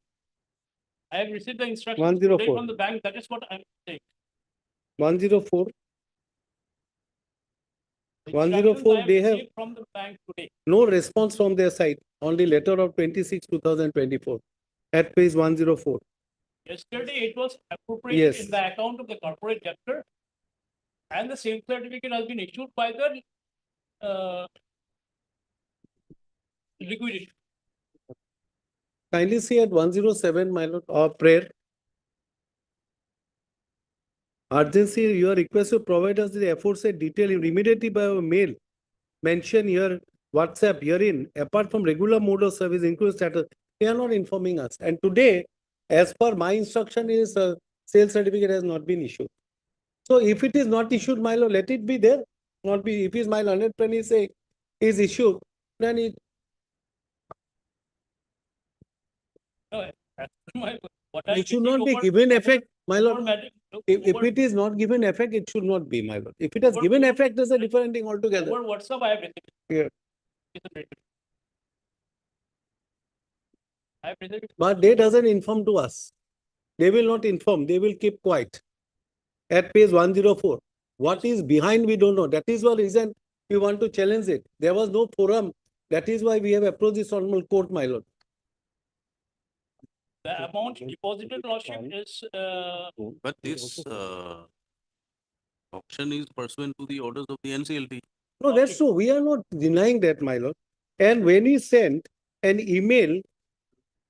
I have received the instructions 104. today from the bank. That is what I am saying. 104. The 104, instructions I they have received from the bank today. no response from their side, only letter of 26/2024 at page 104. Yesterday, it was appropriated Yes. in the account of the corporate debtor, and the sales certificate has been issued by the liquidation. Kindly see at 107, my lord, or prayer. Urgency, you are requested to provide us the aforesaid detail immediately by our mail. Mention here WhatsApp herein, apart from regular mode of service, includes status. They are not informing us. And today, as per my instruction, is sales certificate has not been issued. So if it is not issued, my lord, let it be there. Not be, if his my learned friend is saying is issued, then it. No, as per what I It should received not be over- given effect, my over lord. matter- If over- it is not given effect, it should not be, my lord. If it has Over- given effect, that's a different thing altogether. Over WhatsApp, I have received. Yeah. It's a written. I have received. But they doesn't inform to us. They will not inform. They will keep quiet. At page 104. What is behind, we don't know. That is the reason we want to challenge it. There was no forum. That is why we have approached this honorable court, my lord. The amount deposited lordship is, But this auction is pursuant to the orders of the NCLT. No, that's true. We are not denying that, my lord. And when he sent an email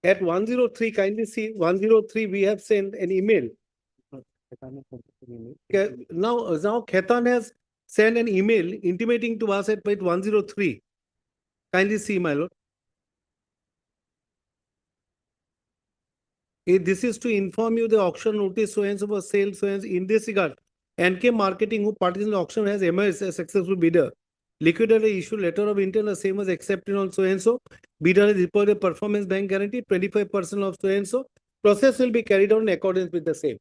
at 103, kindly see 103, we have sent an email. Now Khaitan has sent an email intimating to us at page 103. Kindly see, my lord. This is to inform you the auction notice so and so for sale so and so. In this regard, NK Marketing, who participated in the auction, has emerged as a successful bidder. Liquidator issued letter of intent, the same was accepted on so and so. Bidder has reported performance bank guarantee 25% of so and so. Process will be carried out in accordance with the same.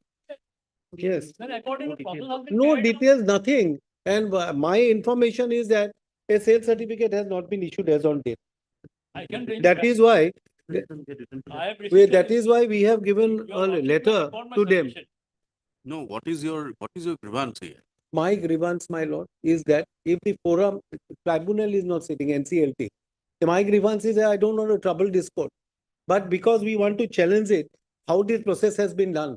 Yes. then according to process has been No carried out. details, nothing. And my information is that a sales certificate has not been issued as on date. I can raise That back. is why, I have received. that is why we have given a letter to them. No, what is your grievance here? My grievance, my lord, is that if the forum tribunal is not sitting, NCLT, my grievance is that I don't want to trouble this court. But because we want to challenge it, how this process has been done.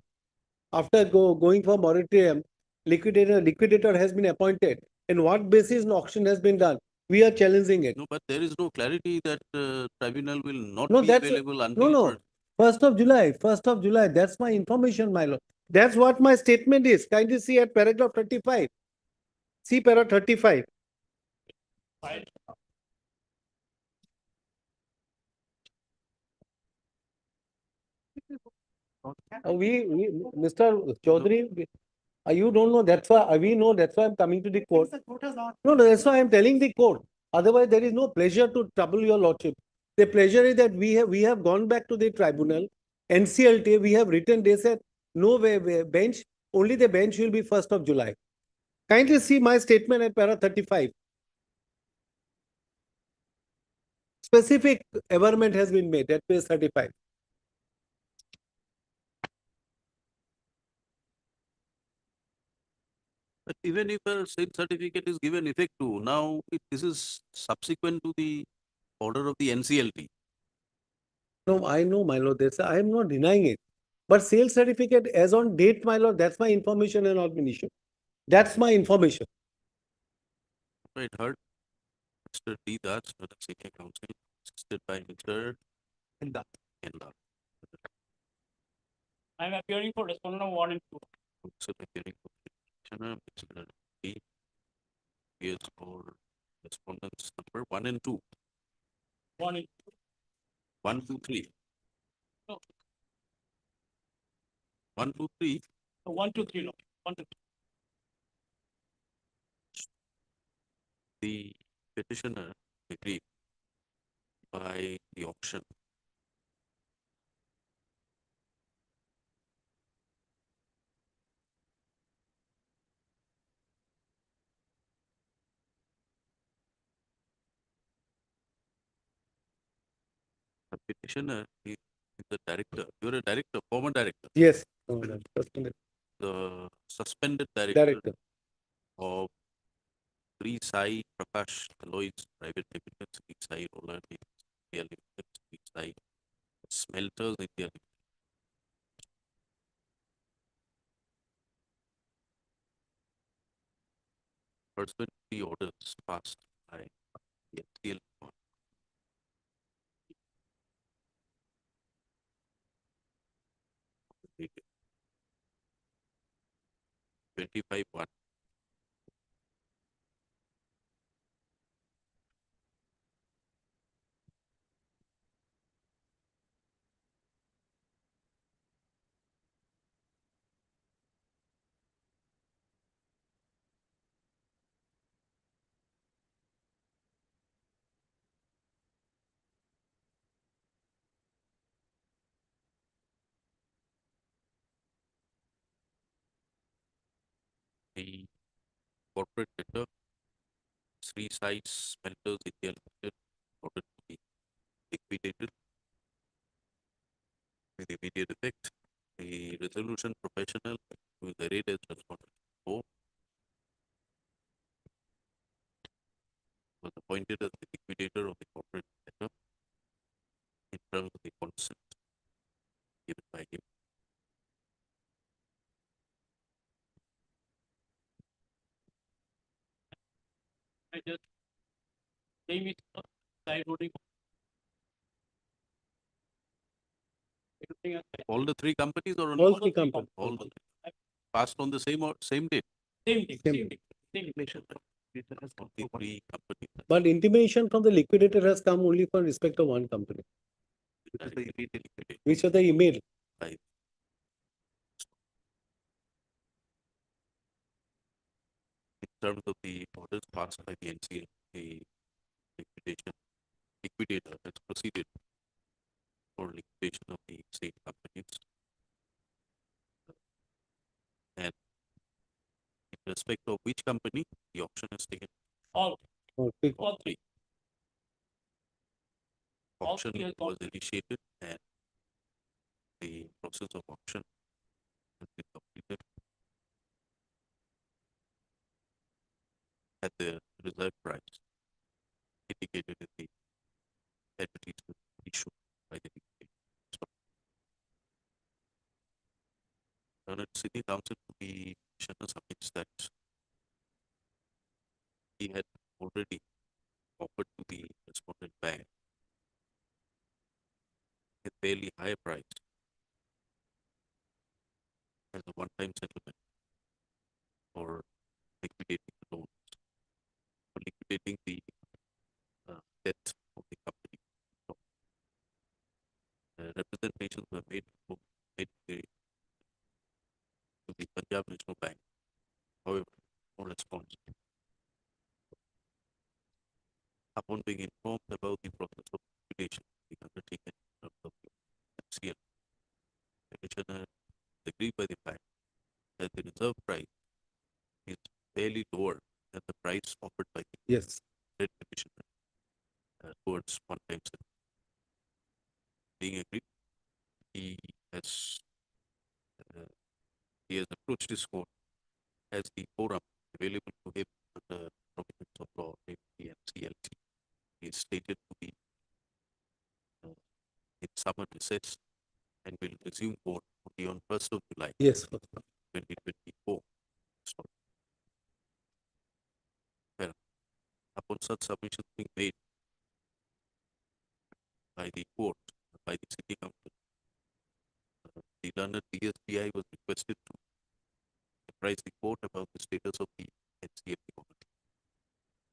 After going for moratorium, liquidator has been appointed. And what basis an auction has been done? We are challenging it. No, but there is no clarity that tribunal will not No, be that's available until. no. 1st of July. That's my information, my lord. That's what my statement is. Kindly see at paragraph 35. See paragraph 35. Mr. Chaudhary, you don't know. That's why we know. That's why I'm coming to the court. No, that's why I'm telling the court. Otherwise, there is no pleasure to trouble your lordship. The pleasure is that we have gone back to the tribunal, NCLT. We have written. They said no bench. Only the bench will be 1st of July. Kindly see my statement at para 35. Specific averment has been made at page 35. But even if a sale certificate is given effect to, now this is subsequent to the order of the NCLT. No, I know, my lord. I am not denying it. But sales certificate as on date, my lord, that's my information and not been issued. That's my information. Right, heard. Mr. D. Das, Senior Counsel, assisted by Mr. Kenda. I am appearing for respondent of 1 and 2. Also, the hearing of the petitioner, Mr. D. Appears for respondents number 1 and 2. 1 and 1, 2, 3. No. 1, 2, 3. 1, 2, 3, no. 1, 2, 3. The petitioner agreed by the auction. The petitioner is the director. You're a director, former director. Yes. The suspended director, Director. of Sri Sai Prakash Alloys Private Limited, Sri Sai Roller India Limited, Sri Sai Smelters India Limited. Pursuant to the orders passed by the FCL board, dated 25/1. The corporate debtor, Sri Sai Smelters India Limited, ordered to be liquidated with immediate effect. The resolution professional who is arrayed as respondent 4 was appointed as the liquidator of the corporate debtor in terms of the consent given by him. I just name it side loading. Everything else, All the three companies or All three companies. all the three. Passed on the same date. same thing, Same same thing, same thing. Of the three companies. But intimation from the liquidator has come only for respect of one company, That is the immediate liquidation which was the email. by in terms of the orders passed by the NCL, the liquidator has proceeded for liquidation of the state companies. And in respect of which company, the auction has taken All, All three. all three. All auction three has gone. was initiated and the process of auction has been completed at the reserve price indicated in the advertisement issued by the liquidator. Learned City Council to be Commissioner submits that he had already offered to the respondent bank a fairly higher price as a one-time settlement for liquidating the loans, for liquidating the debt of the company. Representations were made to the Punjab National Bank. However, no response. Upon being informed about the process of liquidation being undertaken in terms of the FCL, the Commissioner agreed by the fact that the reserve price is fairly lower than the price offered by the Yes. Head Commissioner towards one-time settlement. Being agreed, he has approached his court as the forum available to him under provisions of law, namely NCLT. He is stated to be in summer recess and will resume court only on 1st of July. Yes. 2024. So, well, upon such submissions being made by the court, by the city council, the learned DSBI was requested to apprise the court about the status of the NCLT committee.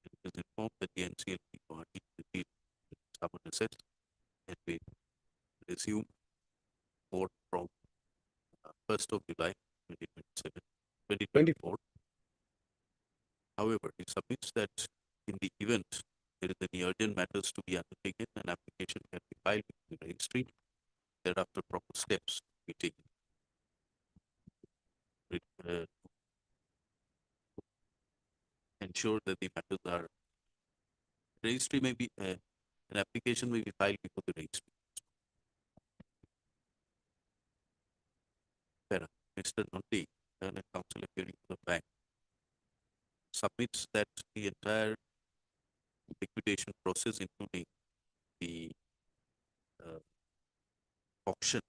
It is informed that the NCLT party received stubborn assets and will resume court from 1st of July 2024. However, it submits that in the event there is any urgent matters to be undertaken, an application can be filed with the registry. Thereafter, proper steps be taken. To ensure that the matters are registry may be an application may be filed before the registry. Mr. Nandi, and counsel appearing for the bank, submits that the entire liquidation process, including the auction,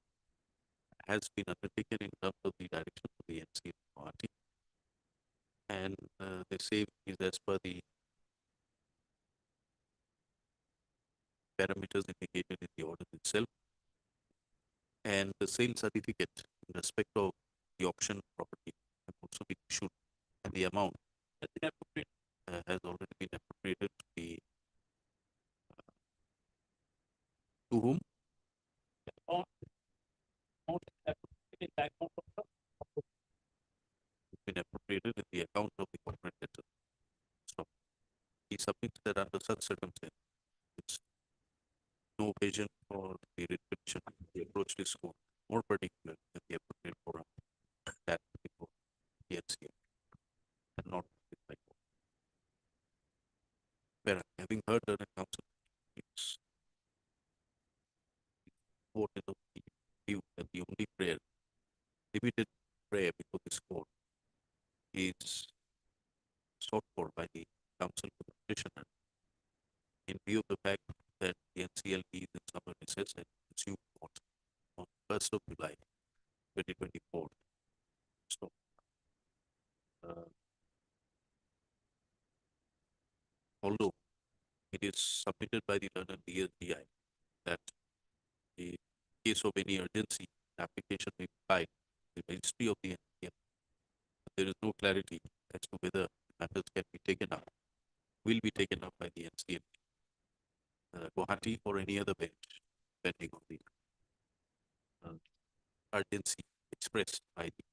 has been undertaken in terms of the direction of the NCLT party, and they say is as per the parameters indicated in the order itself, and the sale certificate in respect of the auction property have also been issued, and the amount has already been appropriated to the to whom? Been appropriated in the account of the corporate debtor. So he submits that under such circumstances, it's no occasion for the writ petition to approach this court more particular than the appropriate forum that before the NCLT and not with my court. Where having heard the counsel, it's court is of the view that the only prayer, limited prayer before this court, is sought for by the counsel for the petitioner in view of the fact that the NCLT is in summer recess and resumed court on 1st of July 2024. So, although it is submitted by the learned DSDI that in case of any urgency, application may be filed with the registry of the NCLT, there is no clarity as to whether matters can be taken up, will be taken up by the NCLT, Guwahati or any other bench, depending on the urgency expressed by the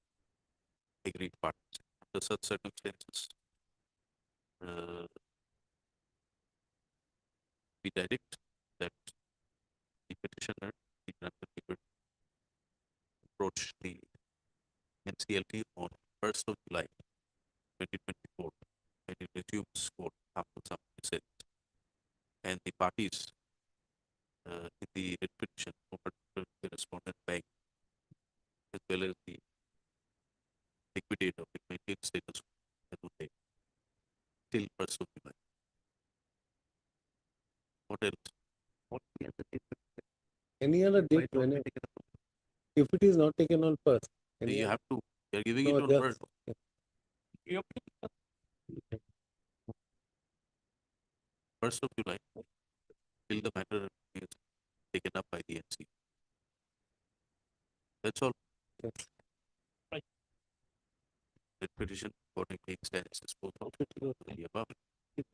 agreed parties. Under such circumstances, we direct that the petitioner be granted the writ approach the NCLT on 1st of July 2024 when it resumes court after some recess, and the parties in the writ petition, no particular the respondent bank, as well as the liquidator, will maintain status as on date till 1st of July. What else? What we have to take? Any other date when if it is not taken on first. You have to, you are giving No, it on just- first. You- 1st of July, till the matter is taken up by the NC. That's all. Right. The petition accordingly stands disposed of the above.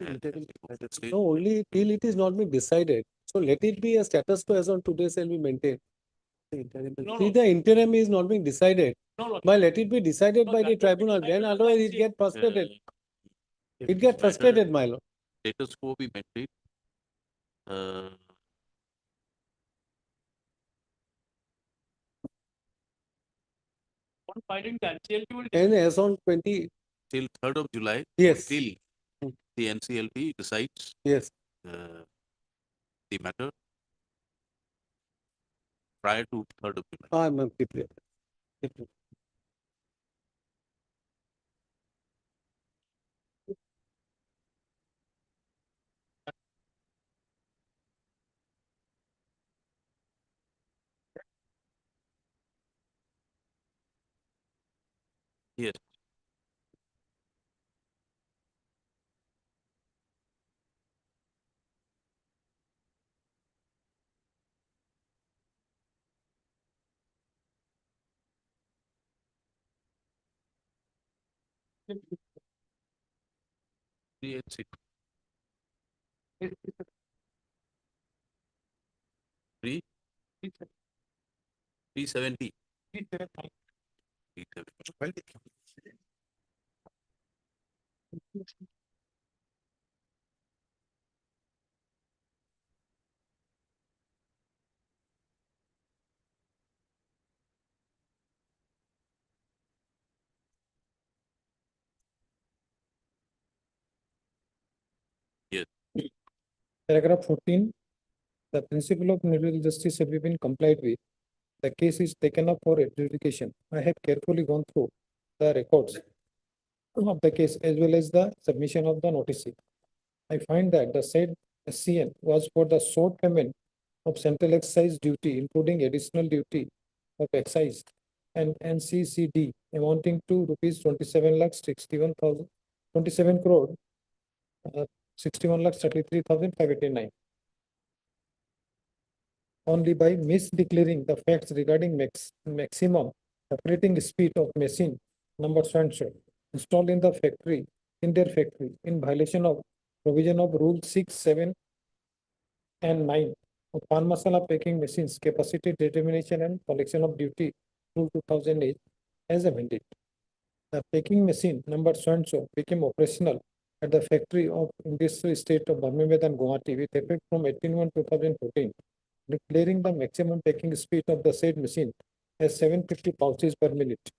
And at that stage, No, only till it is not been decided. So let it be a status quo as on today shall be maintained. No, See, no. the interim is not being decided. No, no. But let it be decided No, by that the will be tribunal, then decided by otherwise it the- get frustrated. if It this get matter- frustrated, my lord. Status quo be maintained. Uh, On filing the NCLT will. And as on 20, till 3rd of July. or Yes. Till the NCLT decides yes, the matter prior to 3rd of July. I'm prepared. Yes. 386. 370. 370. Yes. Paragraph 14, the principle of mutual justice have been complied with. The case is taken up for adjudication. I have carefully gone through the records of the case as well as the submission of the notice. I find that the said SCN was for the short payment of central excise duty, including additional duty of excise and NCCD amounting to rupees 27 crore 61,33,589. Only by misdeclaring the facts regarding maximum operating speed of machine number so and so installed in the factory, in their factory, in violation of provision of Rule 6, 7, and 9 of Pan Masala packing machines capacity determination and collection of duty Rule 2008 as amended. The packing machine number so and so became operational at the factory of Industrial Estate of Birmingham and Guwahati with effect from 18/1/2014, declaring the maximum packing speed of the said machine as 750 pouches per minute.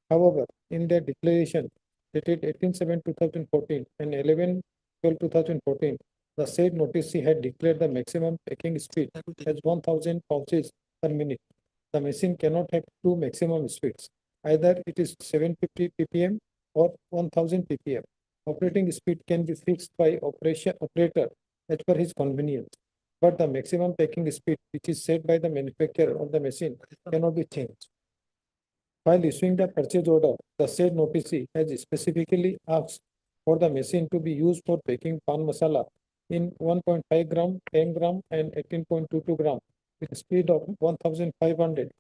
However, in their declaration dated 18/7/2014 and 11/12/2014, the said notice had declared the maximum packing speed as 1000 pouches per minute. The machine cannot have two maximum speeds. Either it is 750 ppm or 1000 ppm. Operating speed can be fixed by operator as per his convenience, but the maximum packing speed, which is set by the manufacturer of the machine, cannot be changed. While issuing the purchase order, the said notice has specifically asked for the machine to be used for packing pan masala in 1.5 gram, 10 gram, and 18.22 gram with a speed of 1,500.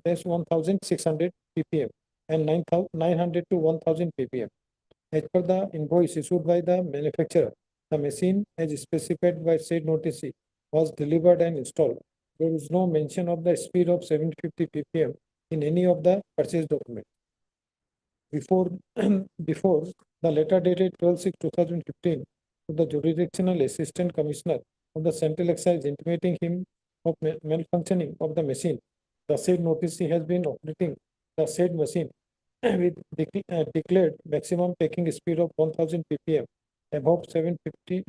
That's 1,600 ppm and 900 to 1,000 ppm. As per the invoice issued by the manufacturer, the machine as specified by said notice was delivered and installed. There is no mention of the speed of 750 ppm in any of the purchase document. Before the letter dated 12/6/2015 to the jurisdictional assistant commissioner of the Central Excise intimating him of malfunctioning of the machine, the said notice has been operating the said machine with declared maximum packing speed of 1000 ppm above 750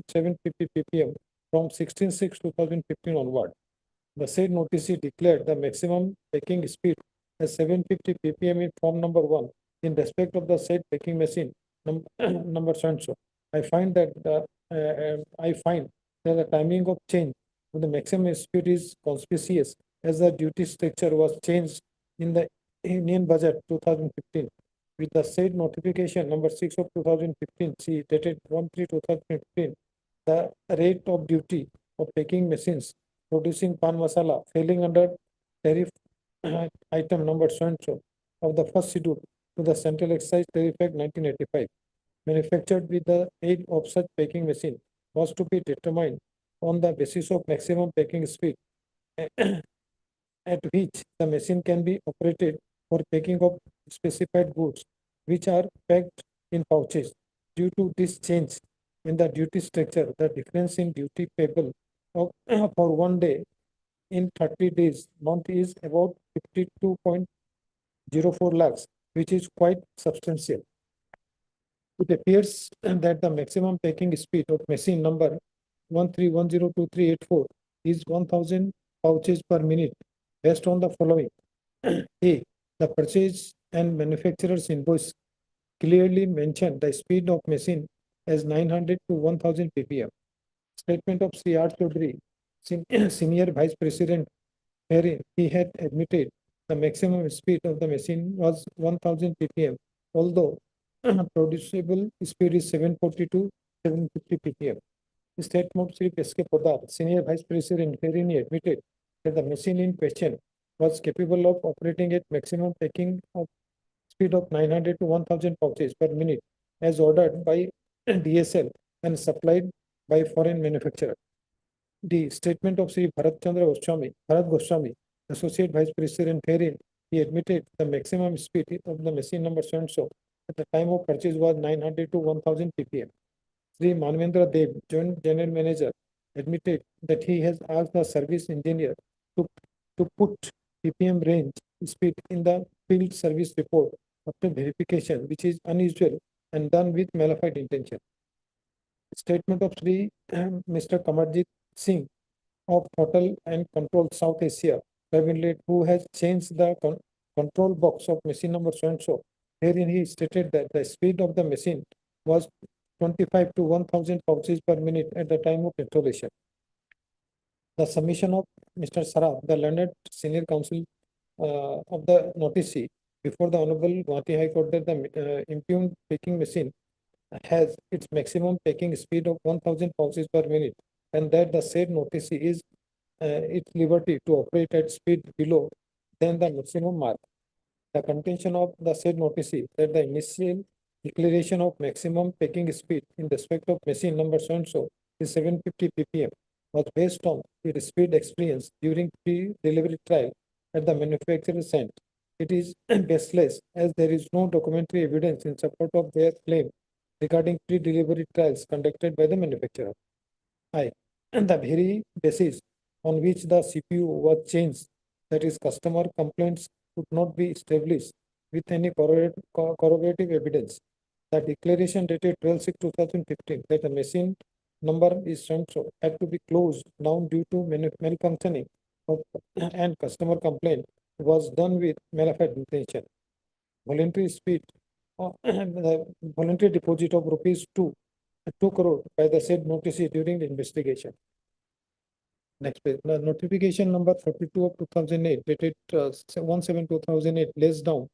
ppm from 16/6/2015 onward. The said notice declared the maximum packing speed as 750 ppm in form number 1 in respect of the said packing machine number so and so. I find that the timing of change of the maximum speed is conspicuous as the duty structure was changed in the Union Budget 2015 with the said notification number 6 of 2015 C dated 1/3/2015. The rate of duty of packing machines producing pan masala falling under tariff item number so and so of the first schedule to the Central Excise Tariff Act 1985, manufactured with the aid of such packing machine, was to be determined on the basis of maximum packing speed at which the machine can be operated for packing of specified goods which are packed in pouches. Due to this change in the duty structure, the difference in duty payable of for 1 day in 30 days month is about 52.04 lakhs, which is quite substantial. It appears that the maximum packing speed of machine number 13102384 is 1000 pouches per minute based on the following. A. The purchase and manufacturer's invoice clearly mentioned the speed of machine as 900 to 1000 ppm. Statement of Sri R. Chaudhary, Senior Vice President, wherein he had admitted the maximum speed of the machine was 1000 ppm, although producible speed is 740 to 750 ppm. Statement of Sri S.K. Poddar, Senior Vice President, wherein he admitted that the machine in question was capable of operating at maximum packing of speed of 900 to 1000 pouches per minute as ordered by DSL and supplied by foreign manufacturer. The statement of Sri Bharat Goswami, Associate Vice President, wherein he admitted the maximum speed of the machine number so and so at the time of purchase was 900 to 1000 ppm. Sri Manvendra Dev, Joint General Manager, admitted that he has asked the service engineer to put ppm range speed in the field service report after verification, which is unusual and done with malified intention. Statement of Sri Mr. Kamarjit Singh of Hotel and Control South Asia Private Limited, who has changed the control box of machine number so and so, wherein he stated that the speed of the machine was 25 to 1000 pouches per minute at the time of installation. The submission of Mr. Saraf, the learned senior counsel of the notice before the Honorable Guwahati High Court that the impugned packing machine has its maximum packing speed of 1000 pouches per minute, and that the said notice is its liberty to operate at speed below than the maximum mark. The contention of the said notice that the initial declaration of maximum packing speed in respect of machine number so and so is 750 ppm was based on the speed experience during pre-delivery trial at the manufacturer's end. It is baseless as there is no documentary evidence in support of their claim regarding pre-delivery trials conducted by the manufacturer. And the very basis on which the CPU was changed, that is customer complaints, could not be established with any corroborative evidence. The declaration dated 12/6/2015 that the machine number is so had to be closed down due to malfunctioning of and customer complaint was done with malified intention. Voluntary speed the voluntary deposit of rupees 2 crore by the said notice during the investigation. Next page. The notification number 42 of 2008 dated 1/7/2008 lays down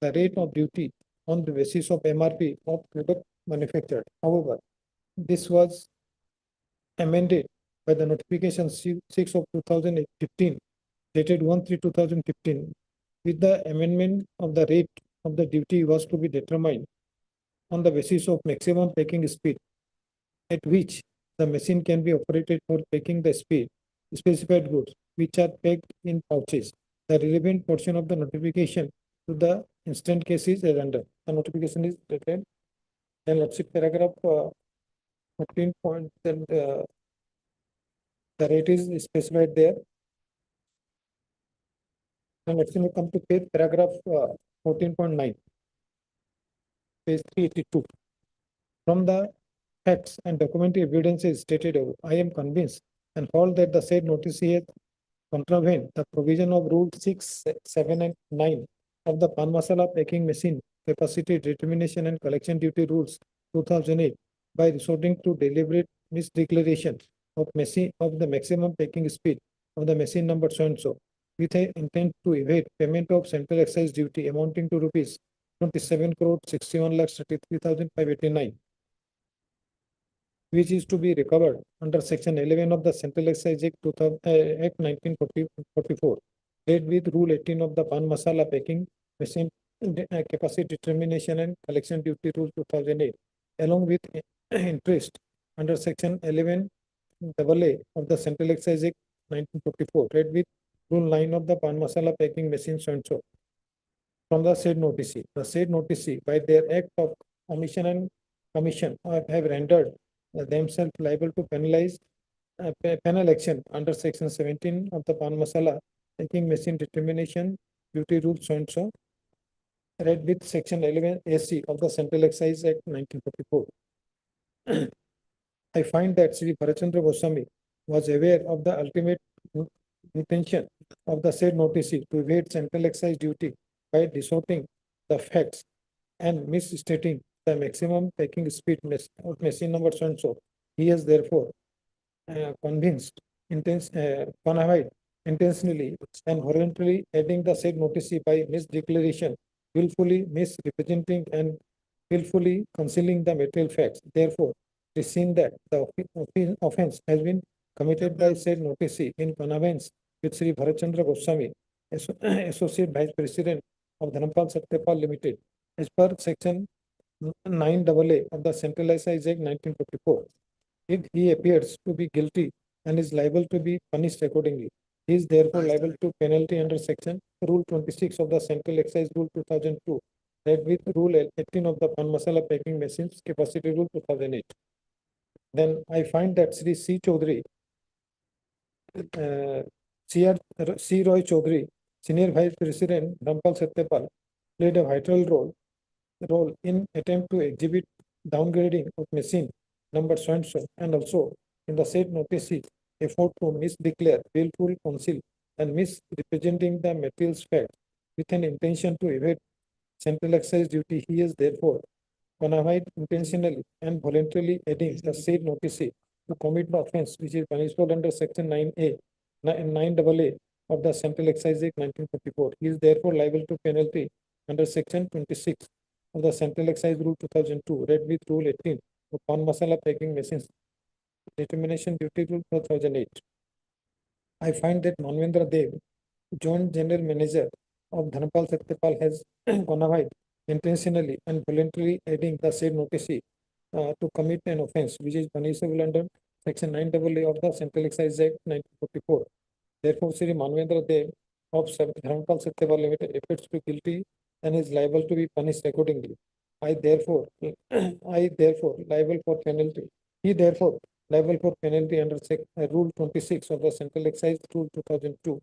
the rate of duty on the basis of MRP of product manufactured. However, this was amended by the notification 6 of 2015 dated 1/3/2015. With the amendment of the rate of the duty was to be determined on the basis of maximum packing speed at which the machine can be operated for packing the specified goods which are packed in pouches. The relevant portion of the notification to the instant case is as under. The notification is dated. Then let's see paragraph 14 point. Then the rate is specified there. And let's come to page paragraph 14.9, page 382. From the facts and documentary evidences stated above, I am convinced and hold that the said notice has contravened the provision of Rule 6, 7, and 9 of the Pan Masala Packing Machine Capacity Determination and Collection Duty Rules 2008 by resorting to deliberate misdeclaration of the maximum packing speed of the machine number so and so, with an intent to evade payment of central excise duty amounting to rupees 27 crore 61,33,589, which is to be recovered under Section 11 of the Central Excise Act 1944, read with Rule 18 of the Pan Masala Packing Machine Capacity Determination and Collection Duty Rule 2008, along with interest under Section 11AA of the Central Excise Act 1944, read with Rule 9 of the Pan Masala Packing Machine so and so. From the said notice, the said notice by their act of omission and commission have rendered themselves liable to penal action under Section 17 of the Pan Masala Packing Machine Determination Duty Rule so and so, read with Section 11 AC of the Central Excise Act 1944. I find that Sri Bharachandra Goswami was aware of the ultimate intention of the said notice to evade central excise duty by distorting the facts and misstating the maximum packing speed of machine number so and so. He has therefore connived intentionally and voluntarily adding the said notice by misdeclaration, willfully misrepresenting and willfully concealing the material facts. Therefore, it is seen that the offense has been committed by said notice in connivance with Sri Bharachandra Goswami, Associate Vice President of Dhanampal Satyapal Limited, as per section 9AA of the Central Excise Act 1954. If he appears to be guilty and is liable to be punished accordingly, he is therefore liable to penalty under section Rule 26 of the Central Excise Rule 2002, read with Rule 18 of the Pan Masala Packing Machines Capacity Rule 2008. Then I find that Sri C. Chaudhary, C. Roy Chaudhary, Senior Vice President, Dhampal Satyapal, played a vital role in attempt to exhibit downgrading of machine number so and so, and also in the said notice effort to misdeclare willful conceal and misrepresenting the materials fact with an intention to evade central excise duty. He is therefore qualified intentionally and voluntarily aiding the said notice to commit the offence which is punishable under section 9A, 9AA of the Central Excise Act 1944. He is therefore liable to penalty under section 26 of the Central Excise Rule 2002, read with Rule 18 of Pan Masala Packing Machines Determination Duty Rule 2008. I find that Manvendra Dev, Joint General Manager of Dhanapal Satyapal, has qualified intentionally and voluntarily aiding the said notice to commit an offence which is punishable under section 9AA of the Central Excise Act 1944. Therefore, Sri Manvendra Dev of Dhanapal Satyapal Limited appears to be guilty and is liable to be punished accordingly. I therefore liable for penalty. He therefore liable for penalty under Rule 26 of the Central Excise Rule 2002,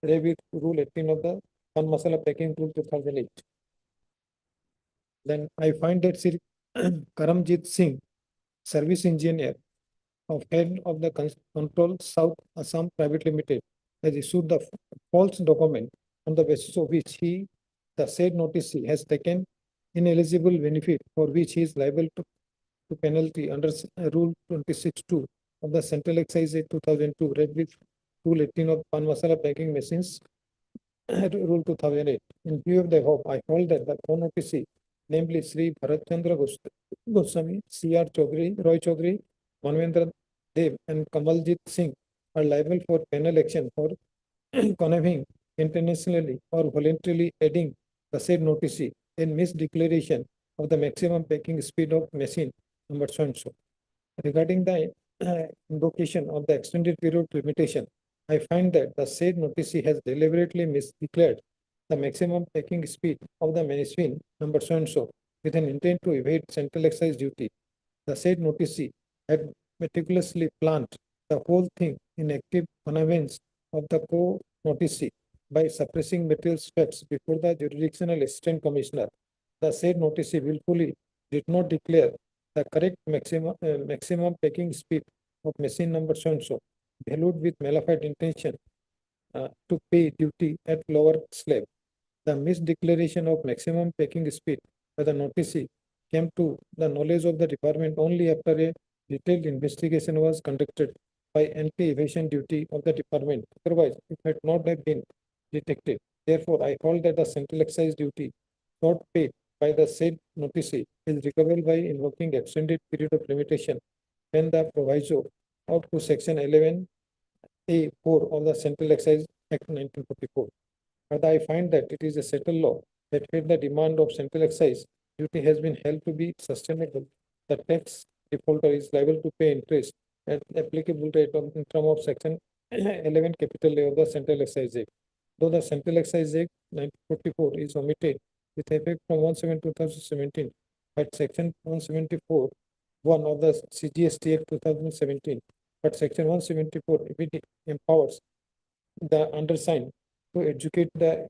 read with Rule 18 of the Pan Masala Packing Rule 2008. Then I find that Sri Karamjit Singh, Service Engineer of Head of the Control South Assam Private Limited, has issued the false document on the basis of which the said notice has taken ineligible benefit for which he is liable to penalty under Rule 26(2) of the Central Excise Act 2002, read with Rule 18 of Pan Masala Packing Machines Rule 2008. In view of the above, I hold that the co-notice, namely Sri Bharat Chandra Goswami, C.R. Chaudhary, Roy Chaudhary, Manvendra Dev, and Kamaljit Singh, are liable for penal action for conniving intentionally or voluntarily aiding the said notice in misdeclaration of the maximum packing speed of machine number so and so. Regarding the invocation of the extended period limitation, I find that the said notice has deliberately misdeclared the maximum packing speed of the machine number so and so with an intent to evade central excise duty. The said notice had meticulously planned the whole thing in active connivance of the co-notice by suppressing materials facts before the jurisdictional assistant commissioner. The said notice willfully did not declare the correct maximum packing speed of machine number so and so, valued with malified intention to pay duty at lower slab. The misdeclaration of maximum packing speed by the notice came to the knowledge of the department only after a detailed investigation was conducted by anti-evasion duty of the department. Otherwise, it had not have been detected. Therefore, I hold that the central excise duty not paid by the said notice is recoverable by invoking extended period of limitation when the proviso up to section 11A(4) of the Central Excise Act 1944. Further, I find that it is a settled law that when the demand of central excise duty has been held to be sustainable, the tax defaulter is liable to pay interest at applicable rate in terms of section 11 capital A of the Central Excise Act. Though the Central Excise Act 1944 is omitted with effect from 1/7/2017, but section 174(1) of the CGST Act 2017, but section 174 empowers the undersigned to educate the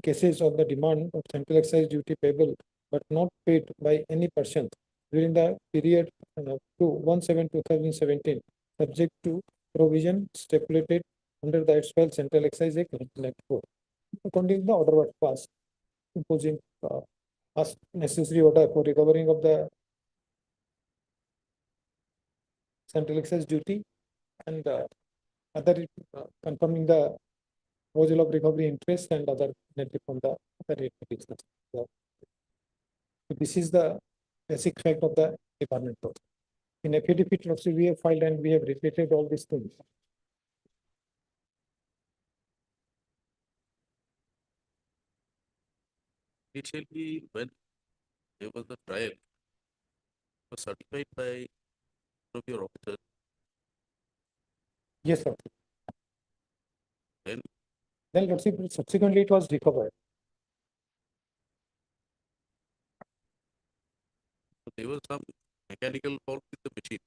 cases of the demand of central excise duty payable but not paid by any person during the period to 1/7/2017, subject to provision stipulated under the erstwhile Central Excise Act 1994. According to the order was passed, imposing necessary order for recovering of the central excise duty and other confirming the proposal of recovery interest and other net from the other rate petitions. So this is the basic fact of the department code. In affidavit also we have filed and we have repeated all these things. Initially, when there was a trial, was certified by one of your officers. Yes, sir. Then Then Lordship, subsequently it was recovered. there was some mechanical fault with the machine.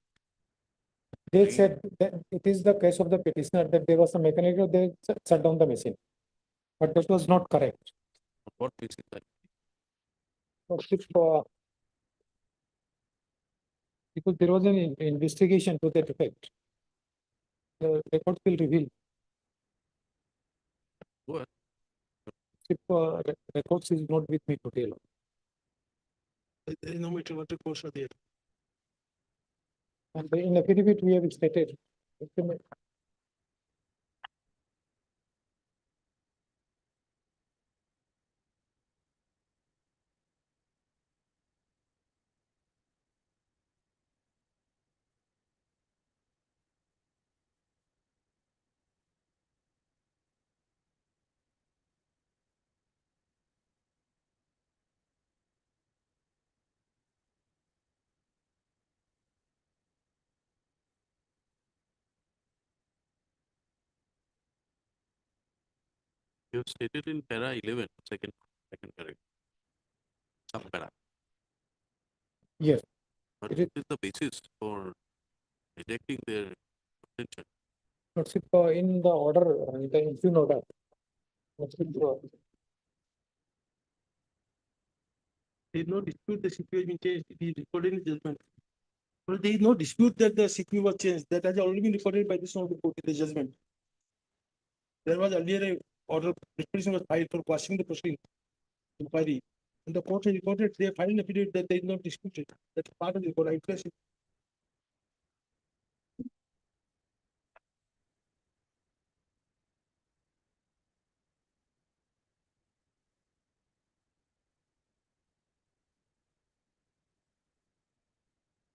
They said that it is the case of the petitioner that there was a mechanical, they shut down the machine. But that was not correct. What machine that? Lordship, because there was an investigation to that effect. The records will reveal. What? Records is not with me today. There is no meteorological course there. And in affidavit we have stated. You have stated in para 11, second paragraph. Some para. Yes. But It what is the basis for rejecting their contention? Lordship, in the order, if you know that. Lordship, There is no dispute the CPU has been changed, it is recorded in the judgment. But there is no dispute that the CPU was changed, that has already been recorded by this honorable court in the judgment. There was earlier a order, petition was filed for quashing the proceeding inquiry. And the court has recorded, they filed an affidavit that there is no dispute, that's part of the record, I trust it.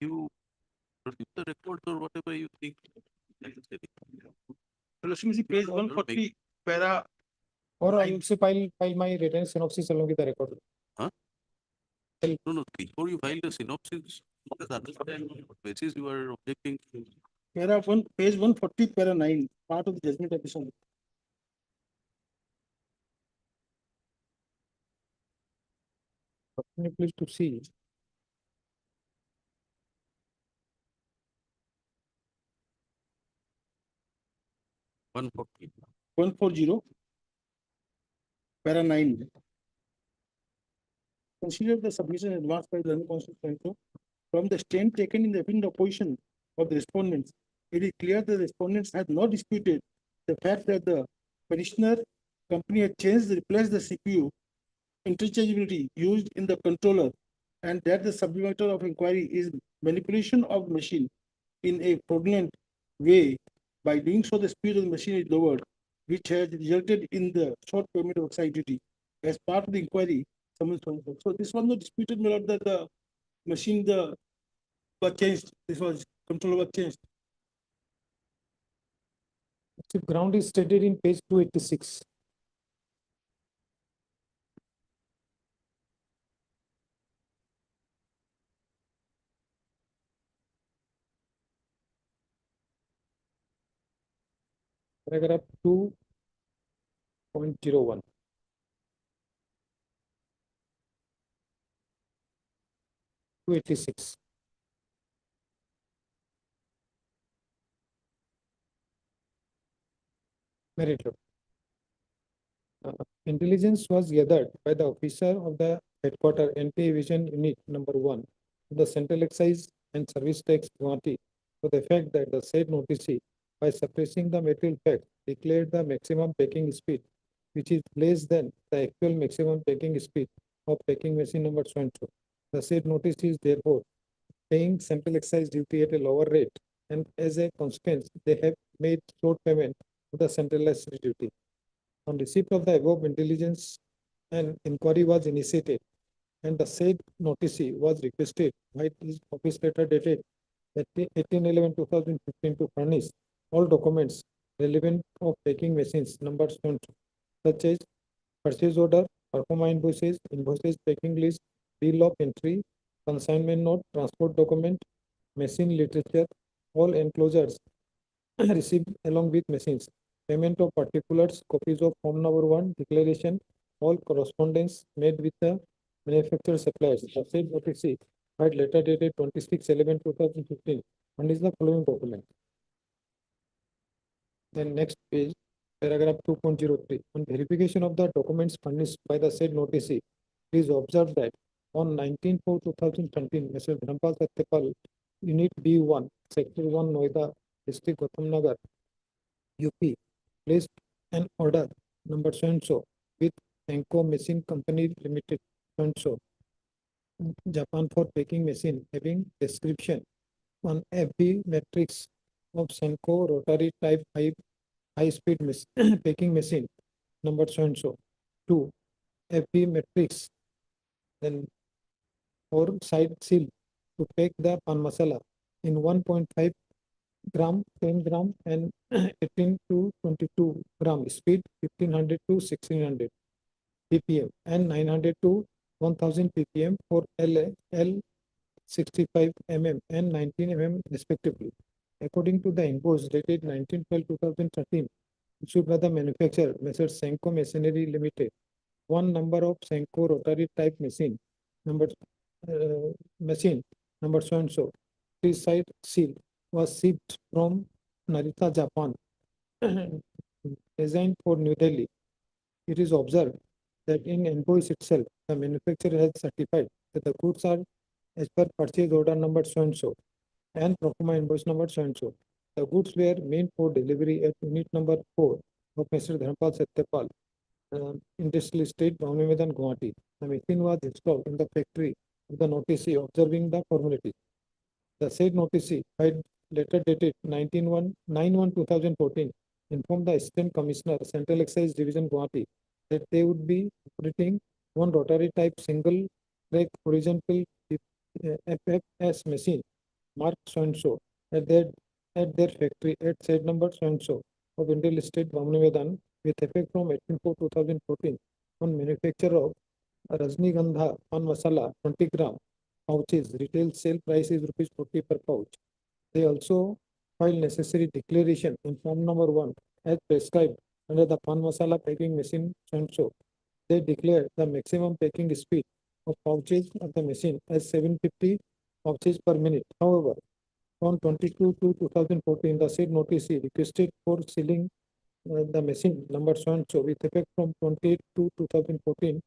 You produce the records or whatever you think necessary. Lordship, see page 140, para. or I also file my written synopsis along with the record. Huh? No, before you file the synopsis, let us understand on what basis you are objecting. Para one, page 140, para 9, part of the judgment episode. Can you please to see? One forty. 140, para 9. Consider the submission advanced by the unconstitutional from the stand taken in the opposition of the respondents. It is clear that the respondents have not disputed the fact that the petitioner company had changed, replaced the CPU interchangeability used in the controller, and that the subject matter of inquiry is manipulation of the machine in a fraudulent way. By doing so, the speed of the machine is lowered, which has resulted in the short payment of excise duty. As part of the inquiry, so this was not disputed, my lord, that the machine was changed. This was controller was changed. The ground is stated in page 286. Paragraph 2.01. (286). Merit law. Intelligence was gathered by the officer of the headquarter anti-evasion unit number 1 of the Central Excise and Service Tax Guwahati to the fact that the said notice by suppressing the material fact declared the maximum packing speed which is less than the actual maximum packing speed of packing machine number so and so. The said notice is therefore paying Central Excise duty at a lower rate, and as a consequence they have made short payment to the Central Excise duty. On receipt of the above intelligence, an inquiry was initiated and the said notice was requested by his office letter dated 18/11/2015 to furnish all documents relevant of packing machines numbers such as purchase order, performa invoices, packing list, bill of entry, consignment note, transport document, machine literature, all enclosures received along with machines. Payment of particulars, copies of form number 1, declaration, all correspondence made with the manufacturer suppliers. The said OTC filed letter dated 26/11/2015 and is the following document. Then next page, paragraph 2.03. On verification of the documents furnished by the said notice, please observe that on 19/4/2013, Mr. Dharampal Satyapal, Unit B1, Sector 1, Noida, District Gautam Nagar, UP, placed an order number so and so with Senko Machine Company Limited so and so, Japan, for packing machine having description on FB matrix of Senko rotary type high speed packing machine number so and so. 2. FB matrix, then 4 side seal to pack the pan masala in 1.5 gram, 10 gram and 18 to 22 gram speed, 1500 to 1600 ppm and 900 to 1000 ppm for L 65 mm and 19 mm respectively. According to the invoice dated 19/12/2013, issued by the manufacturer, Messrs. Senko Machinery Limited, one number of Senko rotary type machine number so and so, 3 side seal was shipped from Narita, Japan, designed for New Delhi. It is observed that in invoice itself, the manufacturer has certified that the goods are as per purchase order number so and so and pro forma invoice number so and so. The goods were meant for delivery at unit number 4 of Mr. Dharampal Satyapal, Industrial Estate, Bhavani Medan, Guwahati. The machine was installed in the factory of the notice observing the formality. The said notice, filed letter dated 9/1/2014, informed the Assistant Commissioner, Central Excise Division, Guwahati, that they would be operating one rotary type single track horizontal FFS machine marked so and so at their factory at said number so and so of Industrial Estate, Bhavani Medan, with effect from 18/4/2014 on manufacture of Rajnigandha pan masala 20 gram pouches. Retail sale price is rupees 40 per pouch. They also file necessary declaration in form number 1 as prescribed under the pan masala packing machine so and so. They declare the maximum packing speed of pouches of the machine as 750 pouches per minute. However, on 22/2/2014, the said notice requested for sealing the machine number so and so with effect from 28/2/2014,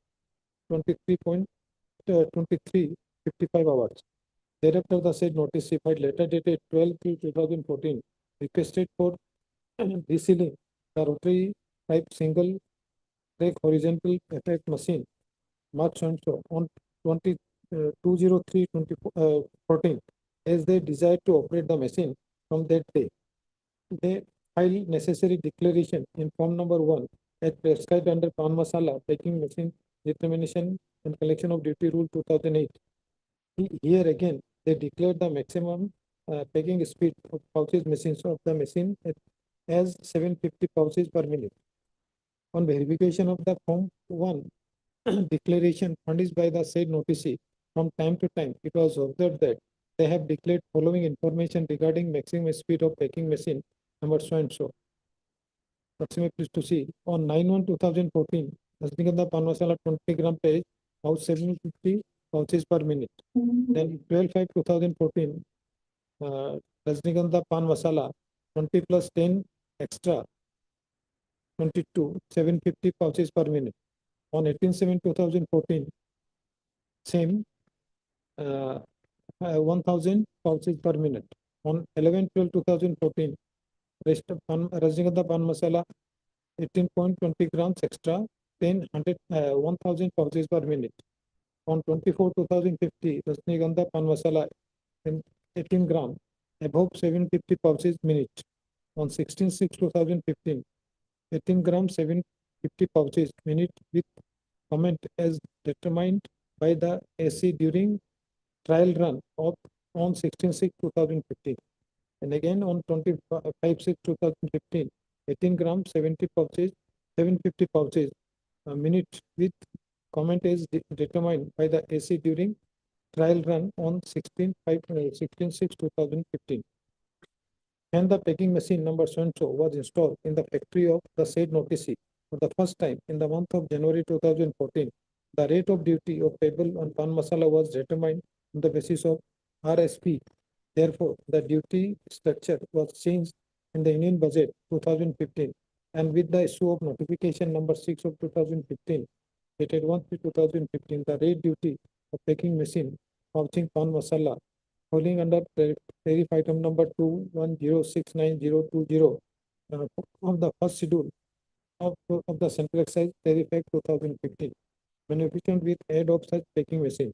23:55 hours. Thereafter, the said notice filed letter dated 12/3/2014 requested for resealing the rotary type single track horizontal effect machine marked so and so on 2/03/2014 as they desired to operate the machine from that day. They file necessary declaration in form number 1 as prescribed under pan masala packing machine determination and collection of duty rule 2008. Here again, they declared the maximum packing speed of pouches machines of the machine as 750 pouches per minute. On verification of the form 1 declaration furnished by the said notice, from time to time, it was observed that they have declared following information regarding maximum speed of packing machine number so and so. Proximate please to see. On 9/1/2014, Rajnigandha pan masala 20 gram page, pouch 750 pouches per minute. Then 12/5/2014, Rajnigandha pan masala 20 plus 10 extra 22 750 pouches per minute. On 18/7/2014, same 1000 pouches per minute. On 11/12/2014, Rajnigandha pan masala 18.20 grams extra 1000 pouches per minute. On 24/2050, Rajnigandha pan masala 18 gram above 750 pouches minute. On 16/6/2015, 18 gram 750 pouches minute with comment as determined by the AC during trial run of on 16/6/2015. And again on 25/6/2015, 18 gram 750 pouches minute with comment is determined by the AC during trial run on 16/6/2015. When the packing machine number so and so was installed in the factory of the said notice for the first time in the month of January 2014, the rate of duty of payable on pan masala was determined on the basis of RSP. Therefore, the duty structure was changed in the Union Budget 2015, and with the issue of notification number 6 of 2015, dated 1/3/2015, the rate duty of packing machine pouching pan masala falling under tariff item number 21069020 of the first schedule of the Central Excise Tariff Act 2015, beneficent with aid of such packing machine,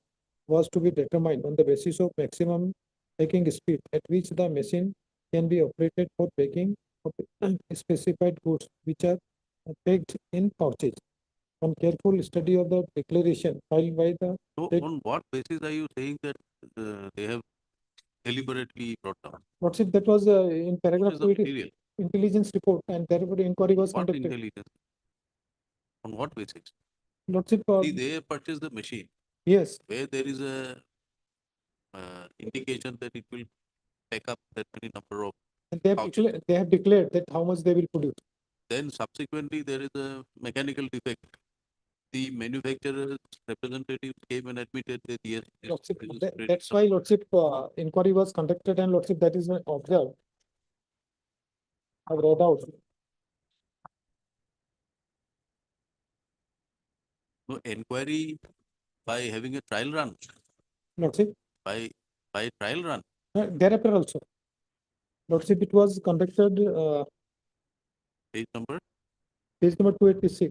was to be determined on the basis of maximum packing speed at which the machine can be operated for packing of specified goods which are packed in pouches. On careful study of the declaration filed by the So state on what basis are you saying that they have deliberately brought down? Lordship, that was in What paragraph is the 2, it is material? intelligence report, and therefore inquiry was What conducted. intelligence? On what basis? Lordship, See, they purchased the machine yes, where there is a indication that it will take up that many number of and pouches. they have declared that how much they will produce. Then subsequently there is a mechanical defect. The manufacturer's representative came and admitted that yes, Lordship, this is that's why Lordship inquiry was conducted, and Lordship, that is observed. I've read out. no inquiry by having a trial run. Lordship, By trial run. thereafter also. Lordship, it was conducted, Page number. page number 286,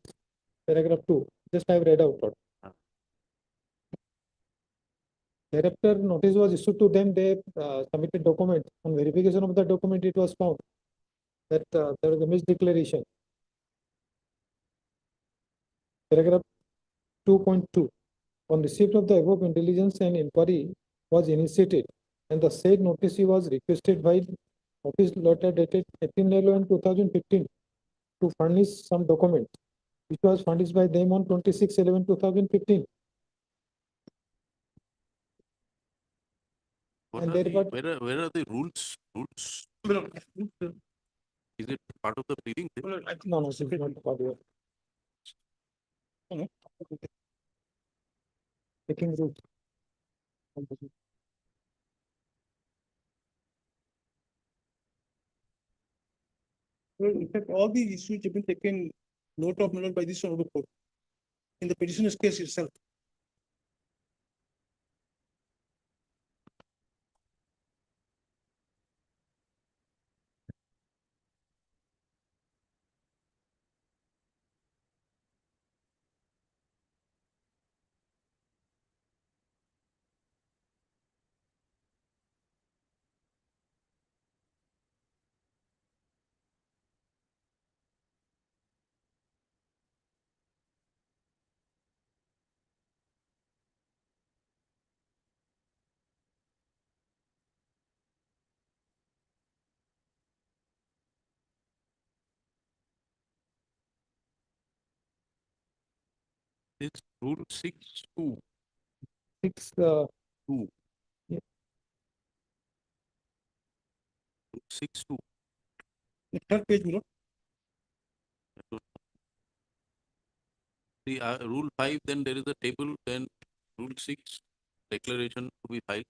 paragraph 2. Just I have read out. Lord. Thereafter, notice was issued to them. They submitted document. On verification of the document, it was found that there was a misdeclaration. Paragraph 2.2. On receipt of the above intelligence, and inquiry was initiated, and the said notice was requested by office letter dated 18/11/2015 to furnish some document, which was furnished by them on 26/11/2015. What And are there the, were where are the rules? Rules? Is it part of the pleading? no, this is not part of it. Taking root. Well, in fact, all these issues have been taken note of by this honorable court in the petitioner's case itself. This rule 6(2). 6. 6(2). The third page, Milord. The rule 5, then there is a table, then rule 6, declaration to be filed.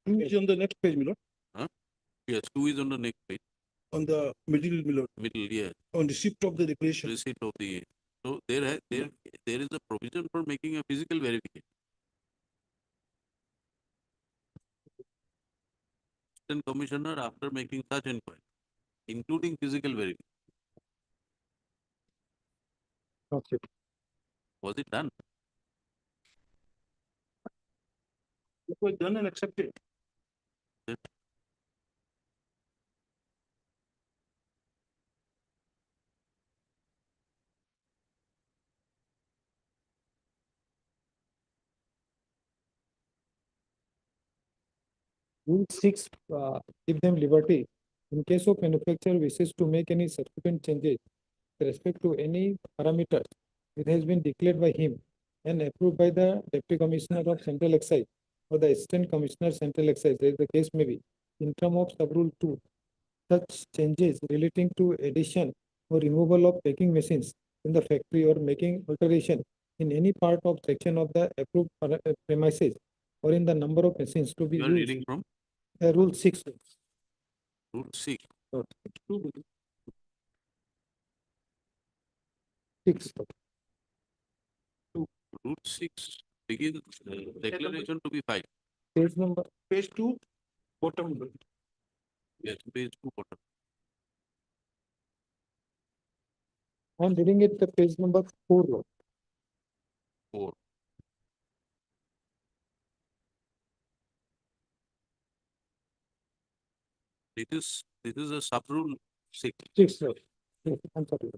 2 is on the next page, Milord. Huh? Yes, 2 is on the next page. On the middle, Milord. Middle, yeah. On receipt of the declaration. Receipt of the. So there is a provision for making a physical verification. Assistant Commissioner, after making such inquiry, including physical verification. Okay. Was it done? It was done and accepted. Rule 6 give them liberty in case of manufacturer wishes to make any subsequent changes with respect to any parameters it has been declared by him and approved by the Deputy Commissioner of Central Excise or the Assistant Commissioner Central Excise, as the case may be, in term of sub-rule 2. Such changes relating to addition or removal of packing machines in the factory or making alteration in any part of section of the approved premises or in the number of machines to be You are used. reading from Rule 6. Rule 6. 6. Rule 6 begins declaration to be filed. Page number. Page 2, bottom. Yes, page 2 bottom. I'm reading it the page number 4. Lord. 4. This is a sub rule 6. 6. Sir. Yes, I'm sorry.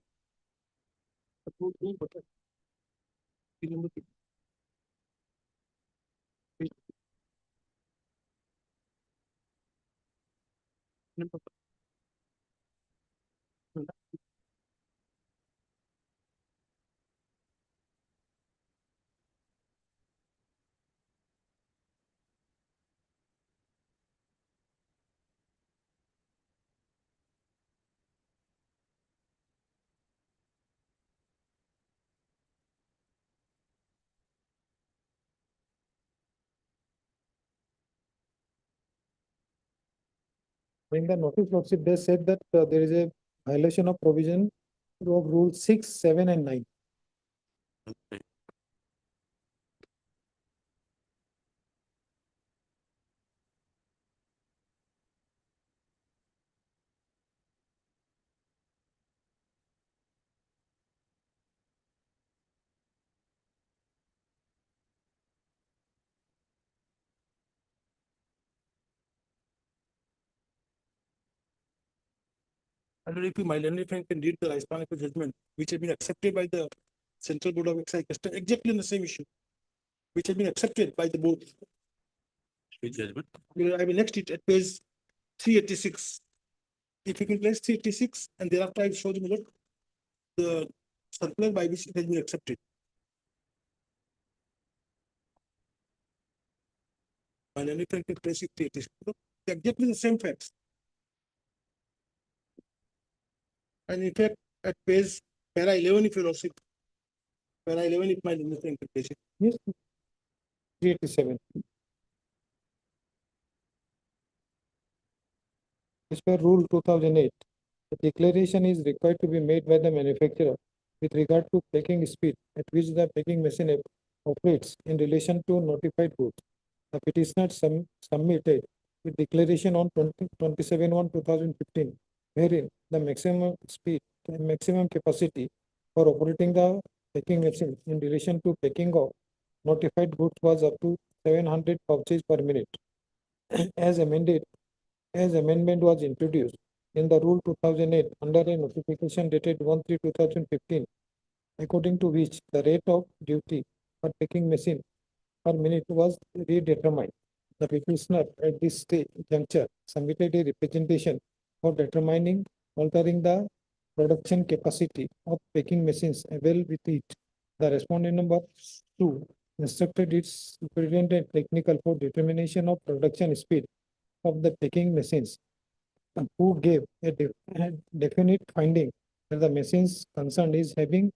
In the notice, Lordship, they said that there is a violation of provision of rule 6, 7, and 9. Okay. And if my learned friend can read the Hispanic judgment, which has been accepted by the Central Board of Excise Custom, exactly on the same issue, which has been accepted by the board. Which judgment? I will next it at page 386. If you can place 386, and thereafter I will show you the circular by which it has been accepted. My learned friend can place it 386. Exactly the same facts. And in fact, at page para 11, if you also para 11, if my learned friend can place it. Yes. 387. As per Rule 2008, the declaration is required to be made by the manufacturer with regard to packing speed at which the packing machine operates in relation to notified goods. The petitioner submitted the declaration on 27/1/2015, wherein the maximum speed, the maximum capacity for operating the packing machine in relation to packing of notified goods was up to 700 pouches per minute. As amendment was introduced in the Rule 2008 under a notification dated 1/3/2015, according to which the rate of duty per packing machine per minute was redetermined. The petitioner at this juncture submitted a representation for determining altering the production capacity of packing machines available with it. The respondent number 2 instructed its superintendent technical for determination of production speed of the packing machines, who gave a definite finding that the machines concerned is having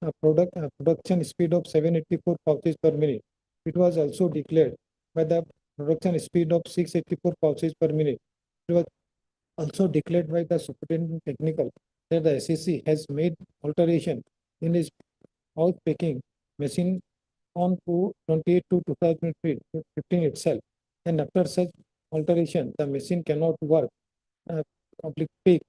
a production speed of 784 pouches per minute. It was also declared by the production speed of 684 pouches per minute. It was also declared by the superintendent technical that the SEC has made alteration in his house packing machine on 28/2/2015 itself, and after such alteration, the machine cannot work public peak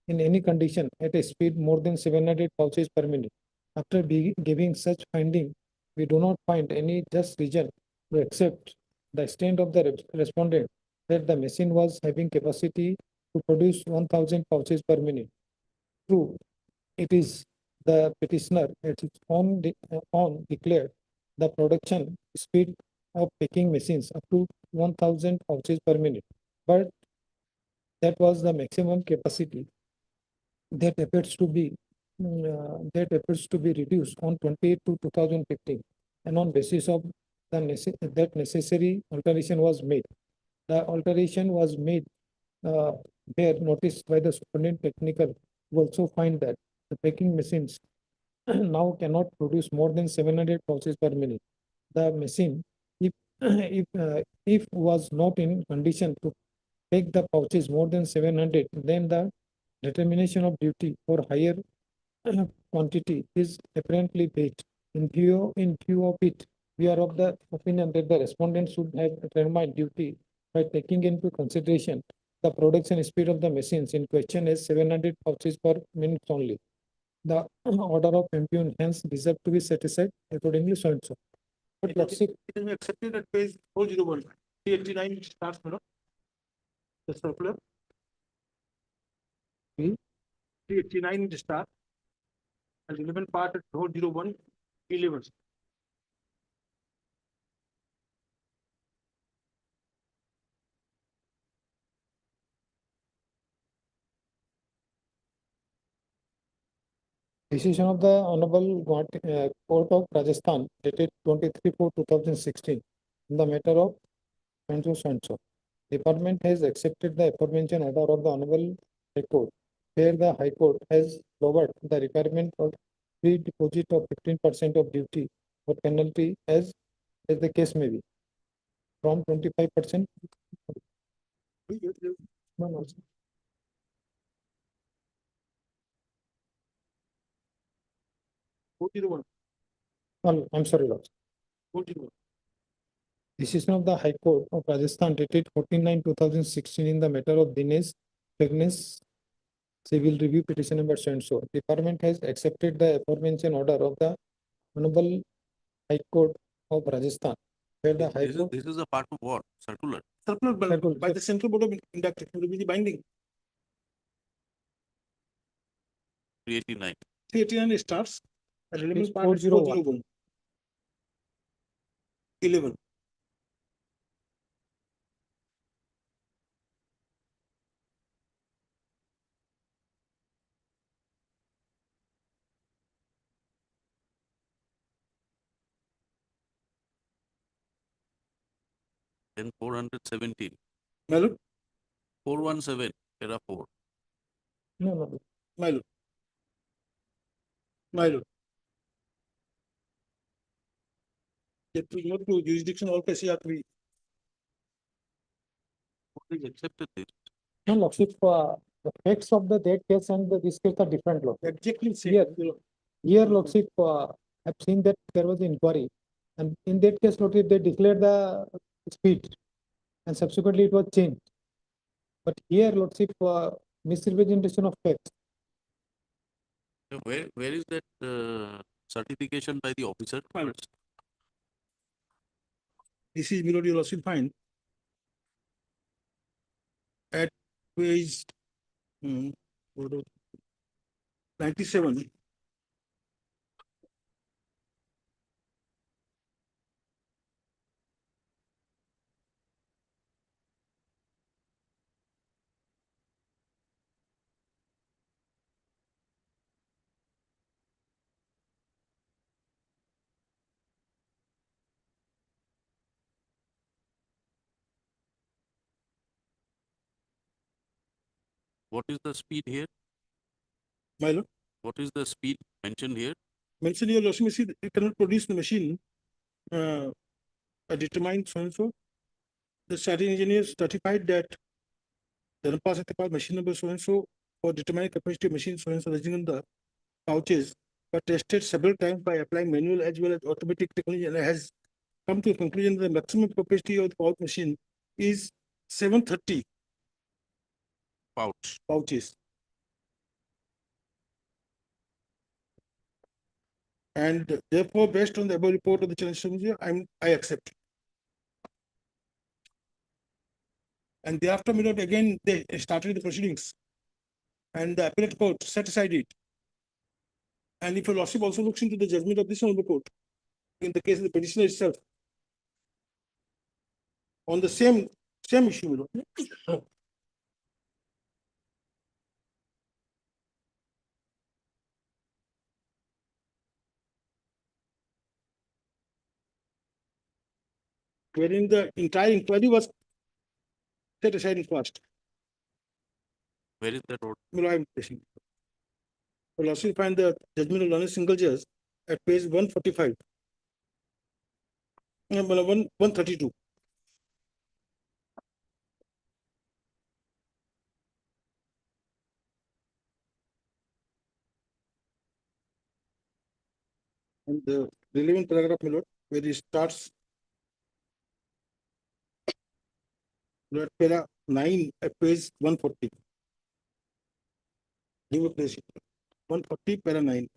in any condition at a speed more than 700 pouches per minute. After giving such finding, we do not find any just reason to accept the extent of the respondent that the machine was having capacity to produce 1000 pouches per minute. True, it is the petitioner at its own declared the production speed of packing machines up to 1000 pouches per minute, but that was the maximum capacity that appears to be reduced on 28/2/2015. and on basis of that necessary alteration was made. The alteration was made where noticed by the superintendent technical who also find that the packing machines now cannot produce more than 700 pouches per minute. The machine, if if was not in condition to take the pouches more than 700, then the determination of duty for higher quantity is apparently based. In view of it, we are of the opinion that the respondent should have determined duty by taking into consideration the production speed of the machines in question is 700 pouches per minute only. The order of impugn hence deserve to be satisfied accordingly so and so. But Lordship, It is accepted at page 401, 389 starts, madam. The circular. 389 in the start. And relevant part at 401, 11. decision of the Honorable Court of Rajasthan dated 23/4/2016 in the matter of so and so. Department has accepted the aforementioned order of the Honorable High Court, where the High Court has lowered the requirement of free deposit of 15% of duty or penalty as the case may be, from 25%. No. Well, I'm sorry, Lord. Decision of the High Court of Rajasthan dated 14/9/2016 in the matter of Dinesh Vignesh civil review petition number so and so. Department has accepted the aforementioned order of the Honorable High Court of Rajasthan, where the High Court. This is a part of what? Circular. Circular by the Central Board of Inductive will be the binding. 389. 389 starts. And relevant Page part is 401. 11. Then 417. Milo? 417, para 4. No. Milo. Milo. Yet to not to jurisdiction all cases have to be. What is accepted this? No, Lordship, the facts of that case and this case are different, Lord. Exactly Here, Lordship, I've seen that there was inquiry, and in that case, Lordship, they declared the speed, and subsequently it was changed. But here, Lordship, misrepresentation of facts. Where is that certification by the officer? This is below your lawsuit fine. At page 97. What is the speed here? Milo? What is the speed mentioned here? Mention your washing machine, you cannot produce the machine determined so and so. The starting engineer certified that the machine number so and so for determining capacity of machine so and so in the pouches, but tested several times by applying manual as well as automatic technology and has come to a conclusion that the maximum capacity of the pouch machine is 730 pouches. And therefore, based on the above report of the challenge engineer, I accept. And thereafter, again, they started the proceedings. And the appellate court set aside it. And if your lordship also looks into the judgment of this honorable court, in the case of the petitioner itself, on the same issue, wherein the entire inquiry was set aside in first. Where is that road? Below I'm placing. Will also find the judgment of learned single judge at page 145. 132. And the relevant paragraph, my lord, where it starts. Lord, para 9 at page 140. Give a place. 140 para 9.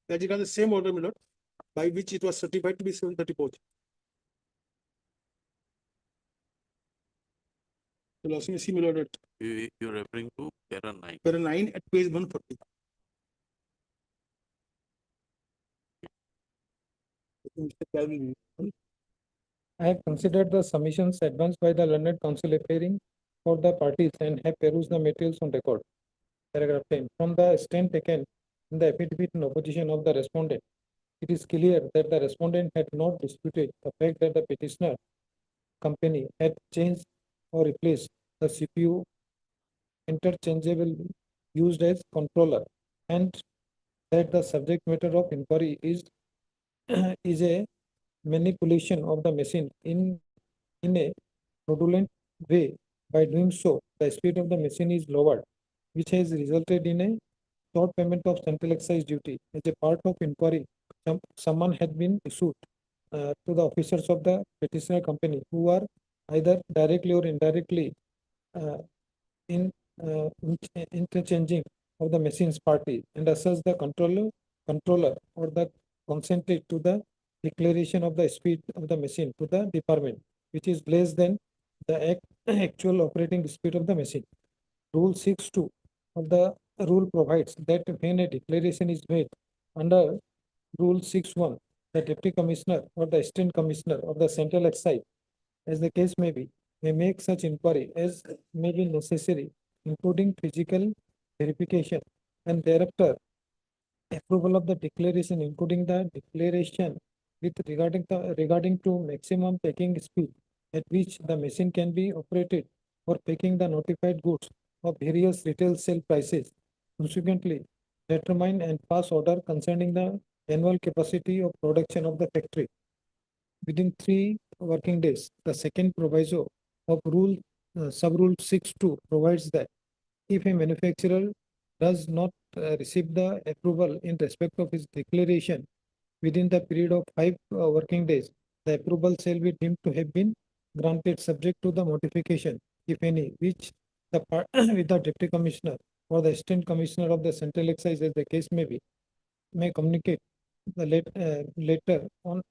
That is the same order, my lord, by which it was certified to be 734. So, also, see, my lord, You're referring to para 9. para 9 at page 140. Mr. Calvin. I have considered the submissions advanced by the learned counsel appearing for the parties and have perused the materials on record. Paragraph 10. From the stand taken in the affidavit in opposition of the respondent, it is clear that the respondent had not disputed the fact that the petitioner company had changed or replaced the CPU interchangeably used as controller, and that the subject matter of inquiry is is a manipulation of the machine in a fraudulent way. By doing so, the speed of the machine is lowered, which has resulted in a short payment of central excise duty. As a part of inquiry, someone had been issued to the officers of the petitioner company who are either directly or indirectly uh, in interchanging of the machine's party, and as such the controller or the consented to the declaration of the speed of the machine to the department, which is less than the actual operating speed of the machine. Rule 6.2 of the rule provides that when a declaration is made under Rule 6.1, the deputy commissioner or the assistant commissioner of the central excise, as the case may be, may make such inquiry as may be necessary, including physical verification, and thereafter approval of the declaration, including the declaration with regarding to maximum packing speed at which the machine can be operated for packing the notified goods of various retail sale prices. Consequently, determine and pass order concerning the annual capacity of production of the factory within 3 working days. The second proviso of sub-rule 6.2 provides that if a manufacturer does not receive the approval in respect of his declaration within the period of 5 working days, the approval shall be deemed to have been granted subject to the modification, if any, which the with the deputy commissioner or the assistant commissioner of the central excise, as the case may be, may communicate the later on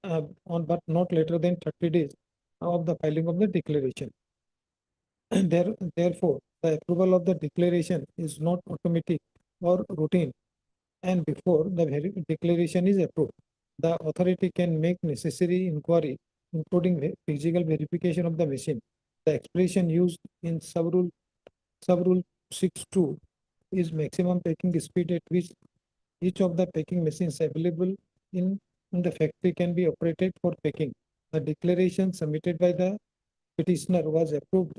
but not later than 30 days of the filing of the declaration. Therefore, the approval of the declaration is not automatic or routine, and before the declaration is approved, the authority can make necessary inquiry, including physical verification of the machine. The expression used in sub-rule 6.2 is maximum packing speed at which each of the packing machines available in the factory can be operated for packing. The declaration submitted by the petitioner was approved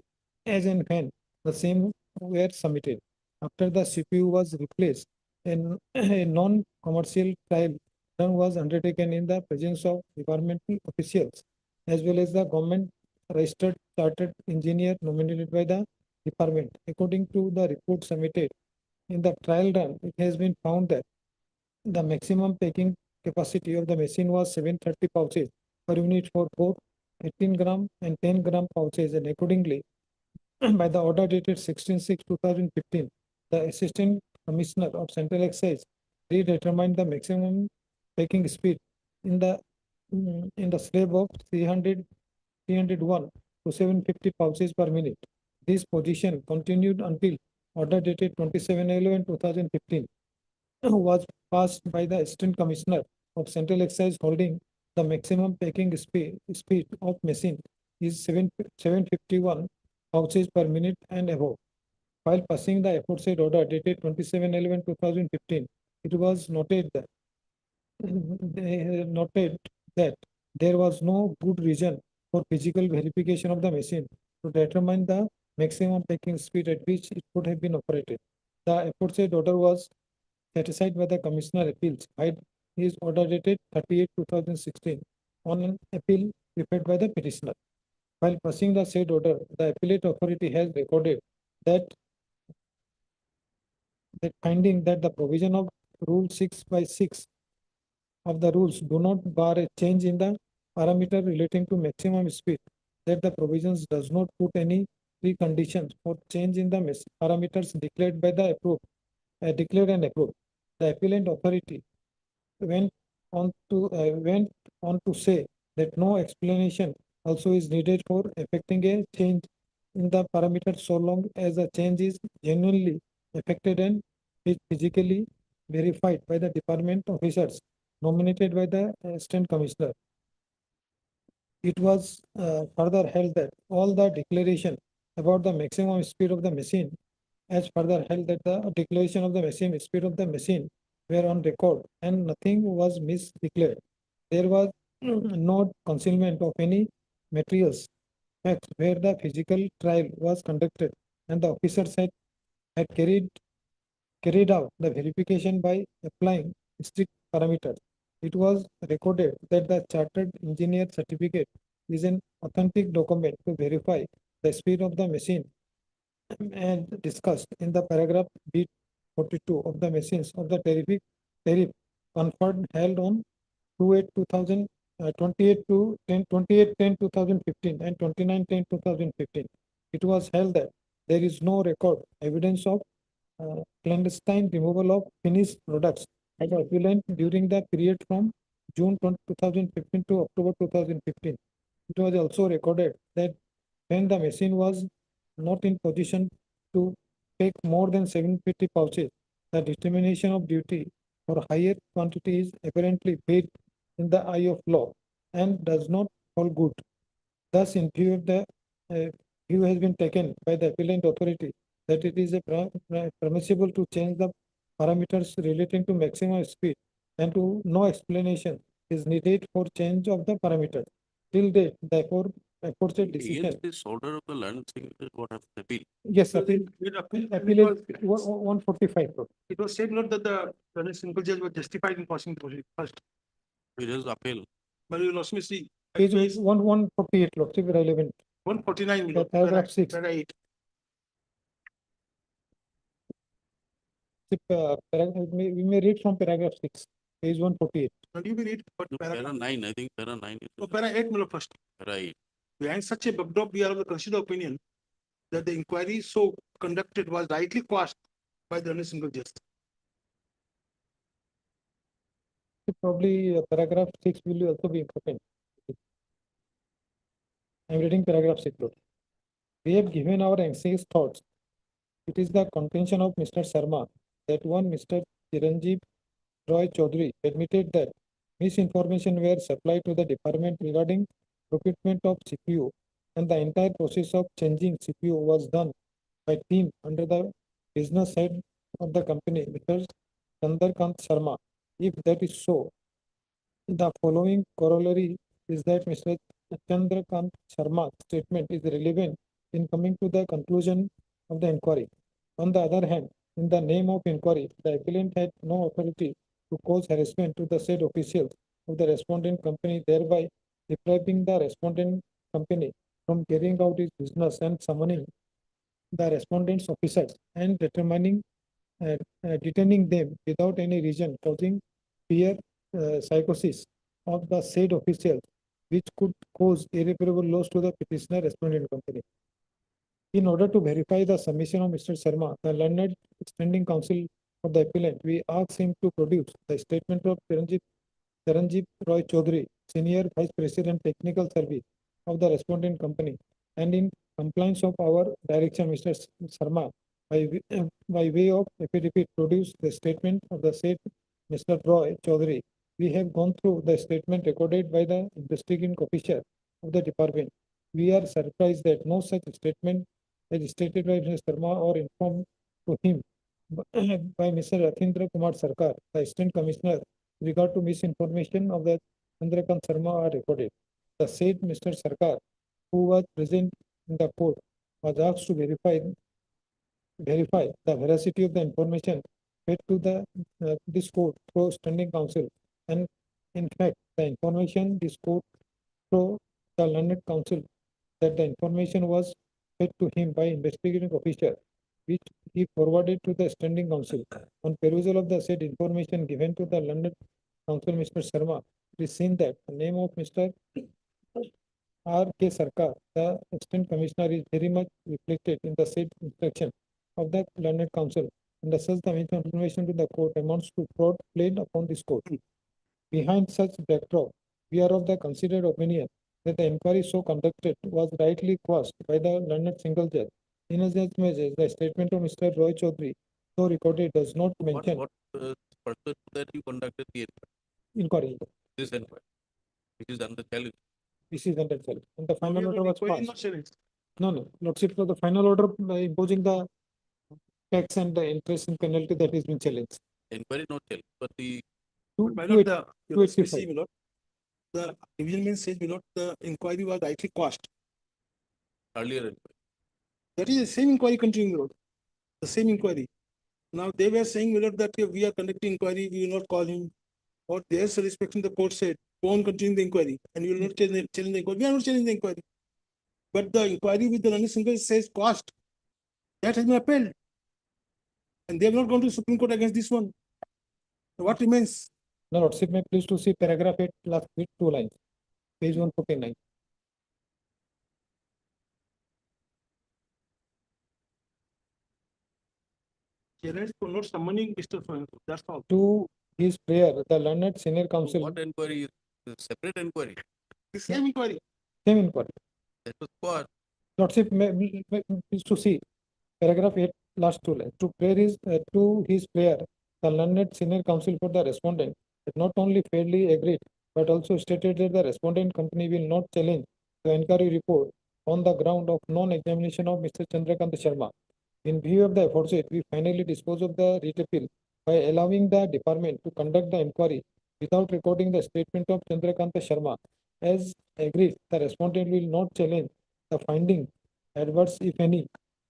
as and when the same were submitted. After the CPU was replaced, a non-commercial trial run was undertaken in the presence of departmental officials as well as the government registered chartered engineer nominated by the department. According to the report submitted in the trial run, it has been found that the maximum packing capacity of the machine was 730 pouches per unit for both 18 gram and 10 gram pouches, and accordingly, by the order dated 16/6/2015, the Assistant Commissioner of Central Excise redetermined the maximum packing speed in the slab of 301 to 750 pouches per minute. This position continued until order dated 27/11/2015 was passed by the Assistant Commissioner of Central Excise holding the maximum packing speed of machine is 751 pouches per minute and above. While passing the aforesaid order dated 27/11/2015, it was noted that they noted that there was no good reason for physical verification of the machine to determine the maximum packing speed at which it could have been operated. The aforesaid order was satisfied by the Commissioner Appeals, by his order dated 38/2016 on an appeal prepared by the petitioner. While passing the said order, the appellate authority has recorded that finding that the provision of Rule 6/6 of the rules do not bar a change in the parameter relating to maximum speed, that the provisions does not put any preconditions for change in the parameters declared by the declared and approved. The appellant authority went on to say that no explanation also is needed for effecting a change in the parameter so long as the change is genuinely affected and is physically verified by the department officers nominated by the Assistant Commissioner. It was further held that all the declaration about the maximum speed of the machine, as further held that the declaration of the maximum speed of the machine were on record and nothing was misdeclared. There was no concealment of any materials facts where the physical trial was conducted and the officers had carried out the verification by applying strict parameters. It was recorded that the chartered engineer certificate is an authentic document to verify the speed of the machine and discussed in the paragraph B42 of the machines of the tariff conferred held on 28/2000, 28/10/2015 and 29/10/2015. It was held that there is no record evidence of clandestine removal of finished products by the appellant during the period from June 2015 to October 2015. It was also recorded that when the machine was not in position to take more than 750 pouches, the determination of duty for higher quantity is apparently paid in the eye of law and does not hold good. Thus, in view of the view has been taken by the appellant authority that it is permissible to change the parameters relating to maximum speed and to no explanation is needed for change of the parameter. Till date, therefore, aforesaid decision. Against this order of the land secretary, what have the appeal? Yes, appeal is 145. It was said not that the single judge was justified in passing the motion first. It is appeal. But you lost me see. Page 148, Lordship, relevant. 149. Paragraph 6. We may read from paragraph 6, page 148. Not you will read, but No, para 9, I think para 9. No, para 8 Milo first. Para 8. Behind such a backdrop, we are of the considered opinion that the inquiry so conducted was rightly quashed by the single judge. Probably paragraph 6 will also be important. I am reading paragraph 6. We have given our anxious thoughts. It is the contention of Mr. Sharma that one Mr. Chiranjeev Roy Chaudhary admitted that misinformation were supplied to the department regarding procurement of CPU and the entire process of changing CPU was done by team under the business head of the company, Mr. Chandrakant Sharma. If that is so, the following corollary is that Mr. Chandrakant Sharma's statement is relevant in coming to the conclusion of the inquiry. On the other hand, in the name of inquiry, the appellant had no authority to cause harassment to the said officials of the respondent company, thereby depriving the respondent company from carrying out its business and summoning the respondent's officers and detaining them without any reason, causing fear, psychosis of the said officials, which could cause irreparable loss to the petitioner respondent company. In order to verify the submission of Mr. Sharma, the learned standing counsel for the appellant, we ask him to produce the statement of Chiranjeev Roy Chaudhary, Senior Vice President Technical Service of the respondent company, and in compliance of our direction, Mr. Sharma, by way of affidavit, produce the statement of the said Mr. Roy Chaudhary, We have gone through the statement recorded by the investigating officer of the department. We are surprised that no such statement is stated by Mr. Sharma or informed to him by Mr. Rathindra Kumar Sarkar, the Assistant Commissioner, with regard to misinformation of the Chandrakant Sharma are recorded. The said Mr. Sarkar, who was present in the court, was asked to verify the veracity of the information fed to this court through standing counsel, and in fact the information this court through the learned counsel that the information was fed to him by investigating officer, which he forwarded to the standing counsel. On perusal of the said information given to the learned counsel Mr. Sharma, it is seen that the name of Mr. R.K. Sarkar, the Assistant Commissioner, is very much reflected in the said instruction of the learned counsel, and thus the mentioned information to the court amounts to fraud played upon this court. Behind such backdrop, we are of the considered opinion that the inquiry so conducted was rightly quashed by the learned single judge. In as much as the statement of Mr. Roy Chaudhary, so recorded, does not mention What purpose that you conducted the inquiry. this inquiry, which is under challenge. This is under challenge, and the final We have order an was inquiry, not passed. challenge. No, Lordship, the final order imposing the tax and the interest and penalty that has been challenged. Inquiry not challenge, but the My lord, the, you know, 285. see, my lord, the division bench says, my lord, the inquiry was rightly quashed. earlier inquiry. That is the same inquiry continuing, my lord, the same inquiry. Now, they were saying, my lord, that we are conducting inquiry, we will not call him. Or their satisfaction, the court said, go on continuing the inquiry, and you will not challenge the inquiry. We are not challenging the inquiry. But the inquiry with the learned single says quashed. That has been upheld. And they have not gone to Supreme Court against this one. So what remains? No, Lordship, may please to see paragraph 8, last 2 lines, page 149. Challenge for not summoning Mr. Soin, that's all. To his prayer, the learned senior counsel, What inquiry is separate inquiry? The same inquiry. same inquiry. That was quashed. Lordship, may please to see paragraph 8, last 2 lines. To his prayer, the learned senior counsel for the respondent had not only fairly agreed, but also stated that the respondent company will not challenge the inquiry report on the ground of non-examination of Mr. Chandrakant Sharma. In view of the aforesaid, we finally dispose of the writ appeal by allowing the department to conduct the inquiry without recording the statement of Chandrakant Sharma. As agreed, the respondent will not challenge the finding, adverse if any,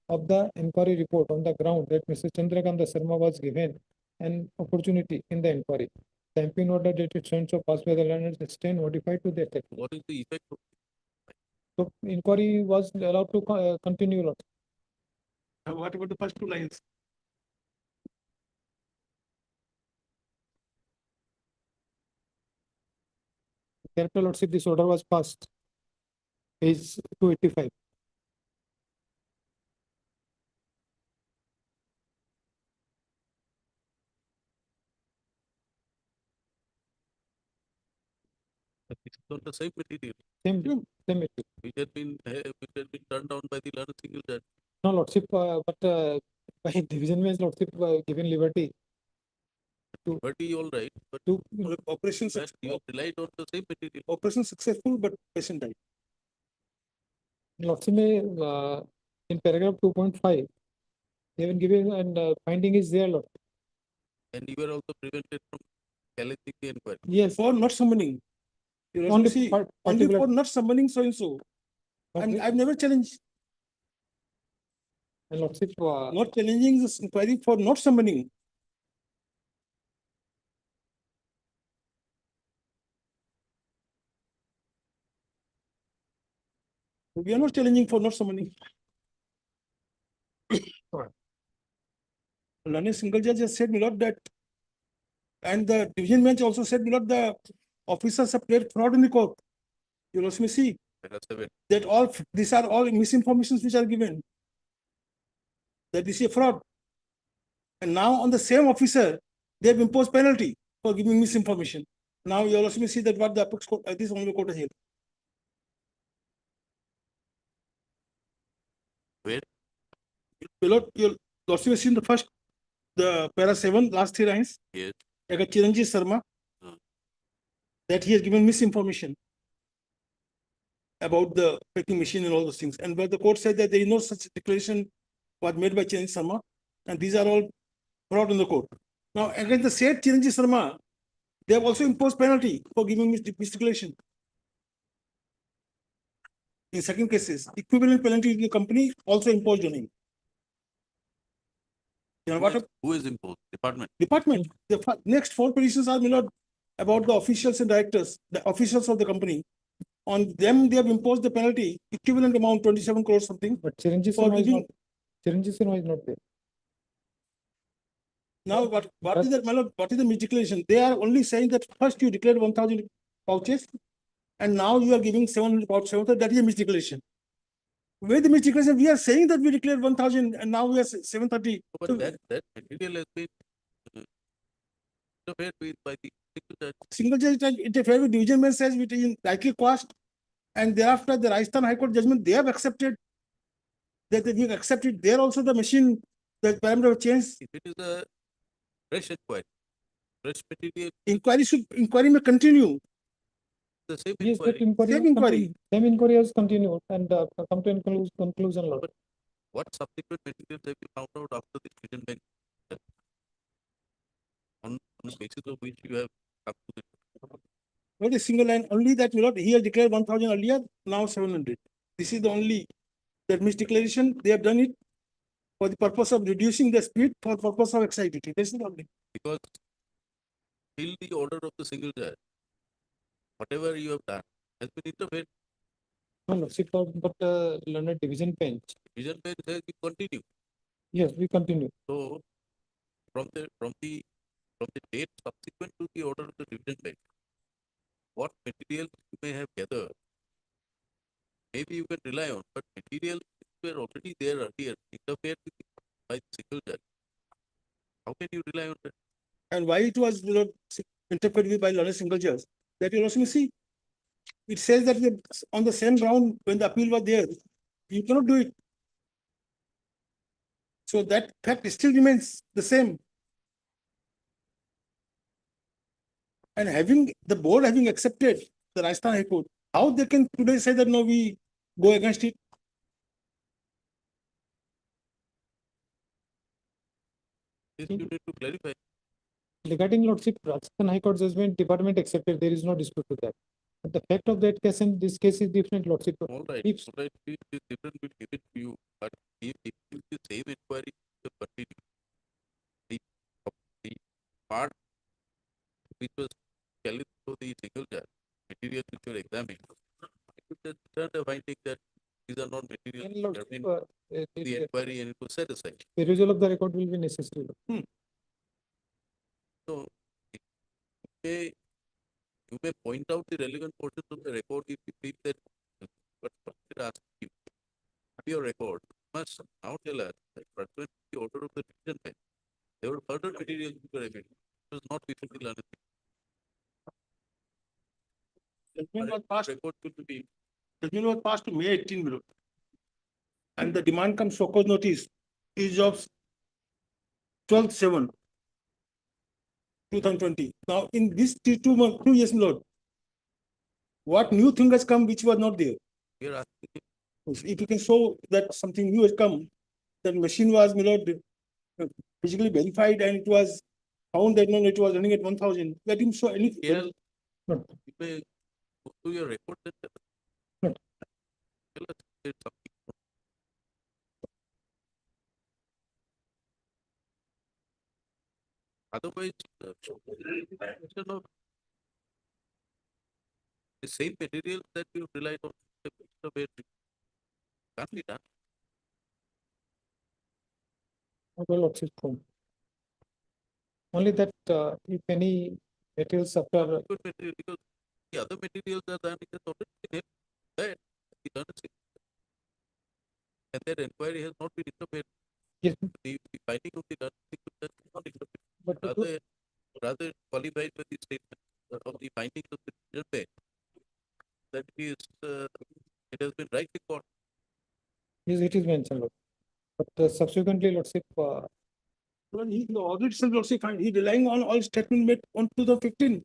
of the inquiry report on the ground that Mr. Chandrakant Sharma was given an opportunity in the inquiry. The MP order dated so passed by the learned stand notified to the effect. What is the effect of So inquiry was allowed to continue. Lord. What about the first 2 lines? Character Lordship, this order was passed. Page 285. it's on the same material, Same material. which had been turned down by the learned single judge. No, Lordship, but by division bench, Lordship given liberty to But he all right, but to Operation, that you relied on the same material. operation successful, but patient died. Lordship may in paragraph 2.5, they have given and finding is there, Lord. And you were also prevented from challenging the inquiry. Yes, For not summoning. You know, only see, for only particular. for not summoning so and so. And I've never challenged, And Lordship, not challenging this inquiry for not summoning. We are not challenging for not summoning. Learned single judge has said, my lord, that, and the division bench also said, my lord, the officers have played fraud in the court. You also may see that all, these are all misinformations which are given. That this is a fraud. And now on the same officer, they have imposed penalty for giving misinformation. Now you also may see that what the apex court, this only court has held. Where? You'll also seen the first, the para 7, last 3 lines. Yes. Chiranjeev Sharma, that he has given misinformation about the packing machine and all those things. And where the court said that there is no such declaration was made by Chiranjeev Sharma, and these are all brought in the court. Now, against the said Chiranjeev Sharma, they have also imposed penalty for giving misdeclaration. In second cases, equivalent penalty to the company also imposed on him. You know, Who is imposed? Department. Department. The next 4 petitions are, my lord, about the officials and directors, the officials of the company. On them, they have imposed the penalty, equivalent amount 27 crores something. But Chiranjeev for Sharma is giving- not, Chiranjeev Sharma is not there. Now, what is that, my lord? What is the misdeclaration? They are only saying that first you declared 1,000 pouches, and now you are giving 700 pouches. That is a misdeclaration. Where the misdeclaration? We are saying that we declared 1,000, and now we are 730. But So that material has been interfered with by the single judge interfered with division bench says it is likely cost, and thereafter the Rajasthan High Court judgment they have accepted that we have accepted there also the machine, the parameter have changed. If it is a fresh inquiry, fresh material, Inquiry may continue. the same Yes, inquiry. that inquiry. Same has inquiry. continued. Same inquiry has continued and come to conclusion, Lord. What subsequent materials have you found out after the division bench? On the basis of which you have come to the Not a single line, only that my lord, he has declared 1,000 earlier, now 700. This is the only, that misdeclaration, they have done it for the purpose of reducing the speed, for the purpose of excise duty. This is the only. because till the order of the single judge, whatever you have done has been interfered. No, no, sit down, but learned division bench. Division bench says you continue. Yes, we continue. So from the date subsequent to the order of the division bench, what materials you may have gathered, maybe you can rely on, but materials were already there earlier, interfered with by the single judge. How can you rely on that? And why it was, my lord, interfered with by learned single judge, that you also see. It says that on the same ground, when the appeal was there, you cannot do it. So that fact still remains the same. And having, the board having accepted the Rajasthan High Court, how they can today say that no, we go against it? This you need to clarify. Regarding Lordship, Rajasthan High Court judgment, department accepted, there is no dispute to that. But the fact of that case, in this case is different, Lordship. All right, If all right, it is different, we'll give it to you, but if the same inquiry will continue, the part which was carried through the single judge, materials which were examined, it would just turn a finding that these are not materials which have been the inquiry and it was set aside. perusal of the record will be necessary. So you may point out the relevant portions of the record if you feel that, but it asks you, your record must now tell us that pursuant to the order of the division bench, there were further materials which were evident. It was not before the learned. Judgment was passed, Record should be judgment was passed to May 18, my lord. And the demand comes show cause notice is of 12/7, 2020. Now, in this 2 years, my lord, what new thing has come which was not there? we are asking If you can show that something new has come, that machine was, my lord, physically verified and it was found that no, it was running at 1,000. Let him show anything. here, you may go through your record and tell us there's something. Otherwise, question of the same materials that you relied on, can't be done. Well, Lordship. Only that if any materials after Good material, because the other materials are done, it has already been there. The learned single judge. And their inquiry has not been interfered. Yes. The finding of the learned single judge is not interfered. But Rather qualified by the statement of the findings of the division bench that it has been rightly caught. yes, it is mentioned, Lord. But subsequently, Lordship, Well, the audit itself also find he relying on all statement made on 2015.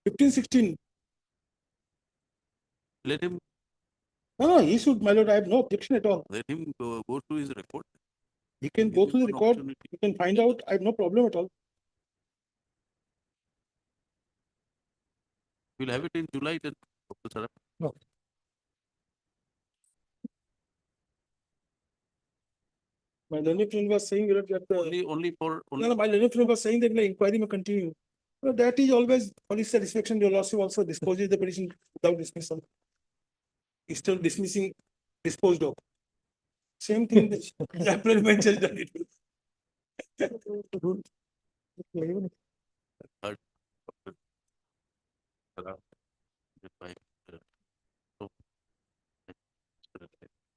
15, 16. Let him, No, he should, my lord, I have no objection at all. let him go through his record. He can Give go him through the an record, opportunity. he can find out, I have no problem at all. We'll have it in July then. Dr. Saraf. No. My learned friend was saying that Only for, no, my learned friend was saying that the inquiry may continue. Well, that is always for his satisfaction, your lordship also disposes the petition without dismissal. He's still dismissing, disposed of. Same thing, the April bench has done it. Dr. Saraf, by, so,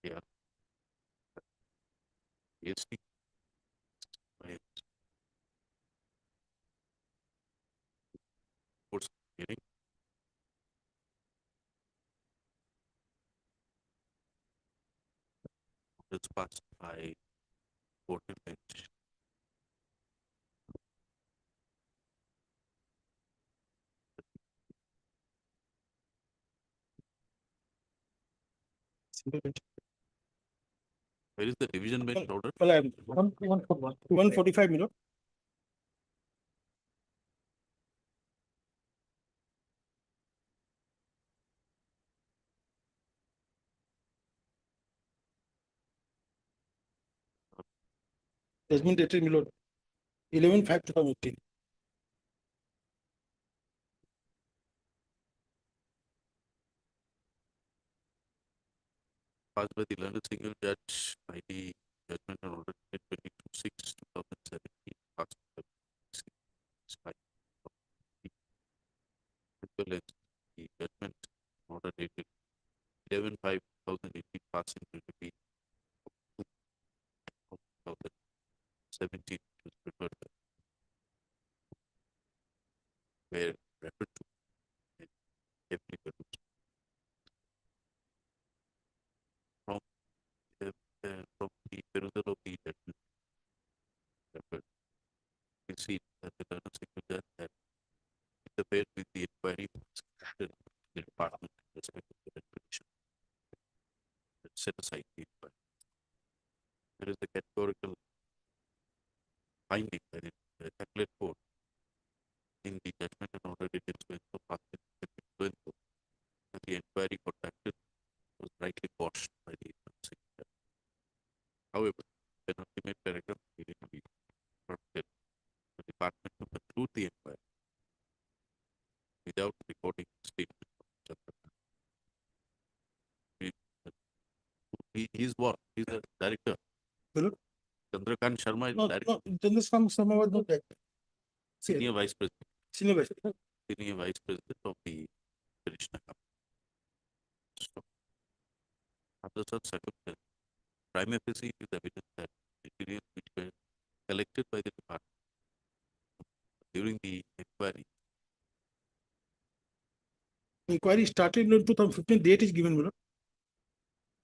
yeah. Yes. By course of hearing. It's passed by court and bench. Where is the division bench order? Well, I'm 145 minutes. Judgment dated, my lord, 11/5/2018. Passed by the learned single judge by the judgment and order 22/6/2017. Passed by as well as the judgment order dated 11/5/2018 passing to be 2017 was preferred by where referred to in every from from the perusal of the judgment referred. We see that the learned single judge had interfered with the inquiry conducted in the department in respect of the petition. Set aside the inquiry. There is a categorical finding by the appellate court in the judgment and order dated so that the inquiry conducted was rightly quashed by the agency. However, penultimate paragraph needed to be corrected. The department to conclude the inquiry without recording the statement of Chandrakant. He's what? He's the director. Hello? Chandrakant Sharma is No, director. no, Chandrakant Sharma was not director. Senior vice president. Senior vice president. Senior vice president of the petitioner company. So, after such circumstances, prima facie it is evident that materials which were collected by the department during the inquiry. Inquiry started in 2015, date is given, madam.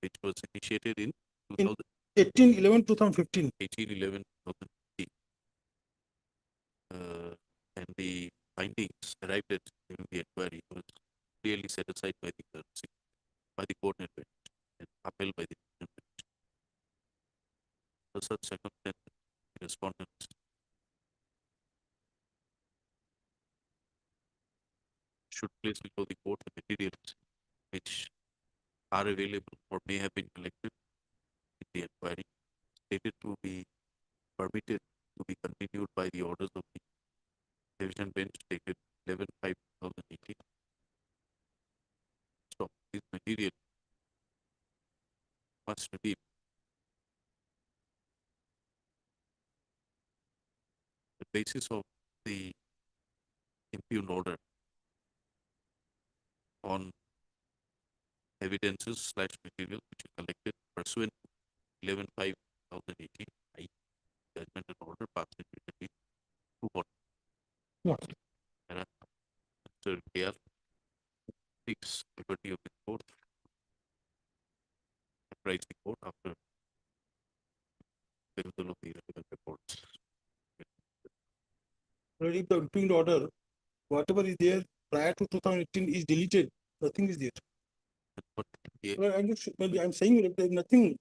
Which was initiated in 18/11/2015. 18/11/2015. And the findings arrived at during the inquiry was clearly set aside by the coordinate bench and upheld by the division bench. For such circumstances, the respondents should place before the court the materials which are available or may have been collected in the inquiry, stated to be permitted to be continued by the orders of the division bench dated 11/5/2018. So this material must be the basis of the impugned order on evidences / materials which are collected pursuant to 11/5/2018 judgment and order passed in between two orders. Mr. K.R. seeks liberty of the court, apprise the court after perusal of the relevant reports. Ready the impugned order, whatever is there prior to 2018 is deleted, nothing is there. But yeah, Well, maybe I'm saying that there's nothing.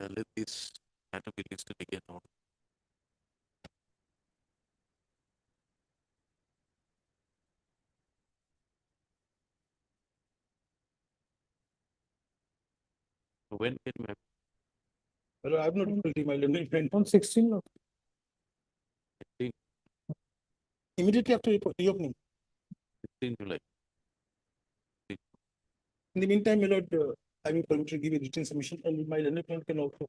let this matter be listed again on. So when can we have Well, I have no difficulty, my lord. On 16, no? Immediately after reopening. 16 July? In the meantime, my lord, I will permit to give a written submission and my learned friend can also.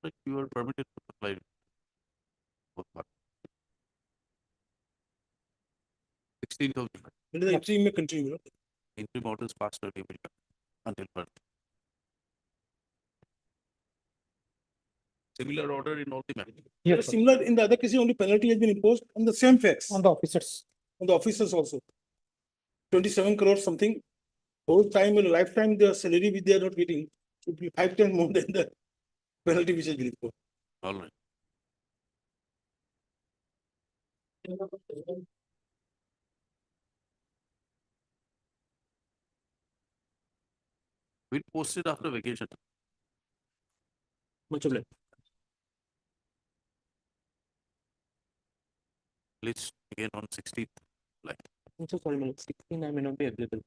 Like you are permitted to apply. both parties. 16th of July. When the interim may continue, my lord. Interim orders passed earlier will come until further. Similar order in all the matters. Yes, similar in the other cases, only penalty has been imposed on the same facts. On the officers. On the officers also. 27 crores something. Whole time, in a lifetime, the salary which they are not getting should be 5 times more than the penalty which has been imposed. All right. We'll post it after vacation. Much obliged. Let's again on 16th. Like I'm so sorry, Malik. 16, I may not be available.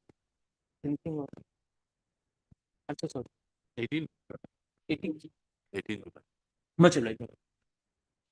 Anything more? I'm so sorry. 18. 18. 18 July. Much obliged.